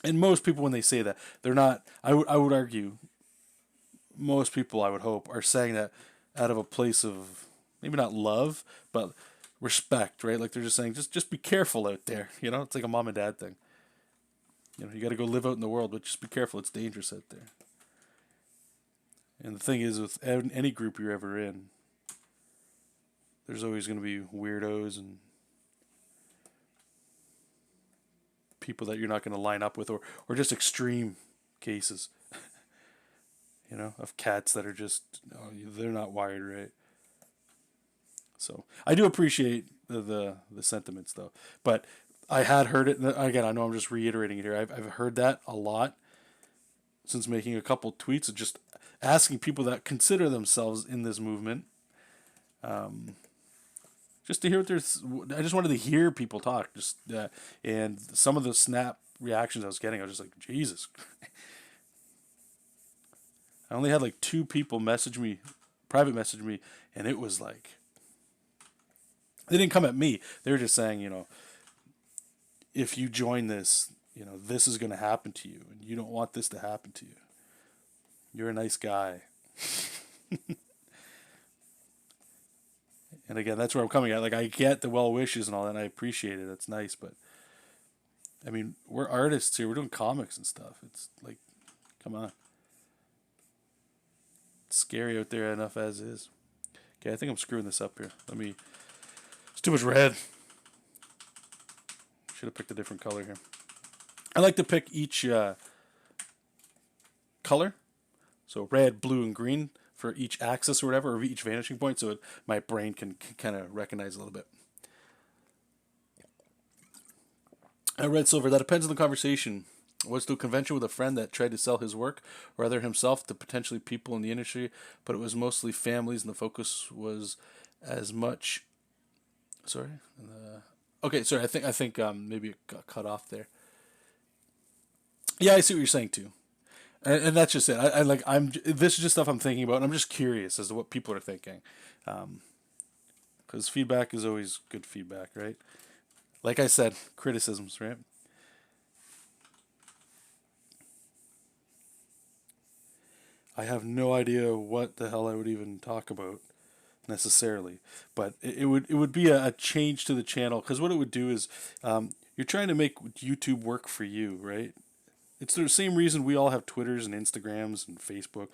And most people when they say that, they're not I would argue most people I would hope are saying that out of a place of maybe not love, but respect, right? Like they're just saying just be careful out there, you know? It's like a mom and dad thing. You know, you got to go live out in the world, but just be careful. It's dangerous out there. And the thing is, with any group you're ever in, there's always going to be weirdos and people that you're not going to line up with, or just extreme cases, you know, of cats that are just, oh, they're not wired right. So I do appreciate the sentiments, though. But I had heard it, and again, I know I'm just reiterating it here. I've heard that a lot since making a couple tweets of just asking people that consider themselves in this movement, just to hear what there's. I just wanted to hear people talk, and some of the snap reactions I was getting, I was just like, Jesus. I only had like 2 people message me, private message me, and it was like they didn't come at me. They were just saying, you know, if you join this, you know, this is going to happen to you, and you don't want this to happen to you. You're a nice guy. And again, that's where I'm coming at. Like, I get the well wishes and all that, and I appreciate it. That's nice, but I mean, we're artists here. We're doing comics and stuff. It's like, come on. It's scary out there enough as is. Okay, I think I'm screwing this up here. It's too much red. Should have picked a different color here. I like to pick each color. So red, blue, and green for each axis or whatever, or each vanishing point, so my brain can kind of recognize a little bit. Red silver, that depends on the conversation. Was to a convention with a friend that tried to sell his work, or rather himself, to potentially people in the industry, but it was mostly families, and the focus was as much. Sorry. Okay, sorry. I think maybe it got cut off there. Yeah, I see what you're saying too, and that's just it. I like this is just stuff I'm thinking about, and I'm just curious as to what people are thinking, because feedback is always good feedback, right? Like I said, criticisms, right? I have no idea what the hell I would even talk about necessarily, but it would be a change to the channel because what it would do is you're trying to make YouTube work for you, right? It's the same reason we all have Twitters and Instagrams and Facebook.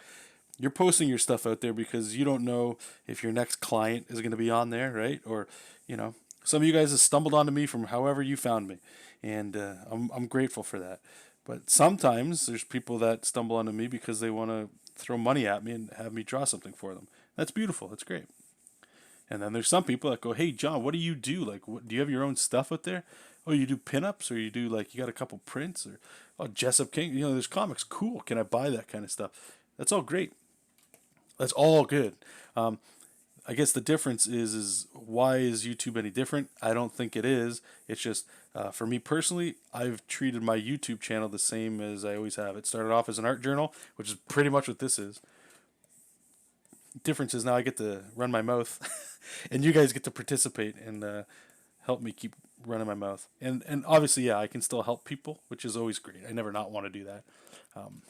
You're posting your stuff out there because you don't know if your next client is going to be on there, right? Or, you know, some of you guys have stumbled onto me from however you found me, and I'm grateful for that. But sometimes there's people that stumble onto me because they want to throw money at me and have me draw something for them. That's beautiful. That's great. And then there's some people that go, "Hey, John, what do you do? Like, do you have your own stuff out there?" oh, you do pinups, or you do like you got a couple prints, or oh, Jessup King, there's comics. Cool. Can I buy that kind of stuff? That's all great. That's all good. Um, I guess the difference is why is YouTube any different? I don't think it is. It's just for me personally, I've treated my YouTube channel the same as I always have. It started off as an art journal, which is pretty much what this is. Difference is now I get to run my mouth, and you guys get to participate and help me keep running my mouth. And obviously, yeah, I can still help people, which is always great. I never not want to do that. Um,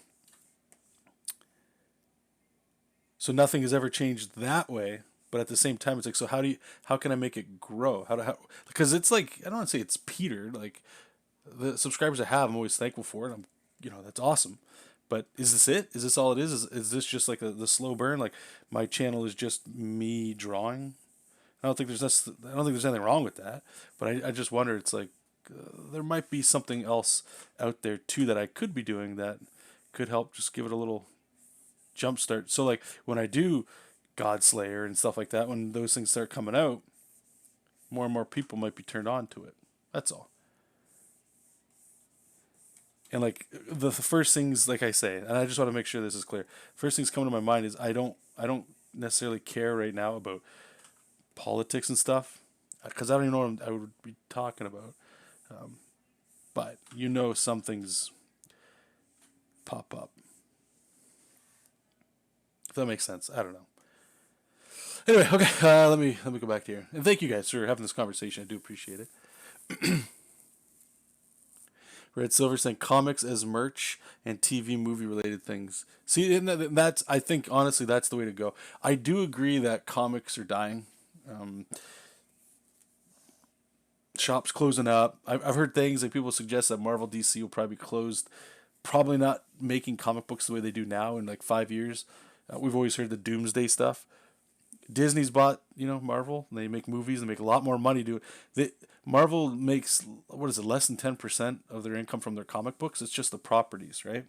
so nothing has ever changed that way. But at the same time, it's like, so how can I make it grow? Because it's like, I don't want to say it's petered. Like the subscribers I have, I'm always thankful for it. That's awesome. But is this it? Is this all it is? Is this just like the slow burn? Like my channel is just me drawing. I don't think there's anything wrong with that. But I just wonder. It's like there might be something else out there too that I could be doing that could help just give it a little jump start. So like when I do Godslayer and stuff like that, when those things start coming out, more and more people might be turned on to it. That's all. And like the first things, like I say, and I just want to make sure this is clear. First things coming to my mind is I don't necessarily care right now about politics and stuff because I don't even know what I would be talking about. But some things pop up. If that makes sense, I don't know. Anyway, okay, let me go back here, and thank you guys for having this conversation. I do appreciate it. Red Silver saying comics as merch and TV movie related things. See, and that's I think honestly that's the way to go. I do agree that comics are dying. Um, Shops closing up. I've heard things like people suggest that Marvel DC will probably be closed, probably not making comic books the way they do now in like 5 years. We've always heard the doomsday stuff. Disney's bought, Marvel. And they make movies and make a lot more money doing it. Marvel makes, what is it, less than 10% of their income from their comic books. It's just the properties, right?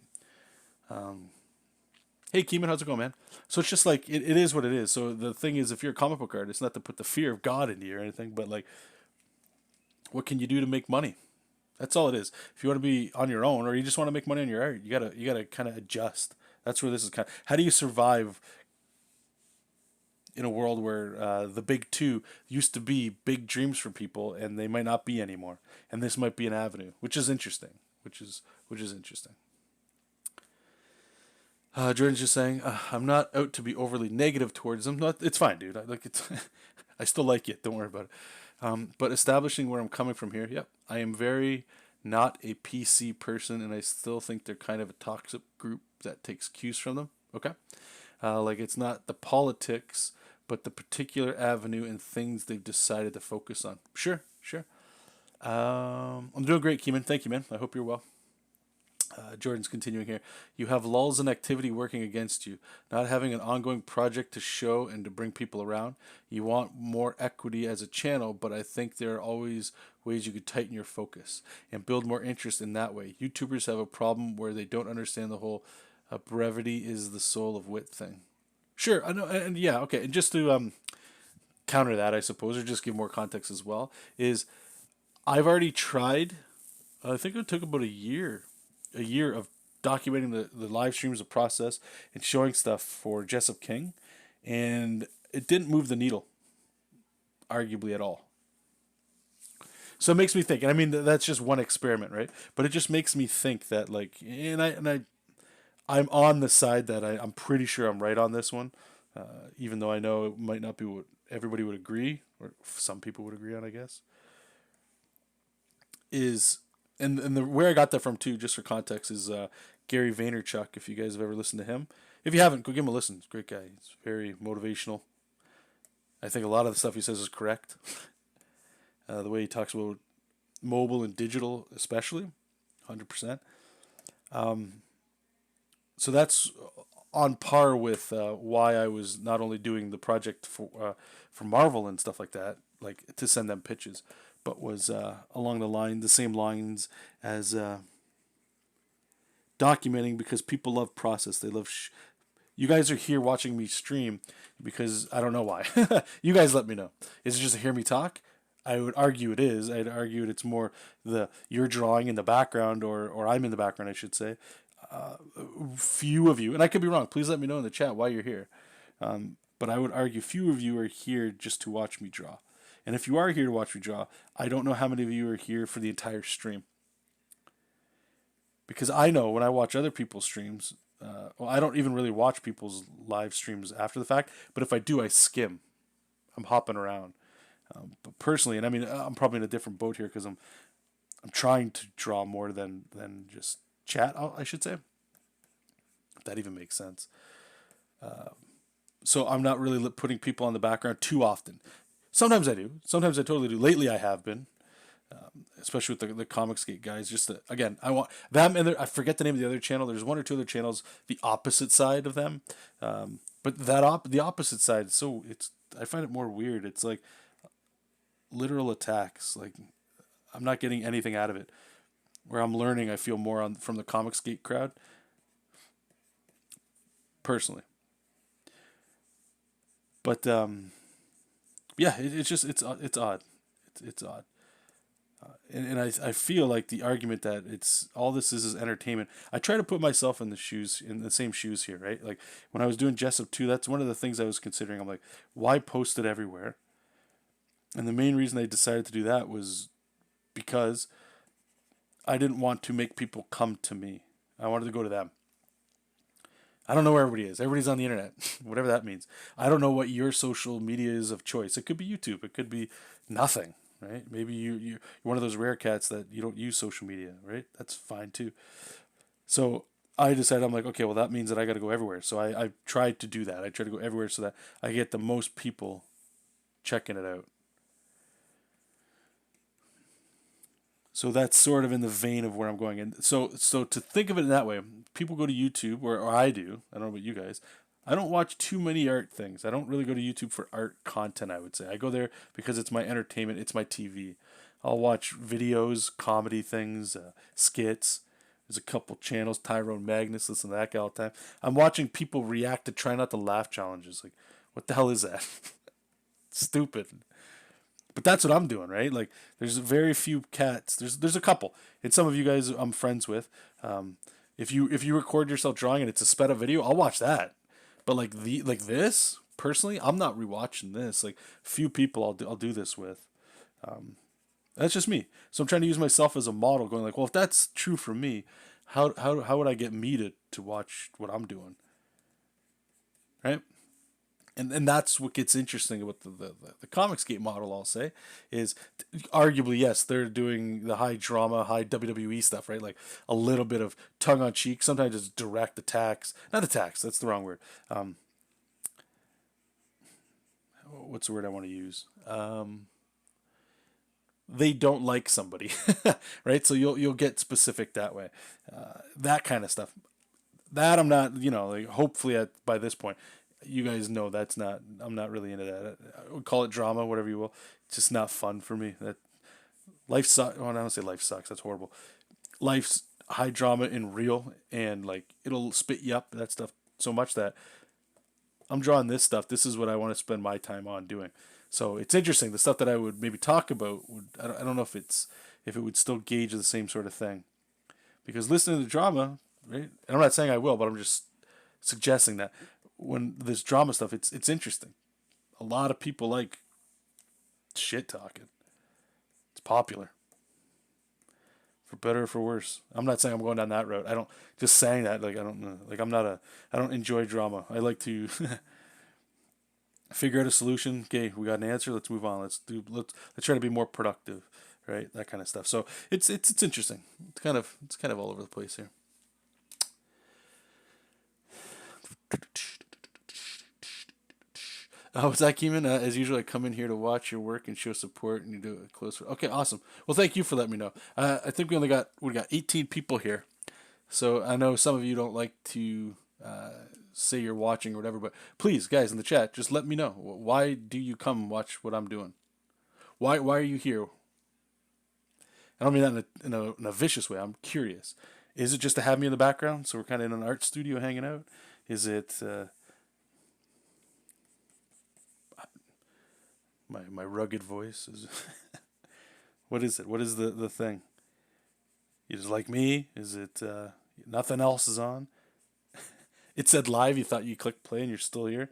Hey, Keeman, how's it going, man? So it's just like, it is what it is. So the thing is, if you're a comic book artist, not to put the fear of God into you or anything, but like, what can you do to make money? That's all it is. If you want to be on your own or you just want to make money on your art, you gotta kind of adjust. That's where this is kind of, how do you survive in a world where the big two used to be big dreams for people and they might not be anymore, and this might be an avenue, which is interesting. Which is interesting. Jordan's just saying, I'm not out to be overly negative towards them. Not, it's fine, dude. I still like it. Don't worry about it. But establishing where I'm coming from here. Yep, I am very not a PC person, and I still think they're kind of a toxic group that takes cues from them. Okay, like it's not the politics, but the particular avenue and things they've decided to focus on. Sure, sure. I'm doing great, Keeman. Thank you, man. I hope you're well. Jordan's continuing here. You have lulls in activity working against you, not having an ongoing project to show and to bring people around. You want more equity as a channel, but I think there are always ways you could tighten your focus and build more interest in that way. YouTubers have a problem where they don't understand the whole brevity is the soul of wit thing. Sure, I know, and yeah, okay. And just to counter that, I suppose, or just give more context as well, is I've already tried. I think it took about a year of documenting the live streams, the process, and showing stuff for Jessup King, and it didn't move the needle, arguably at all. So it makes me think, and I mean that's just one experiment, right? But it just makes me think that like, I'm on the side that I'm pretty sure I'm right on this one, even though I know it might not be what everybody would agree, or some people would agree on, I guess. Is and the where I got that from too, just for context, is Gary Vaynerchuk. If you guys have ever listened to him, if you haven't, go give him a listen. He's a great guy. He's very motivational. I think a lot of the stuff he says is correct. The way he talks about mobile and digital, especially, 100%. So that's on par with why I was not only doing the project for Marvel and stuff like that, like to send them pitches, but was along the same lines as documenting, because people love process. They love. You guys are here watching me stream because I don't know why. You guys let me know. Is it just to hear me talk? I would argue it is. I'd argue it's more the you're drawing in the background, or I'm in the background, I should say. Uh, Few of you, and I could be wrong. Please let me know in the chat why you're here. But I would argue few of you are here just to watch me draw. And if you are here to watch me draw, I don't know how many of you are here for the entire stream. Because I know when I watch other people's streams, well, I don't even really watch people's live streams after the fact, but if I do, I skim. I'm hopping around. But personally, and I mean, I'm probably in a different boat here because I'm trying to draw more than just chat. I should say, if that even makes sense. So I'm not really putting people on the background too often. Sometimes I do. Sometimes I totally do. Lately, I have been, especially with the Comicsgate guys. Just to, again, I want them and I forget the name of the other channel. There's one or two other channels, the opposite side of them. But the opposite side, so it's I find it more weird. It's like literal attacks. Like I'm not getting anything out of it. Where I'm learning, I feel more on from the Comicsgate crowd. Personally, but yeah, it's just it's odd. It's odd. And I feel like the argument that it's all this is entertainment. I try to put myself in the same shoes here, right? Like when I was doing Jessup 2, that's one of the things I was considering. I'm like, why post it everywhere? And the main reason I decided to do that was because I didn't want to make people come to me. I wanted to go to them. I don't know where everybody is. Everybody's on the internet, whatever that means. I don't know what your social media is of choice. It could be YouTube. It could be nothing, right? Maybe you're one of those rare cats that you don't use social media, right? That's fine too. So I decided, I'm like, okay, well, that means that I got to go everywhere. So I tried to do that. I tried to go everywhere so that I get the most people checking it out. So that's sort of in the vein of where I'm going. And so to think of it in that way, people go to YouTube, or I do. I don't know about you guys. I don't watch too many art things. I don't really go to YouTube for art content, I would say. I go there because it's my entertainment, it's my TV. I'll watch videos, comedy things, skits. There's a couple channels, Tyrone Magnus, listen to that guy all the time. I'm watching people react to try not to laugh challenges. Like, what the hell is that? Stupid. But that's what I'm doing, right? Like, there's very few cats. There's a couple, and some of you guys I'm friends with. If you record yourself drawing and it's a sped up video, I'll watch that. But like this, personally, I'm not rewatching this. Like, few people I'll do this with. That's just me. So I'm trying to use myself as a model, going like, well, if that's true for me, how would I get me to watch what I'm doing, right? And that's what gets interesting about the Comicsgate model. I'll say is arguably yes, they're doing the high drama, high WWE stuff, right? Like a little bit of tongue on cheek. Sometimes it's direct attacks, not attacks. That's the wrong word. What's the word I want to use? They don't like somebody, right? So you'll get specific that way, that kind of stuff. That I'm not, like hopefully by this point, you guys know that's not. I'm not really into that. I would call it drama, whatever you will. It's just not fun for me. That life sucks. Well, I don't say life sucks. That's horrible. Life's high drama and real, and like it'll spit you up that stuff so much that I'm drawing this stuff. This is what I want to spend my time on doing. So it's interesting. The stuff that I would maybe talk about would I don't know if it would still gauge the same sort of thing because listening to the drama, right? And I'm not saying I will, but I'm just suggesting that when there's drama stuff, it's interesting. A lot of people like shit talking. It's popular, for better or for worse. I'm not saying I'm going down that road. I don't just saying that like I don't know. Like I don't enjoy drama. I like to figure out a solution. Okay, we got an answer. Let's move on. Let's try to be more productive, right? That kind of stuff. So it's interesting. It's kind of all over the place here. What's that, Keeman? As usual, I come in here to watch your work and show support, and you do it close. Okay, awesome. Well, thank you for letting me know. I think we got 18 people here, so I know some of you don't like to say you're watching or whatever, but please, guys, in the chat, just let me know. Why do you come watch what I'm doing? Why are you here? I don't mean that in a vicious way. I'm curious. Is it just to have me in the background, so we're kind of in an art studio hanging out? Is it my rugged voice? What is it? What is the thing? You just like me? Is it nothing else is on? It said live. You thought you clicked play and you're still here.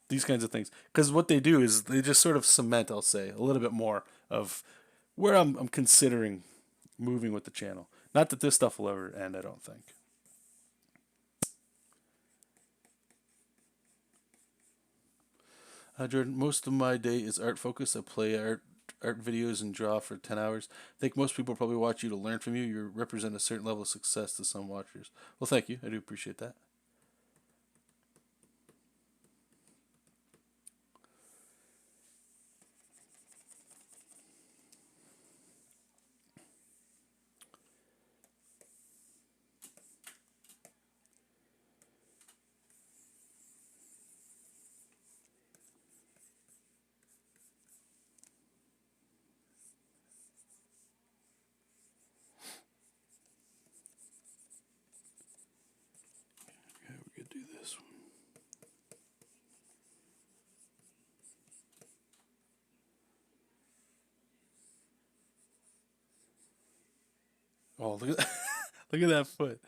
These kinds of things. Because what they do is they just sort of cement, I'll say, a little bit more of where I'm considering moving with the channel. Not that this stuff will ever end, I don't think. Jordan, most of my day is art focused. I play art videos and draw for 10 hours. I think most people probably watch you to learn from you. You represent a certain level of success to some watchers. Well, thank you. I do appreciate that. Okay, we could do this one. Oh, look at that. Look at that foot.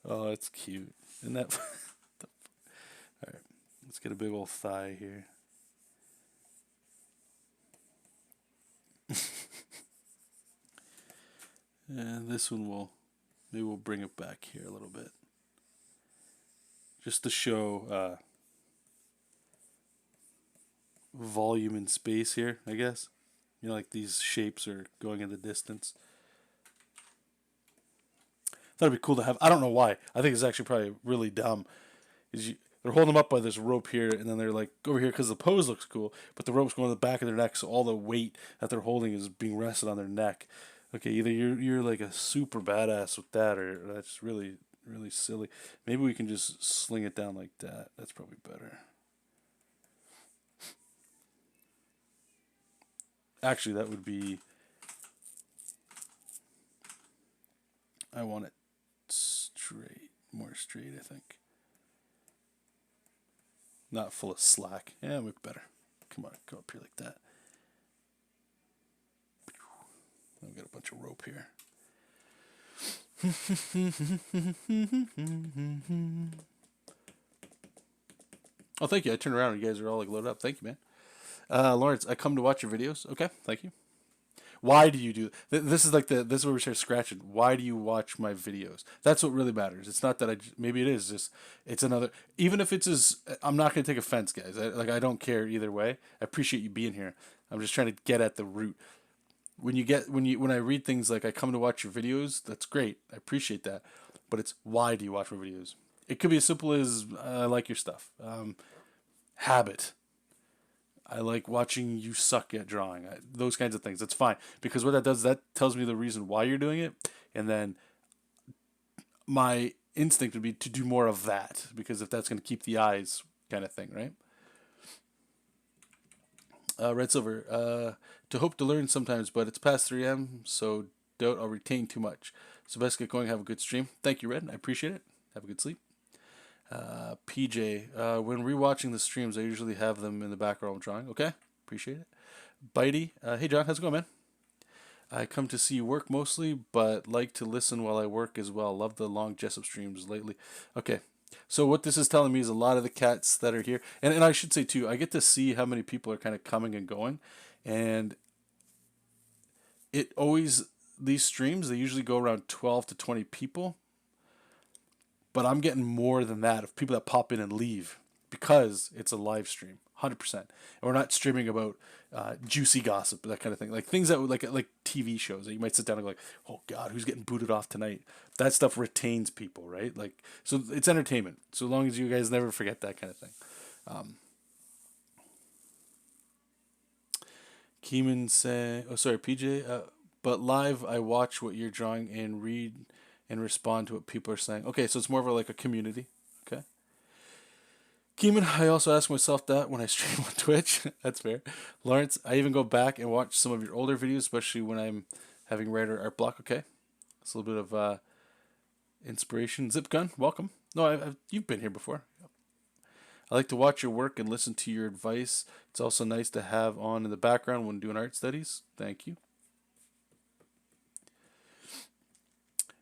Oh, it's cute. Isn't that? All right, let's get a big old thigh here. And this one will, maybe we'll bring it back here a little bit. Just to show volume and space here, I guess. You know, like these shapes are going in the distance. That'd be cool to have. I don't know why. I think it's actually probably really dumb. They're holding them up by this rope here, and then they're like over here because the pose looks cool, but the rope's going to the back of their neck, so all the weight that they're holding is being rested on their neck. Okay, either you're like a super badass with that, or that's really silly. Maybe we can just sling it down like that. That's probably better. Actually, that would be. I want it straight, more straight, I think. Not full of slack. Yeah, we better. Come on, go up here like that. I've got a bunch of rope here. Oh, thank you. I turned around and you guys are all like loaded up. Thank you, man. Lawrence, I come to watch your videos. Okay, thank you. Why do you do this? Is like this is where we start scratching. Why do you watch my videos? That's what really matters. It's not that maybe it is just it's another. Even if it's as I'm not gonna take offense, guys. I don't care either way. I appreciate you being here. I'm just trying to get at the root. When I read things like I come to watch your videos, that's great. I appreciate that. But it's why do you watch my videos? It could be as simple as I like your stuff. Habit. I like watching you suck at drawing. Those kinds of things. That's fine because what that does, that tells me the reason why you're doing it, and then my instinct would be to do more of that because if that's going to keep the eyes, kind of thing, right? Red Silver. To hope to learn sometimes, but it's past 3 a.m., so doubt I'll retain too much. So best get going. Have a good stream. Thank you, Red. I appreciate it. Have a good sleep. PJ, when rewatching the streams, I usually have them in the background drawing. Okay, appreciate it. Bitey, hey John, how's it going, man? I come to see you work mostly, but like to listen while I work as well. Love the long Jessup streams lately. Okay, so what this is telling me is a lot of the cats that are here, and I should say too, I get to see how many people are kind of coming and going, and it always these streams they usually go around 12 to 20 people, but I'm getting more than that of people that pop in and leave because it's a live stream, 100%. And we're not streaming about juicy gossip, that kind of thing, like things that would like TV shows that you might sit down and go like, oh God, who's getting booted off tonight? That stuff retains people, right? Like, so it's entertainment. So long as you guys never forget that kind of thing. Keeman say, oh sorry, PJ. But live, I watch what you're drawing and read and respond to what people are saying. Okay, so it's more of like a community. Okay. Keeman, I also ask myself that when I stream on Twitch. That's fair. Lawrence, I even go back and watch some of your older videos, especially when I'm having writer art block. Okay. It's a little bit of inspiration. Zip Gun, welcome. No, you've been here before. I like to watch your work and listen to your advice. It's also nice to have on in the background when doing art studies. Thank you.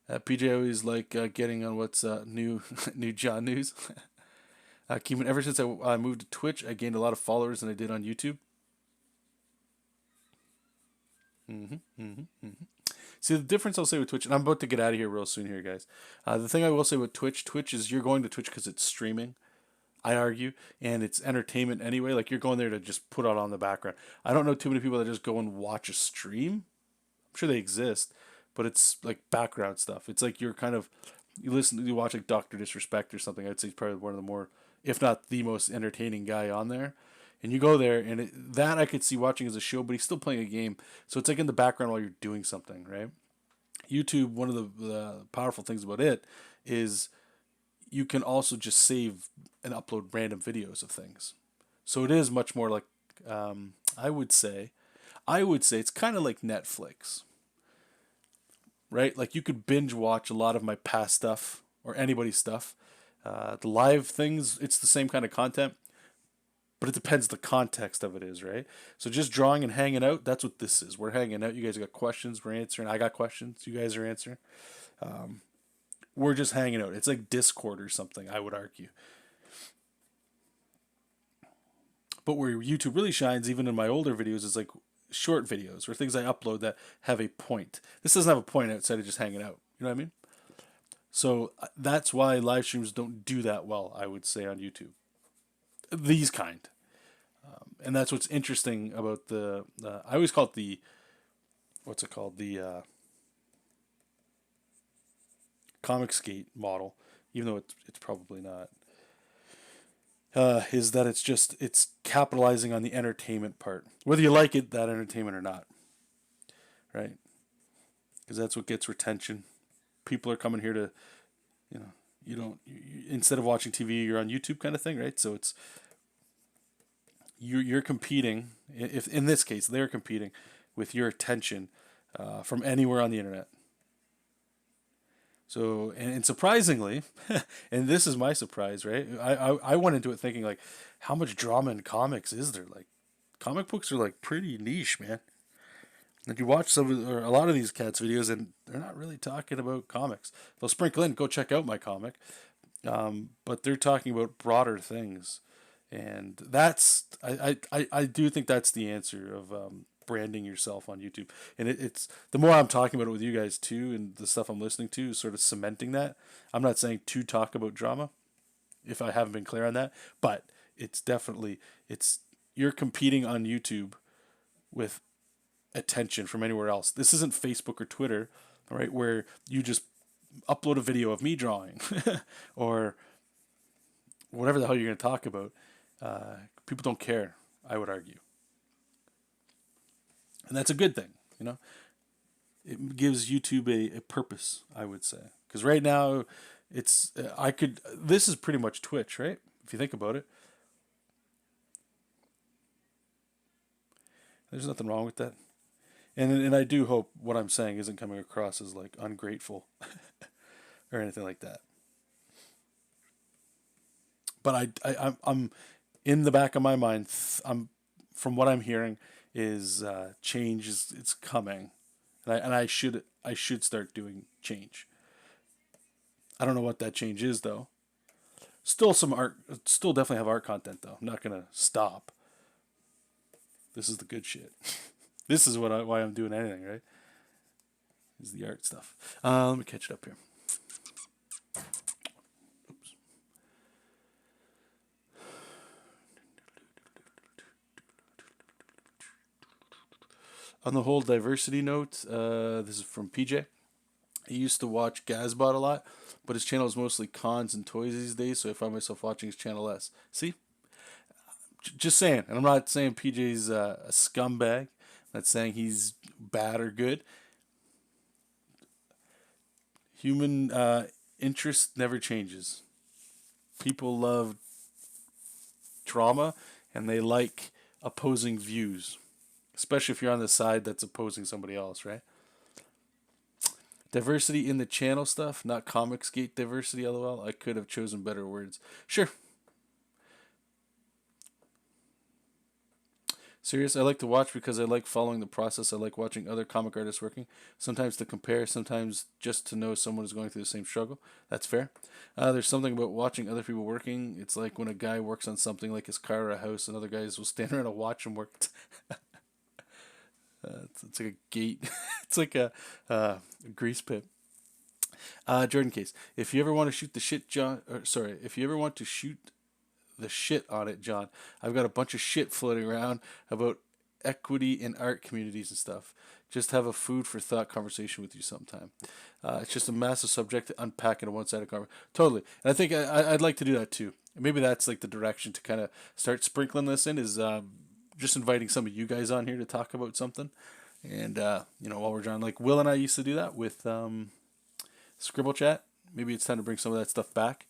PJ always like getting on what's new, new John news. Keeping ever since I moved to Twitch, I gained a lot of followers than I did on YouTube. Hmm hmm hmm See the difference I'll say with Twitch, and I'm about to get out of here real soon here, guys. The thing I will say with Twitch is you're going to Twitch because it's streaming. I argue, and it's entertainment anyway. Like you're going there to just put it on the background. I don't know too many people that just go and watch a stream. I'm sure they exist, but it's like background stuff. It's like you're kind of you watch like Doctor Disrespect or something. I'd say he's probably one of the more, if not the most entertaining guy on there. And you go there, and that I could see watching as a show, but he's still playing a game. So it's like in the background while you're doing something, right? YouTube, one of the powerful things about it is you can also just save and upload random videos of things. So it is much more like I would say, it's kind of like Netflix, right? Like you could binge watch a lot of my past stuff or anybody's stuff. The live things, it's the same kind of content, but it depends the context of it is, right? So just drawing and hanging out, that's what this is. We're hanging out. You guys got questions, we're answering. I got questions, you guys are answering. We're just hanging out. It's like Discord or something, I would argue. But where YouTube really shines, even in my older videos, is like short videos or things I upload that have a point. This doesn't have a point outside of just hanging out. You know what I mean? So that's why live streams don't do that well, I would say, on YouTube. These kind. And that's what's interesting about I always call it what's it called? The comic skate model, even though it's probably not. Is that it's capitalizing on the entertainment part, whether you like it, that entertainment or not, right? Because that's what gets retention. People are coming here to, you know, instead of watching TV, you're on YouTube kind of thing, right? So it's you're competing. If in this case they're competing with your attention from anywhere on the internet. So and surprisingly, and this is my surprise, right? I went into it thinking like, how much drama in comics is there? Like, comic books are like pretty niche, man. Like you watch or a lot of these cats videos, and they're not really talking about comics. They'll sprinkle in, go check out my comic, but they're talking about broader things, and that's I do think that's the answer of branding yourself on YouTube. And it's the more I'm talking about it with you guys too, and the stuff I'm listening to is sort of cementing that. I'm not saying to talk about drama, if I haven't been clear on that, but it's definitely you're competing on YouTube with attention from anywhere else. This isn't Facebook or Twitter, right, where you just upload a video of me drawing or whatever the hell you're going to talk about. People don't care, I would argue. And that's a good thing, you know? It gives YouTube a purpose, I would say. Because right now, this is pretty much Twitch, right? If you think about it. There's nothing wrong with that. And I do hope what I'm saying isn't coming across as like ungrateful or anything like that. But I'm in the back of my mind. I'm from what I'm hearing is change is it's coming, and I should start doing change. I don't know what that change is though. Still some art. Still definitely have art content though. I'm not gonna stop. This is the good shit. This is why I'm doing anything, right? Is the art stuff. Let me catch it up here. Oops. On the whole diversity note, this is from PJ. He used to watch Gazbot a lot, but his channel is mostly cons and toys these days, so I find myself watching his channel less. See? Just saying, and I'm not saying PJ's a scumbag. I'm not saying he's bad or good. Human interest never changes. People love drama, and they like opposing views, especially if you're on the side that's opposing somebody else, right? Diversity in the channel stuff, not Comicsgate diversity, lol. I could have chosen better words. Sure. Serious. I like to watch because I like following the process. I like watching other comic artists working. Sometimes to compare, sometimes just to know someone is going through the same struggle. That's fair. There's something about watching other people working. It's like when a guy works on something like his car or a house, and other guys will stand around and watch him work. It's like a gate. It's like a grease pit. Jordan Case. If you ever want to shoot the shit, John. Or, sorry. If you ever want to shoot the shit on it, John. I've got a bunch of shit floating around about equity in art communities and stuff. Just have a food for thought conversation with you sometime. It's just a massive subject to unpack in a one-sided conversation. Totally, and I think I'd like to do that too. Maybe that's like the direction to kind of start sprinkling this in is just inviting some of you guys on here to talk about something. And while we're John, like Will and I used to do that with Scribble Chat. Maybe it's time to bring some of that stuff back.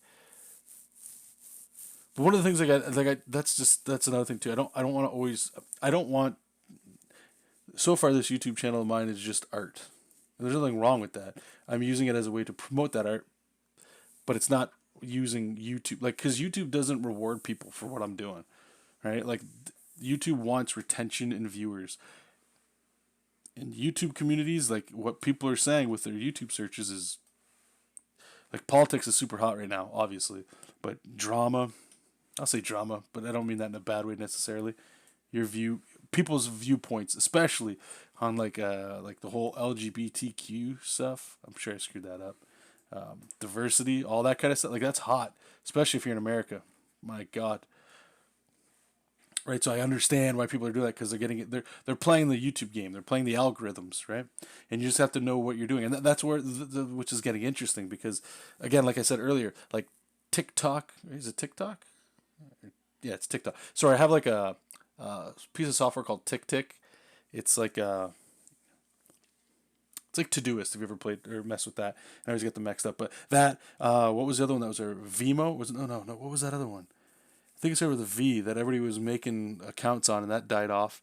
But one of the things that's another thing too. I don't want. So far, this YouTube channel of mine is just art. And there's nothing wrong with that. I'm using it as a way to promote that art, but it's not using YouTube because YouTube doesn't reward people for what I'm doing, right? Like YouTube wants retention and viewers. In YouTube communities, like what people are saying with their YouTube searches is like politics is super hot right now, obviously, but drama. I'll say drama, but I don't mean that in a bad way necessarily. People's viewpoints, especially on like the whole LGBTQ stuff. I'm sure I screwed that up. Diversity, all that kind of stuff. Like that's hot, especially if you're in America. My God. Right, so I understand why people are doing that because they're getting it. They're playing the YouTube game. They're playing the algorithms, right? And you just have to know what you're doing, and that's where which is getting interesting because, again, like I said earlier, like TikTok is it TikTok? Yeah, it's TikTok. Sorry, I have like a piece of software called TickTick. It's like it's like Todoist. Have you ever played or messed with that? I always get them mixed up. But that what was the other one that was there? Vimo was it? No. What was that other one? I think it's over the V that everybody was making accounts on, and that died off.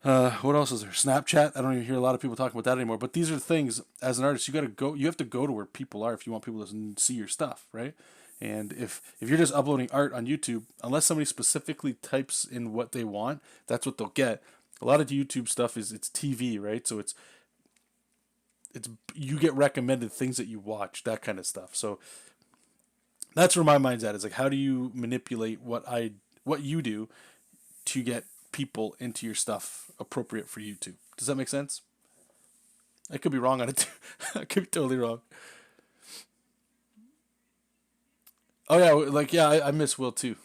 What else is there? Snapchat. I don't even hear a lot of people talking about that anymore. But these are things as an artist you got to go. You have to go to where people are if you want people to see your stuff, right? And if you're just uploading art on YouTube, unless somebody specifically types in what they want, that's what they'll get. A lot of YouTube stuff it's TV, right? So it's you get recommended things that you watch, that kind of stuff. So that's where my mind's at. Is like how do you manipulate what you do to get people into your stuff appropriate for YouTube? Does that make sense? I could be wrong on it too. I could be totally wrong. Oh yeah, I miss Will too.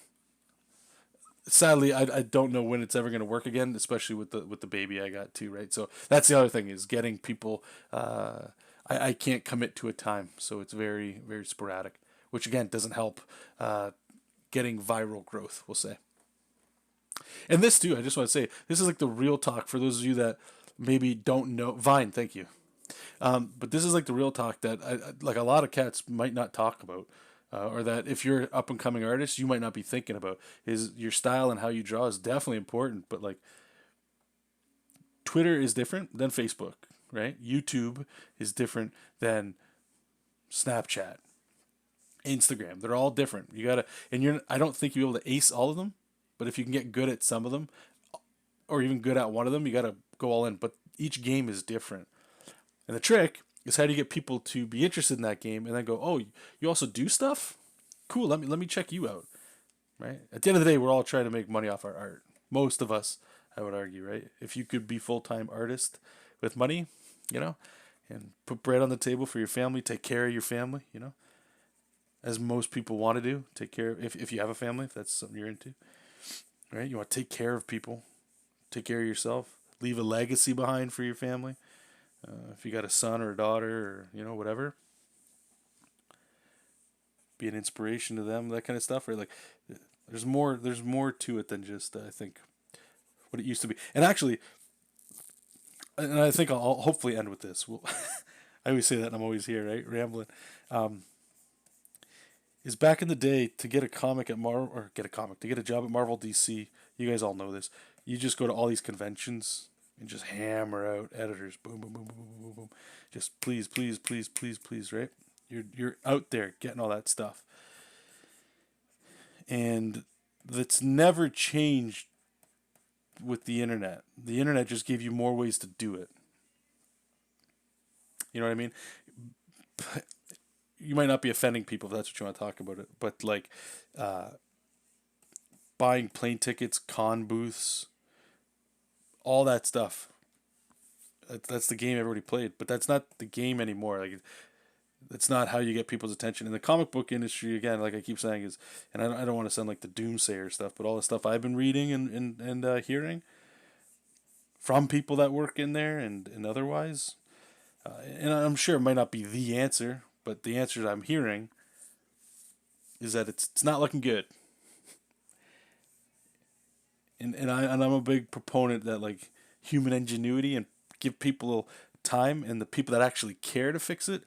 Sadly, I don't know when it's ever going to work again, especially with the baby I got too, right? So that's the other thing is getting people. I can't commit to a time, so it's very very sporadic, which again doesn't help getting viral growth. We'll say. And this too, I just want to say this is like the real talk for those of you that maybe don't know Vine. Thank you. But this is like the real talk that like a lot of cats might not talk about, or that if you're an up and coming artist, you might not be thinking about. Is your style and how you draw is definitely important, but like Twitter is different than Facebook, right? YouTube is different than Snapchat, Instagram. They're all different. You gotta, and you're. I don't think you'll be able to ace all of them, but if you can get good at some of them, or even good at one of them, you gotta go all in. But each game is different. And the trick is how do you get people to be interested in that game and then go, oh, you also do stuff? Cool, let me check you out. Right? At the end of the day, we're all trying to make money off our art. Most of us, I would argue, right? If you could be full-time artist with money, and put bread on the table for your family, take care of your family, as most people want to do, take care of if you have a family, if that's something you're into. Right? You want to take care of people, take care of yourself, leave a legacy behind for your family. If you got a son or a daughter or whatever, be an inspiration to them, that kind of stuff. Right? Like there's more to it than just I think what it used to be. And actually, and I think I'll hopefully end with this. I always say that, and I'm always here, right, rambling. Is back in the day to get a comic at Marvel or get a comic to get a job at Marvel DC. You guys all know this. You just go to all these conventions and just hammer out editors. Boom, boom, boom, boom, boom, boom, boom. Just please, please, please, please, please, right? You're out there getting all that stuff. And that's never changed with the internet. The internet just gave you more ways to do it. You know what I mean? You might not be offending people if that's what you want to talk about it, but like uh, buying plane tickets, con booths, all that stuff. That's the game everybody played, but that's not the game anymore. Like that's not how you get people's attention. In the comic book industry, again, like I keep saying, is, and I don't want to sound like the doomsayer stuff, but all the stuff I've been reading and hearing from people that work in there and otherwise, and I'm sure it might not be the answer, but the answer that I'm hearing is that it's not looking good. And I'm a big proponent that like human ingenuity and give people time, and the people that actually care to fix it,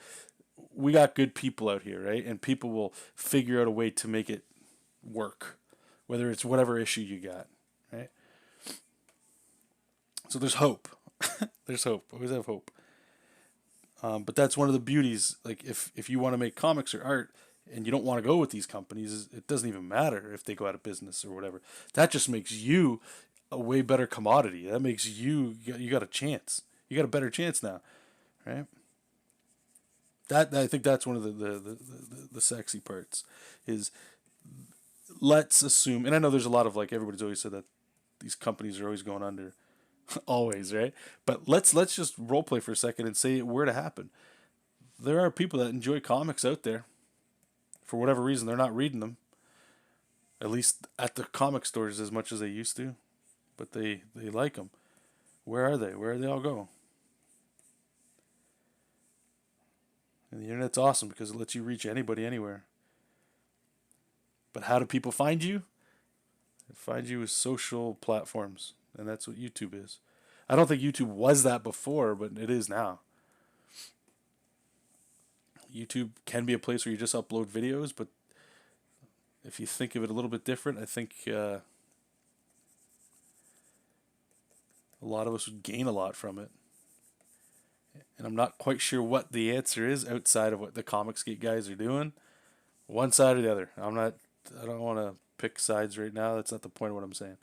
we got good people out here, right? And people will figure out a way to make it work, whether it's whatever issue you got, right? So there's hope. There's hope. Always have hope. But that's one of the beauties. Like if you want to make comics or art and you don't want to go with these companies, it doesn't even matter if they go out of business or whatever. That just makes you a way better commodity. That makes you got a chance. You got a better chance now, right? That I think that's one of the sexy parts is, let's assume, and I know there's a lot of like everybody's always said that these companies are always going under, always, right? But let's just role play for a second and say it were to happen. There are people that enjoy comics out there. For whatever reason, they're not reading them. At least at the comic stores as much as they used to, but they like them. Where are they? Where do they all go? And the internet's awesome because it lets you reach anybody anywhere. But how do people find you? They find you with social platforms, and that's what YouTube is. I don't think YouTube was that before, but it is now. YouTube can be a place where you just upload videos, but if you think of it a little bit different, I think a lot of us would gain a lot from it. And I'm not quite sure what the answer is outside of what the Comicsgate guys are doing. One side or the other. I don't want to pick sides right now. That's not the point of what I'm saying.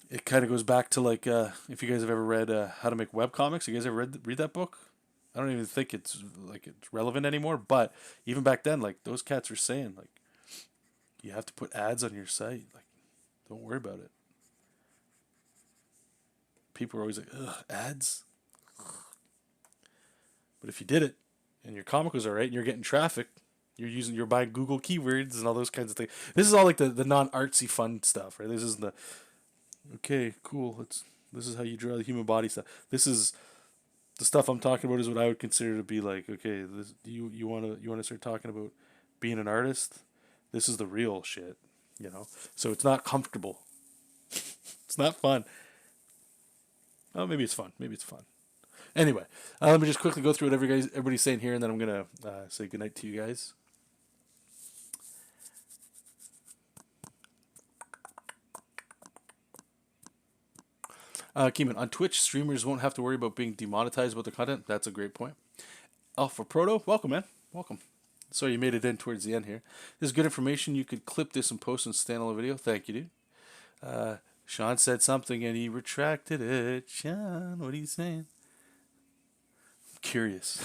It kind of goes back to like if you guys have ever read How to Make Webcomics. You guys ever read that book? I don't even think it's relevant anymore. But even back then, like those cats were saying, like you have to put ads on your site. Like don't worry about it. People are always like, ugh, ads. But if you did it and your comic was alright and you're getting traffic, you're buying Google keywords and all those kinds of things. This is all like the non artsy fun stuff, right? This is the okay, cool. This is how you draw the human body stuff. This is the stuff I'm talking about is what I would consider to be like, okay, this, you wanna start talking about being an artist? This is the real shit, you know. So it's not comfortable. It's not fun. Oh, maybe it's fun. Maybe it's fun. Anyway, let me just quickly go through what everybody's saying here, and then I'm gonna say goodnight to you guys. Keeman, on Twitch, streamers won't have to worry about being demonetized about their content. That's a great point. Alpha Proto, welcome, man. Welcome. Sorry you made it in towards the end here. This is good information. You could clip this and post in standalone video. Thank you, dude. Sean said something and he retracted it. Sean, what are you saying? I'm curious.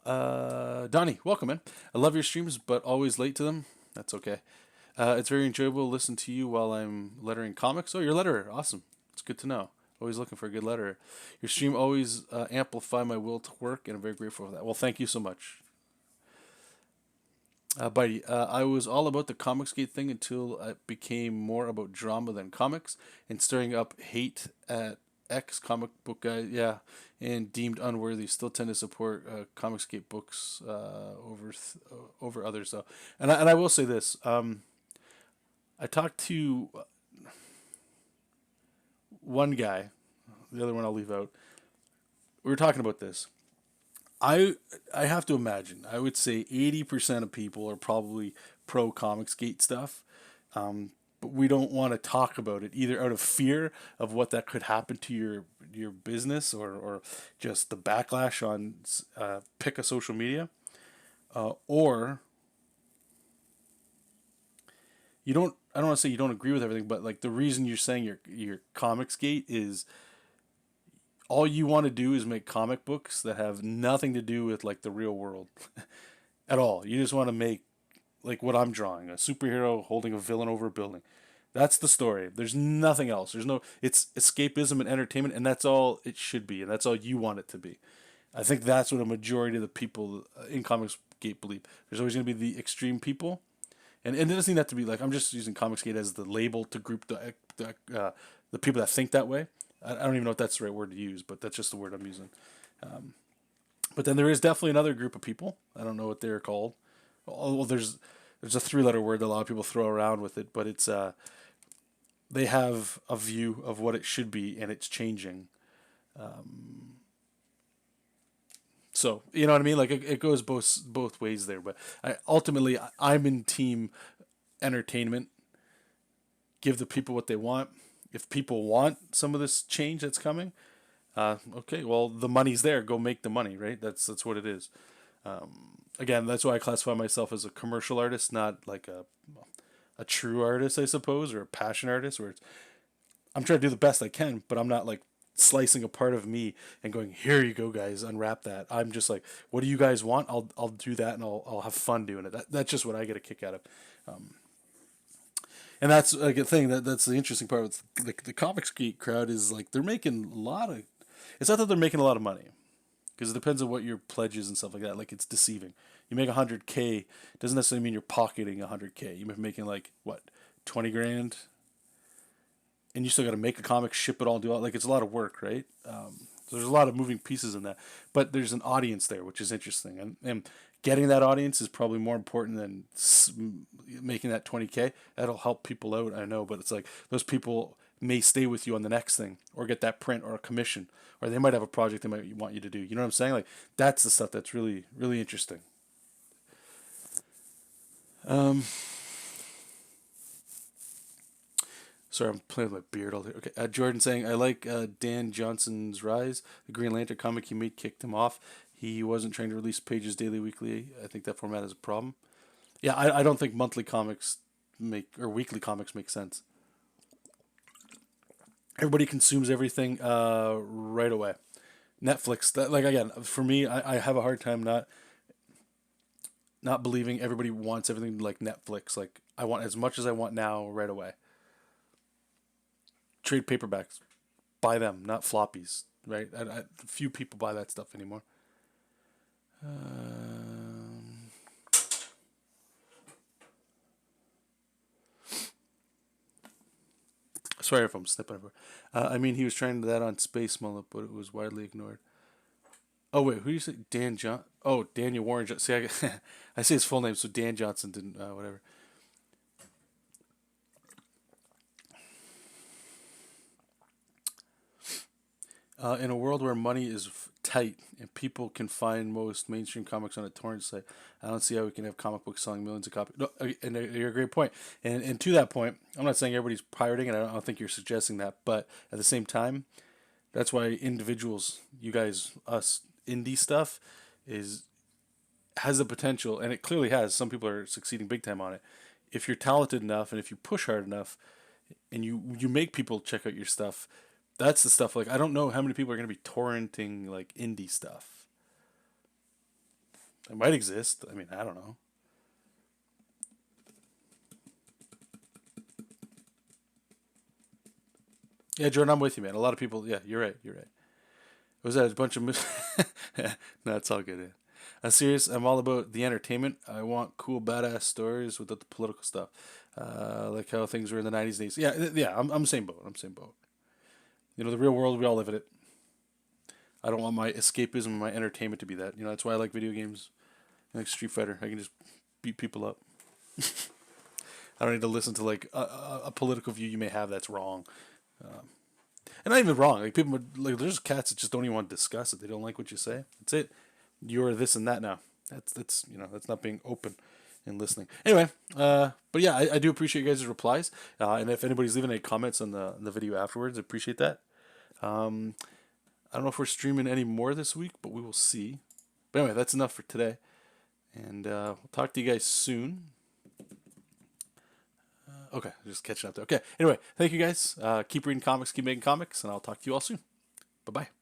Donnie, welcome, man. I love your streams, but always late to them. That's okay. It's very enjoyable to listen to you while I'm lettering comics. Oh, you're a letterer. Awesome. It's good to know. Always looking for a good letterer. Your stream always amplify my will to work, and I'm very grateful for that. Well, thank you so much. Buddy, I was all about the Comicsgate thing until it became more about drama than comics and stirring up hate at ex comic book guys. Yeah, and deemed unworthy. Still tend to support Comicsgate books over others though. And I will say this. I talked to one guy. The other one I'll leave out. We were talking about this. I have to imagine. I would say 80% of people are probably pro Comicsgate stuff, but we don't want to talk about it either out of fear of what that could happen to your business or just the backlash on pick a social media, or you don't. I don't want to say you don't agree with everything, but like the reason you're saying your comics gate is all you want to do is make comic books that have nothing to do with like the real world at all. You just want to make like what I'm drawing, a superhero holding a villain over a building. That's the story. There's nothing else. There's no. It's escapism and entertainment, and that's all it should be, and that's all you want it to be. I think that's what a majority of the people in Comics Gate believe. There's always going to be the extreme people, and it doesn't need that to be like I'm just using Comics Gate as the label to group the people that think that way. I don't even know if that's the right word to use, but that's just the word I'm using. But then there is definitely another group of people. I don't know what they're called. Well, there's a three-letter word that a lot of people throw around with it, but it's they have a view of what it should be, and it's changing. So you know what I mean? Like it goes both ways there. But ultimately, I'm in team entertainment. Give the people what they want. If people want some of this change that's coming, okay, well the money's there. Go make the money, right? That's what it is. Again, that's why I classify myself as a commercial artist, not like a true artist, I suppose, or a passion artist. Where I'm trying to do the best I can, but I'm not like slicing a part of me and going, here you go, guys, unwrap that. I'm just like, what do you guys want? I'll do that, and I'll have fun doing it. That's just what I get a kick out of. And that's like a thing that's the interesting part with the Comics Geek crowd is like they're making a lot of. It's not that they're making a lot of money, because it depends on what your pledges and stuff like that. Like it's deceiving. You make 100K doesn't necessarily mean you're pocketing 100K. You may be making like what 20 grand, and you still got to make a comic, ship it all, do all like it's a lot of work, right? So there's a lot of moving pieces in that, but there's an audience there, which is interesting, and getting that audience is probably more important than making that 20K. That'll help people out, I know, but it's like those people may stay with you on the next thing, or get that print or a commission, or they might have a project they might want you to do. You know what I'm saying? Like that's the stuff that's really really interesting. Um, Sorry, I'm playing with my beard all day. Okay, Jordan saying I like Dan Johnson's Rise. The Green Lantern comic he made kicked him off. He wasn't trying to release pages daily, weekly. I think that format is a problem. Yeah, I don't think monthly comics make or weekly comics make sense. Everybody consumes everything right away. Netflix, that like again for me, I have a hard time not believing everybody wants everything like Netflix. Like I want as much as I want now right away. Trade paperbacks, buy them, not floppies, right? Few people buy that stuff anymore. Um, Sorry if I'm snipping over. I mean, he was trying that on Space Mullet, but it was widely ignored. Oh wait, who do you say? Dan John? Oh, Daniel Warren. See, I say his full name, so Dan Johnson didn't. Whatever. In a world where money is tight and people can find most mainstream comics on a torrent site, I don't see how we can have comic books selling millions of copies. No, and you're a great point. And to that point, I'm not saying everybody's pirating, and I don't think you're suggesting that. But at the same time, that's why individuals, you guys, us, indie stuff, is has the potential, and it clearly has. Some people are succeeding big time on it. If you're talented enough, and if you push hard enough, and you make people check out your stuff, that's the stuff. Like I don't know how many people are going to be torrenting like indie stuff. It might exist. I mean, I don't know. Yeah, Jordan, I'm with you, man. A lot of people. Yeah, you're right. You're right. Was that a bunch of? No, it's all good. Yeah. I'm serious. I'm all about the entertainment. I want cool, badass stories without the political stuff, like how things were in the '90s. Days. Yeah, yeah. I'm same boat. I'm same boat. You know, the real world. We all live in it. I don't want my escapism and my entertainment to be that. You know, that's why I like video games. Like Street Fighter, I can just beat people up. I don't need to listen to like a political view you may have that's wrong, and not even wrong. Like people, like there's cats that just don't even want to discuss it. They don't like what you say. That's it. You're this and that now. That's that's not being open and listening. Anyway, but yeah, I do appreciate you guys' replies, and if anybody's leaving any comments on the video afterwards, I appreciate that. Um, I don't know if we're streaming any more this week, but we will see. But anyway, that's enough for today, and we'll talk to you guys soon. Okay, just catching up there. Okay, anyway, thank you guys. Keep reading comics, keep making comics, and I'll talk to you all soon. Bye bye.